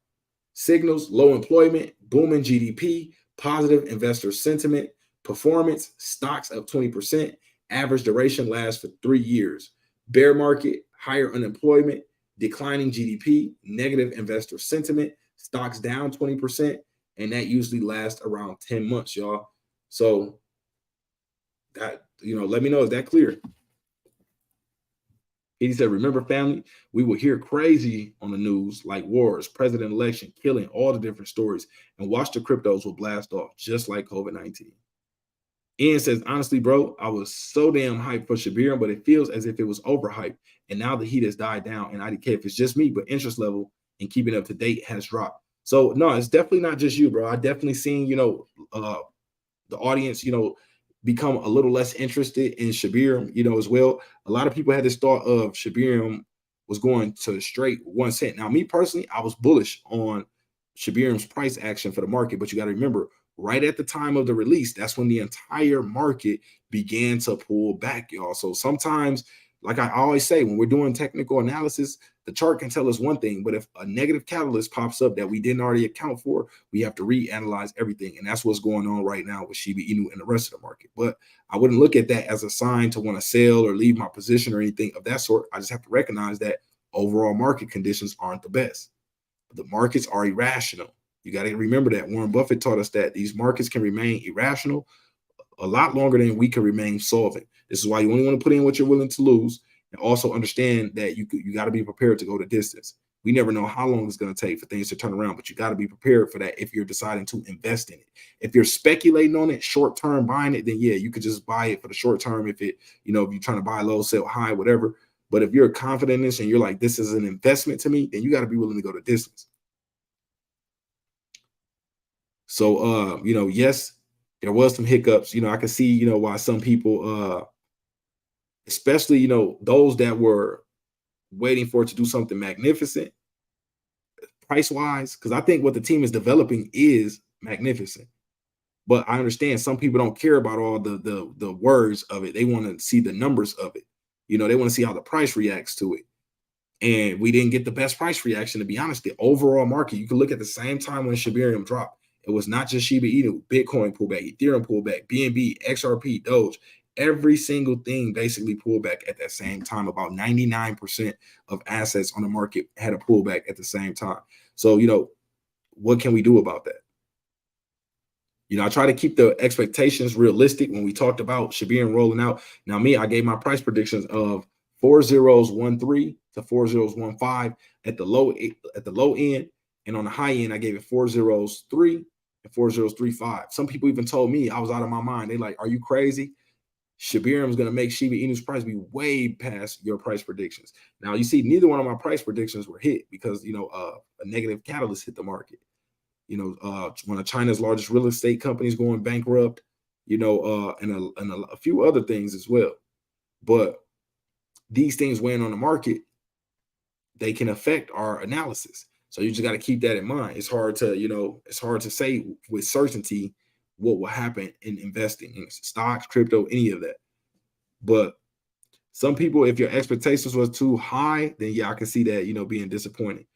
Signals: low employment, booming GDP, positive investor sentiment, performance, stocks up 20%, average duration lasts for 3 years. Bear market: higher unemployment, declining GDP, negative investor sentiment, stocks down 20%, and that usually lasts around 10 months, y'all. So that, you know, let me know, is that clear? He said, remember, family, we will hear crazy on the news like wars, president election, killing, all the different stories, and watch the cryptos will blast off just like COVID-19. Ian says, honestly, bro, I was so damn hyped for Shibarium, but it feels as if it was overhyped. And now the heat has died down. And IDK, if it's just me, but interest level and keeping up to date has dropped. So no, it's definitely not just you, bro. I definitely seen, the audience, become a little less interested in Shibarium, as well. A lot of people had this thought of Shibarium was going to straight 1 cent. Now, me personally, I was bullish on Shibarium's price action for the market, but you got to remember, right at the time of the release, that's when the entire market began to pull back, y'all. So sometimes, like I always say, when we're doing technical analysis, the chart can tell us one thing, but if a negative catalyst pops up that we didn't already account for, we have to reanalyze everything. And that's what's going on right now with Shiba Inu and the rest of the market. But I wouldn't look at that as a sign to want to sell or leave my position or anything of that sort. I just have to recognize that overall market conditions aren't the best. The markets are irrational. You got to remember that. Warren Buffett taught us that these markets can remain irrational a lot longer than we can remain solvent. This is why you only want to put in what you're willing to lose, and also understand that you got to be prepared to go the distance. We never know how long it's going to take for things to turn around, but you got to be prepared for that if you're deciding to invest in it. If you're speculating on it, short term buying it, then yeah, you could just buy it for the short term. If you're trying to buy low, sell high, whatever. But if you're confident in this and you're like, this is an investment to me, then you got to be willing to go the distance. So, yes, there was some hiccups. I can see, why some people, especially, those that were waiting for it to do something magnificent price wise, because I think what the team is developing is magnificent. But I understand some people don't care about all the words of it. They want to see the numbers of it. They want to see how the price reacts to it. And we didn't get the best price reaction, to be honest. The overall market, you can look at the same time when Shibarium dropped. It was not just Shiba Inu, Bitcoin pullback, Ethereum pullback, BNB, XRP, Doge. Every single thing basically pulled back at that same time. About 99% of assets on the market had a pullback at the same time. So, what can we do about that? I try to keep the expectations realistic when we talked about Shibarium rolling out. Now, I gave my price predictions of 4013 to 4015 at the low end, and on the high end, I gave it 403 and 4035. Some people even told me I was out of my mind. They like, are you crazy? Shibarium is going to make Shiba Inu's price be way past your price predictions. Now, you see, neither one of my price predictions were hit because, a negative catalyst hit the market. One of China's largest real estate companies going bankrupt, and a few other things as well. But these things weighing on the market, they can affect our analysis. So you just got to keep that in mind. It's hard to say with certainty what will happen in investing in stocks, crypto, any of that. But some people, if your expectations was too high, then yeah, I can see that, being disappointing.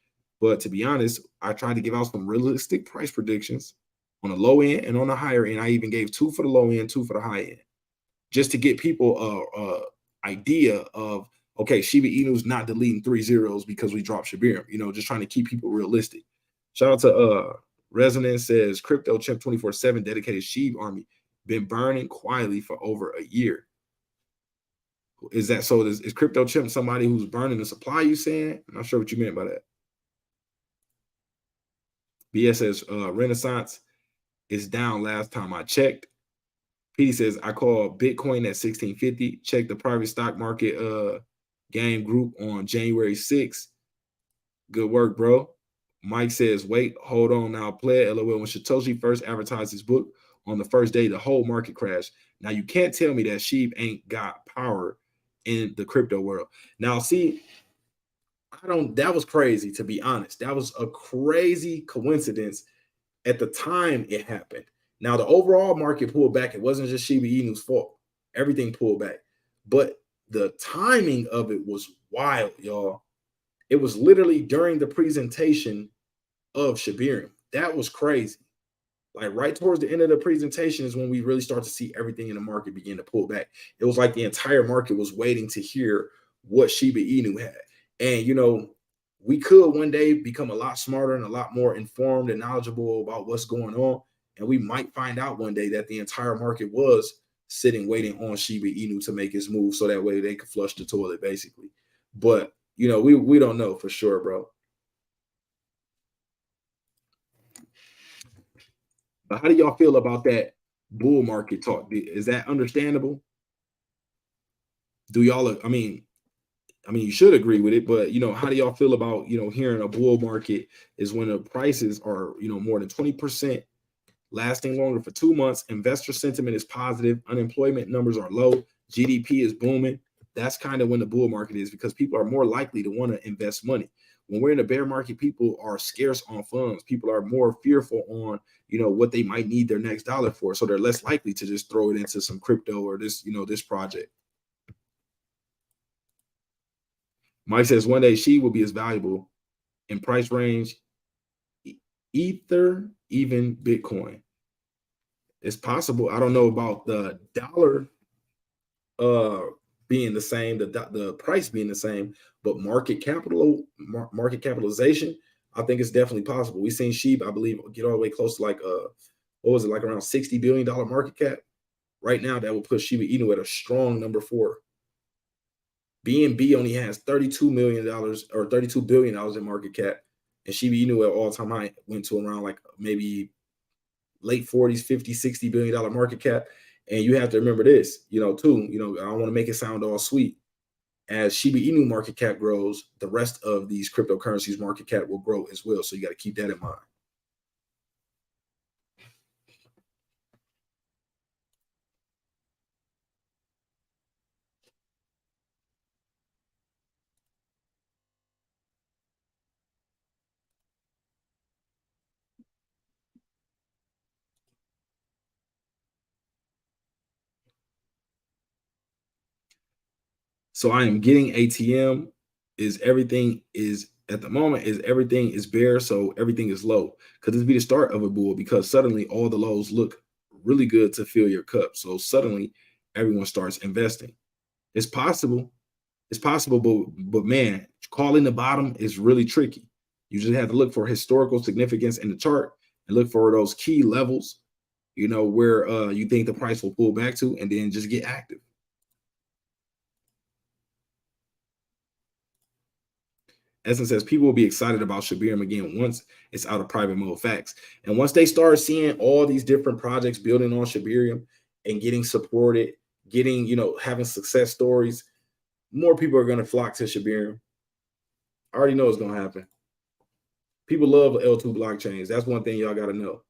But to be honest, I tried to give out some realistic price predictions on the low end and on the higher end. I even gave 2 for the low end, 2 for the high end, just to get people a idea of, okay, Shiba Inu's not deleting 3 zeros because we dropped Shibarium, just trying to keep people realistic. Shout out to Resonance says, Crypto Chimp 24/7 dedicated SHIB army been burning quietly for over a year. Is that so? Is Crypto Chimp somebody who's burning the supply, you saying? I'm not sure what you meant by that. BS says, Renaissance is down last time I checked. PD says, I called Bitcoin at 1650. Check the private stock market game group on January 6th. Good work, bro. Mike says, wait, hold on now, play it. LOL. When Satoshi first advertised his book on the first day, the whole market crashed. Now, you can't tell me that SHIB ain't got power in the crypto world. Now, see, that was crazy, to be honest. That was a crazy coincidence at the time it happened. Now, the overall market pulled back. It wasn't just Shiba Inu's fault. Everything pulled back. But the timing of it was wild, y'all. It was literally during the presentation of Shibarium. That was crazy. Like right towards the end of the presentation is when we really start to see everything in the market begin to pull back. It was like the entire market was waiting to hear what Shiba Inu had. And, we could one day become a lot smarter and a lot more informed and knowledgeable about what's going on. And we might find out one day that the entire market was sitting, waiting on Shiba Inu to make his move so that way they could flush the toilet, basically. But you know, we don't know for sure, bro. But how do y'all feel about that bull market talk? Is that understandable? Do y'all? I mean, you should agree with it, but you know, how do y'all feel about hearing a bull market is when the prices are more than 20%, lasting longer for 2 months, investor sentiment is positive, unemployment numbers are low, GDP is booming. That's kind of when the bull market is, because people are more likely to want to invest money. When we're in a bear market, people are scarce on funds. People are more fearful on what they might need their next dollar for, so they're less likely to just throw it into some crypto or this project. Mike says one day she will be as valuable in price range ether, even Bitcoin. It's possible. I don't know about the dollar being the same, the price being the same, but market capitalization, I think it's definitely possible. We've seen SHIB, I believe, get all the way close to like what was it, like around $60 billion market cap. Right now, that will put Shiba Inu at a strong number 4. BNB only has $32 million or $32 billion in market cap, and Shiba Inu at all-time high went to around like maybe late 40s, 50, $60 billion market cap. And you have to remember this, too, I don't want to make it sound all sweet. As Shiba Inu market cap grows, the rest of these cryptocurrencies market cap will grow as well. So you got to keep that in mind. So I am getting ATM is everything is at the moment is everything is bare. So everything is low, because this be the start of a bull, because suddenly all the lows look really good to fill your cup. So suddenly everyone starts investing. It's possible. It's possible, but man, calling the bottom is really tricky. You just have to look for historical significance in the chart and look for those key levels, where you think the price will pull back to, and then just get active. Essence says people will be excited about Shibarium again once it's out of private mode. Facts. And once they start seeing all these different projects building on Shibarium and getting supported, getting, having success stories, more people are going to flock to Shibarium. I already know it's going to happen. People love L2 blockchains. That's one thing y'all got to know.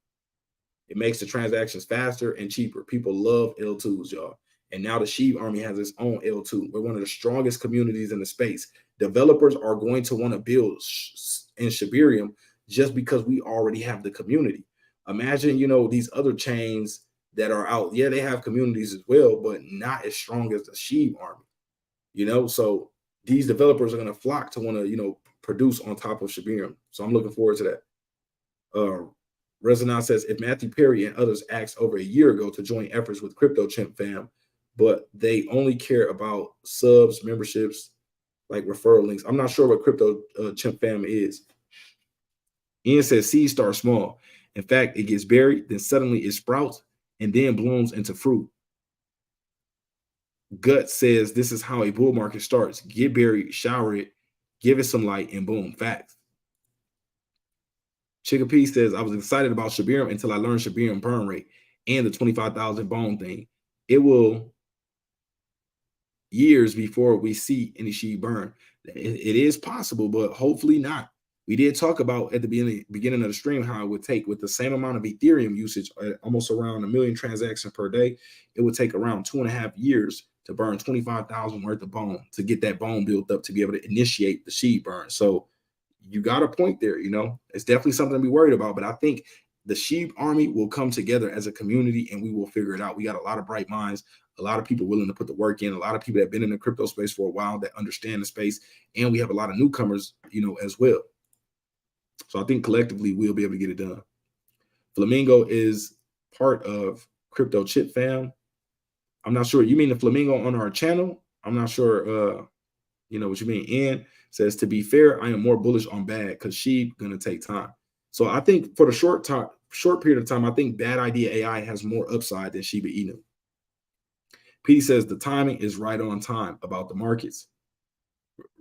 It makes the transactions faster and cheaper. People love L2s, y'all. And now the SHIB army has its own L2. We're one of the strongest communities in the space. Developers are going to want to build in Shibarium just because we already have the community. Imagine, these other chains that are out. Yeah, they have communities as well, but not as strong as the SHIB army. So these developers are going to flock to want to, produce on top of Shibarium. So I'm looking forward to that. Resonance says, if Matthew Perry and others asked over a year ago to join efforts with Crypto Chimp Fam, but they only care about subs, memberships, like referral links. I'm not sure what Crypto Chimp Fam is. Ian says, seeds start small. In fact, it gets buried, then suddenly it sprouts and then blooms into fruit. Gut says, this is how a bull market starts. Get buried, shower it, give it some light, and boom, facts. Chickapee says, I was excited about Shibarium until I learned Shibarium burn rate and the 25,000 bone thing. It will years before we see any SHIB burn. It is possible, but hopefully not. We did talk about at the beginning of the stream how it would take, with the same amount of Ethereum usage, almost around 1 million transactions per day, it would take around 2.5 years to burn 25,000 worth of bone, to get that bone built up to be able to initiate the SHIB burn. So you got a point there. It's definitely something to be worried about, but I think the SHIB army will come together as a community and we will figure it out. We got a lot of bright minds, a lot of people willing to put the work in, a lot of people that have been in the crypto space for a while that understand the space, and we have a lot of newcomers, as well. So I think collectively we'll be able to get it done. Flamingo is part of Crypto Chip Fam. I'm not sure. You mean the Flamingo on our channel? I'm not sure what you mean. Ian says, to be fair, I am more bullish on bad because SHIB gonna take time. So I think for the short period of time, I think Bad Idea AI has more upside than Shiba Inu. P says the timing is right on time about the markets.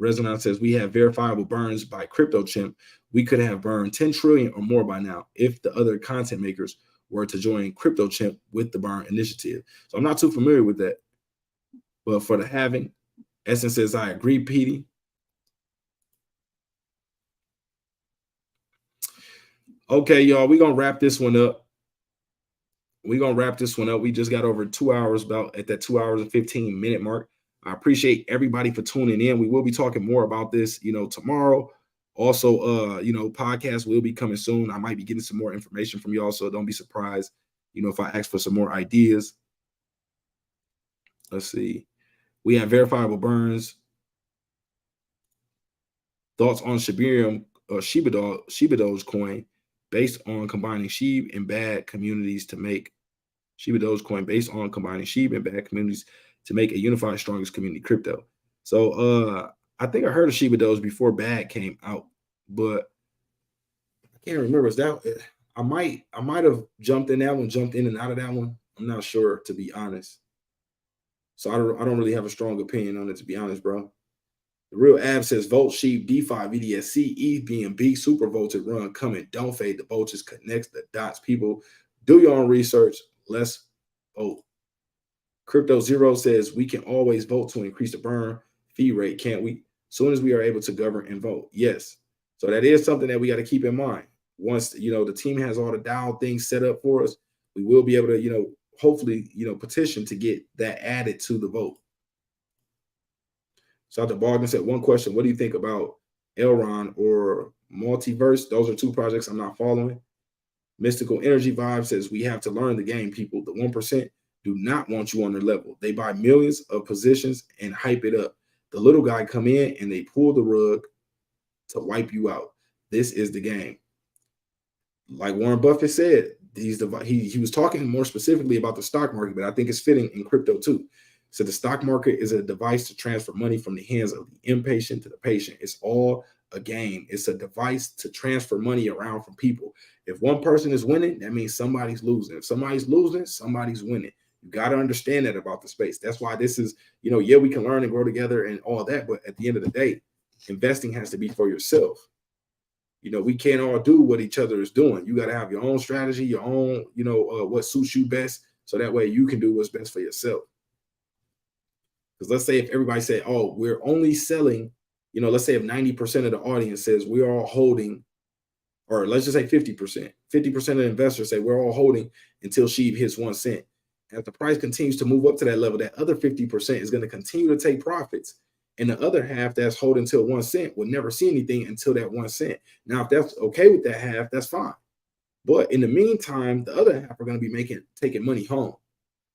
Resonance says we have verifiable burns by crypto chimp. We could have burned 10 trillion or more by now if the other content makers were to join crypto chimp with the burn initiative. So I'm not too familiar with that. But for the halving, Essence says I agree, Petey. Okay, y'all, we're gonna wrap this one up. We just got over 2 hours, about at that 2 hours and 15-minute mark. I appreciate everybody for tuning in. We will be talking more about this, tomorrow. Also, podcasts will be coming soon. I might be getting some more information from y'all, so don't be surprised, if I ask for some more ideas. Let's see. We have verifiable burns. Thoughts on Shibarium or Shiba Dogecoin based on combining shib and bad communities to make Shiba Dogecoin based on combining shib and bad communities to make a unified, strongest community crypto. So I think I heard of Shiba Doge before bad came out, but I can't remember. Is that I might have jumped in that one, jumped in and out of that one. I'm not sure, to be honest. So I don't really have a strong opinion on it, to be honest, bro. The real ab says vote sheep DeFi VDSC ETH BNB super voted run coming. Don't fade the vultures, connects the dots. People, do your own research. Let's vote. Crypto Zero says we can always vote to increase the burn fee rate, can't we? Soon as we are able to govern and vote. Yes. So that is something that we got to keep in mind. Once the team has all the dial things set up for us, we will be able to hopefully petition to get that added to the vote. So Dr. Bargain said, one question, what do you think about Elron or Multiverse? Those are two projects I'm not following. Mystical Energy Vibe says, we have to learn the game, people. The 1% do not want you on their level. They buy millions of positions and hype it up. The little guy come in and they pull the rug to wipe you out. This is the game. Like Warren Buffett said, he was talking more specifically about the stock market, but I think it's fitting in crypto too. So the stock market is a device to transfer money from the hands of the impatient to the patient. It's all a game. It's a device to transfer money around from people. If one person is winning, that means somebody's losing. If somebody's losing, somebody's winning. You got to understand that about the space. That's why this is, yeah, we can learn and grow together and all that. But at the end of the day, investing has to be for yourself. We can't all do what each other is doing. You got to have your own strategy, your own, what suits you best. So that way you can do what's best for yourself. Because let's say if everybody said, oh, we're only selling, let's say if 90% of the audience says we're all holding, or let's just say 50%, 50% of the investors say we're all holding until SHIB hits 1 cent. And if the price continues to move up to that level, that other 50% is going to continue to take profits. And the other half that's holding until 1 cent will never see anything until that 1 cent. Now, if that's okay with that half, that's fine. But in the meantime, the other half are going to be taking money home.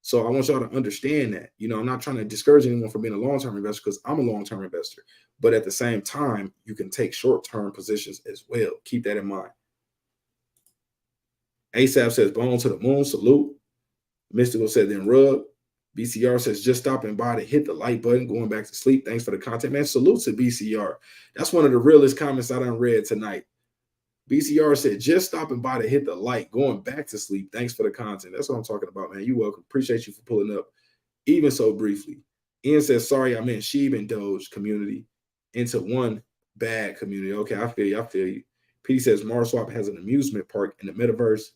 So I want y'all to understand that, I'm not trying to discourage anyone from being a long-term investor because I'm a long-term investor. But at the same time, you can take short-term positions as well. Keep that in mind. ASAP says, bone to the moon, salute. Mystical said, then rub. BCR says, just stopping by to hit the like button, going back to sleep. Thanks for the content, man. Salute to BCR. That's one of the realest comments I done read tonight. BCR said, just stopping by to hit the like, going back to sleep. Thanks for the content. That's what I'm talking about, man. You're welcome. Appreciate you for pulling up, even so briefly. Ian says, sorry, I meant Shib and Doge community into one bad community. Okay, I feel you. P says, MarsSwap has an amusement park in the metaverse.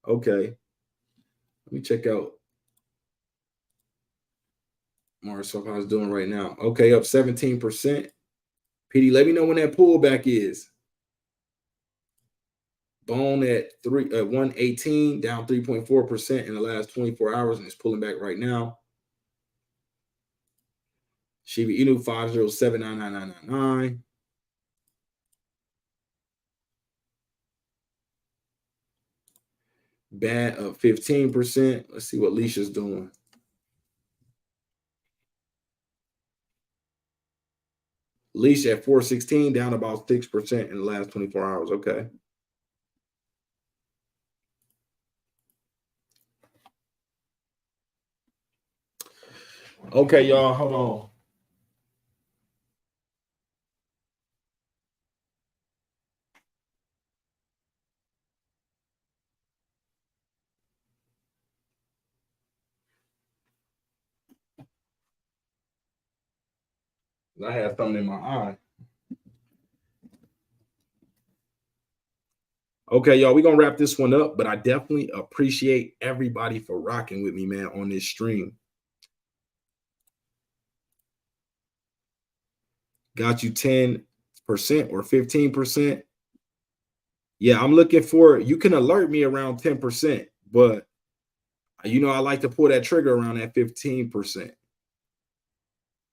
Okay. Let me check out MarsSwap, how it's doing right now. Okay, up 17%. PD, let me know when that pullback is. Bone at 118, down 3.4% in the last 24 hours, and it's pulling back right now. Shibainu 5079999. Bad up 15%. Let's see what leash is doing. Leash at 416, down about 6% in the last 24 hours. Okay. Okay, y'all, hold on. I had something in my eye. Okay, y'all, we're gonna wrap this one up, but I definitely appreciate everybody for rocking with me, man, on this stream. Got you 10% or 15%. Yeah, I'm looking for, you can alert me around 10%, but you know, I like to pull that trigger around that 15%.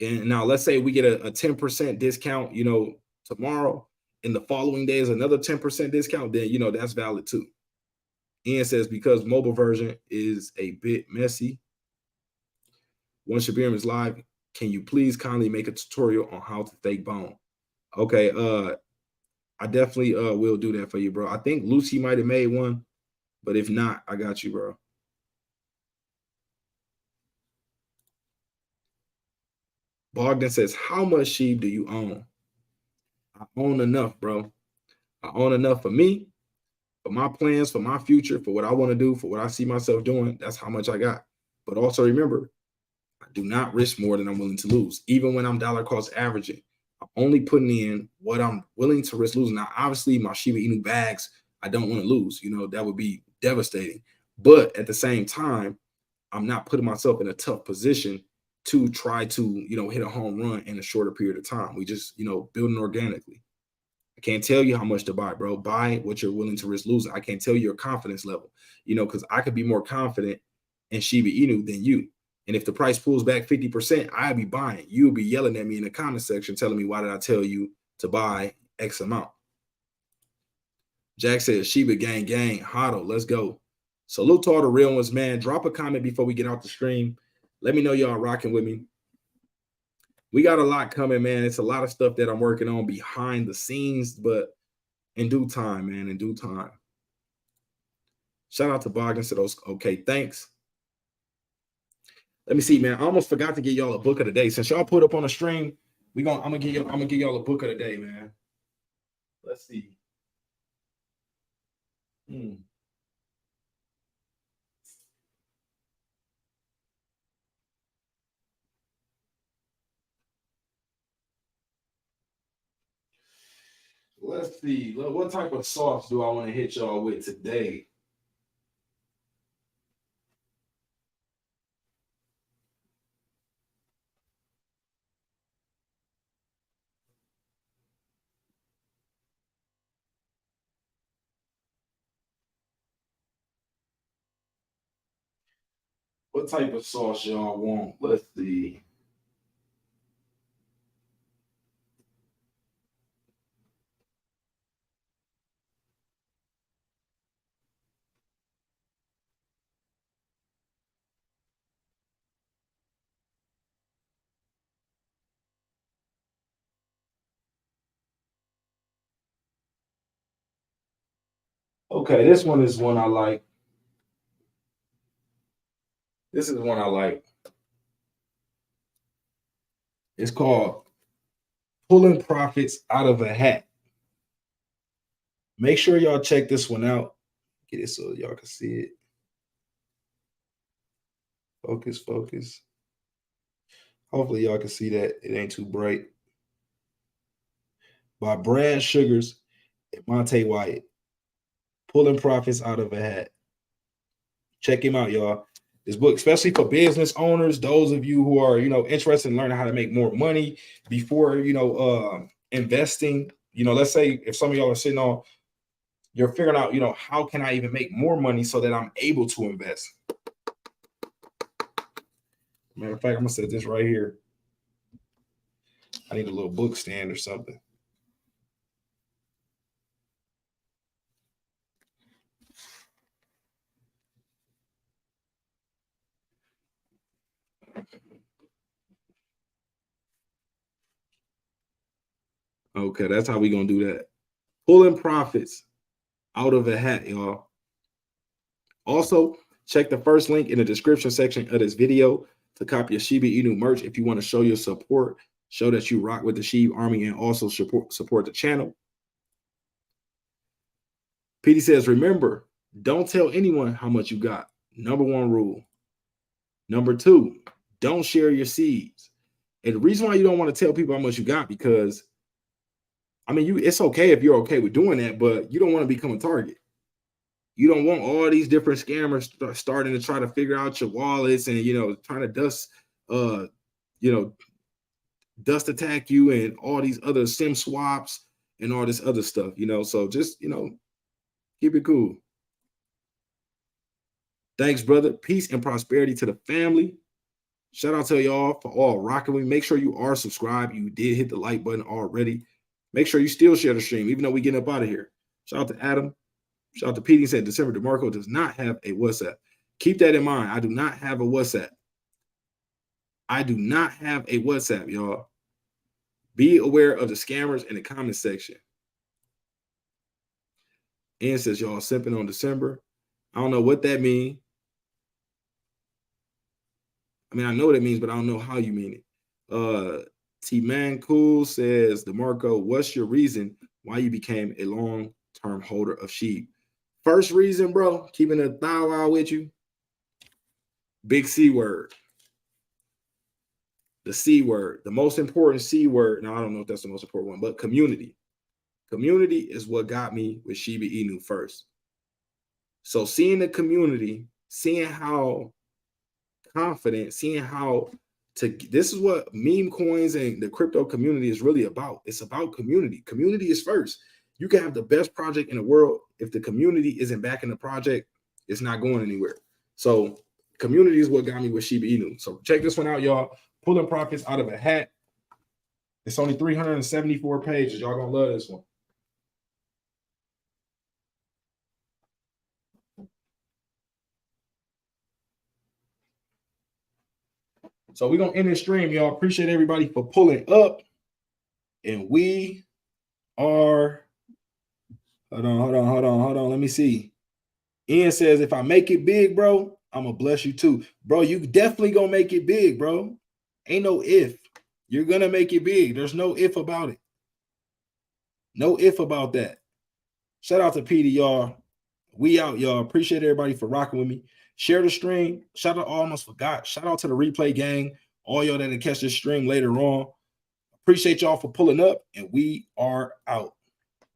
And now let's say we get a 10% discount, you know, tomorrow, and the following day is another 10% discount, then you know that's valid too. Ian says because mobile version is a bit messy. Once Shibarium is live, can you please kindly make a tutorial on how to stake bone? Okay, I definitely will do that for you, bro. I think Lucy might have made one, but if not, I got you, bro. Bogdan says, how much sheep do you own? I own enough, bro. I own enough for me, for my plans, for my future, for what I want to do, for what I see myself doing. That's how much I got. But also remember, I do not risk more than I'm willing to lose. Even when I'm dollar cost averaging, I'm only putting in what I'm willing to risk losing. Now, obviously, my Shiba Inu bags, I don't want to lose. You know, that would be devastating. But at the same time, I'm not putting myself in a tough position to try to, you know, hit a home run in a shorter period of time. We just, you know, building organically. I can't tell you how much to buy, bro. Buy what you're willing to risk losing. I can't tell you your confidence level, you know, because I could be more confident in Shiba Inu than you. And if the price pulls back 50%, I'll be buying. You'll be yelling at me in the comment section telling me, why did I tell you to buy X amount? Jack says, Shiba gang, hodl, let's go. Salute to all the real ones, man. Drop a comment before we get out the stream. Let me know y'all rocking with me. We got a lot coming, man. It's a lot of stuff that I'm working on behind the scenes, but in due time, man, in due time. Shout out to Bogdan said, okay, thanks. Let me see, man. I almost forgot to get y'all a book of the day. Since y'all put up on the stream, I'm gonna give y'all a book of the day, man. Let's see. Let's see. What type of sauce do I want to hit y'all with today? What type of sauce y'all want? Let's see. Okay, this one is one I like. This is one I like. It's called Pulling Profits Out of a Hat. Make sure y'all check this one out. Get it so y'all can see it. Focus. Hopefully y'all can see that. It ain't too bright. By Brad Sugars and Monte Wyatt. Pulling Profits Out of a Hat. Check him out, y'all. This book, especially for business owners, those of you who are, you know, interested in learning how to make more money before, you know, investing. You know, let's say if some of y'all are sitting on, you're figuring out, you know, how can I even make more money so that I'm able to invest? Matter of fact, I'm gonna set this right here. I need a little book stand or something. Okay, that's how we gonna do that. Pulling profits out of a hat, y'all. Also, check the first link in the description section of this video to copy a Shiba Inu merch if you want to show your support, show that you rock with the Shib army, and also support the channel. PD says, remember, don't tell anyone how much you got. Number one rule. Number two, don't share your seeds. And the reason why you don't want to tell people how much you got, because I mean, it's okay if you're okay with doing that, but you don't want to become a target. You don't want all these different scammers starting to try to figure out your wallets and, you know, trying to dust attack you and all these other sim swaps and all this other stuff, you know. So just, you know, keep it cool. Thanks, brother. Peace and prosperity to the family. Shout out to y'all for all rocking with me. Make sure you are subscribed. You did hit the like button already. Make sure you still share the stream, even though we getting up out of here. Shout out to Adam. Shout out to Pete. He said DecemberDeMarco does not have a WhatsApp. Keep that in mind. I do not have a WhatsApp. I do not have a WhatsApp, y'all. Be aware of the scammers in the comment section. Ian says, y'all simping on December. I don't know what that means. I mean, I know what it means, but I don't know how you mean it. T-Man Cool says, DeMarco, what's your reason why you became a long-term holder of SHIB? First reason, bro, keeping a thou out with you, big C word. The C word, the most important C word. Now, I don't know if that's the most important one, but community. Community is what got me with shibainu first. So seeing the community, seeing how confident, seeing how this is what meme coins and the crypto community is really about. It's about community. Community is first. You can have the best project in the world. If the community isn't backing the project, it's not going anywhere. So community is what got me with shibainu. So check this one out, y'all. Pulling profits out of a hat. It's only 374 pages. Y'all gonna love this one. So we're gonna end this stream, y'all. Appreciate everybody for pulling up. And we are, hold on. Let me see. Ian says, if I make it big, bro, I'm gonna bless you too. Bro, you definitely gonna make it big, bro. Ain't no if. You're gonna make it big. There's no if about it. No if about that. Shout out to Petey, y'all. We out, y'all. Appreciate everybody for rocking with me. Share the stream. Shout out, almost forgot. Shout out to the replay gang. All y'all that catch this stream later on. Appreciate y'all for pulling up, and we are out.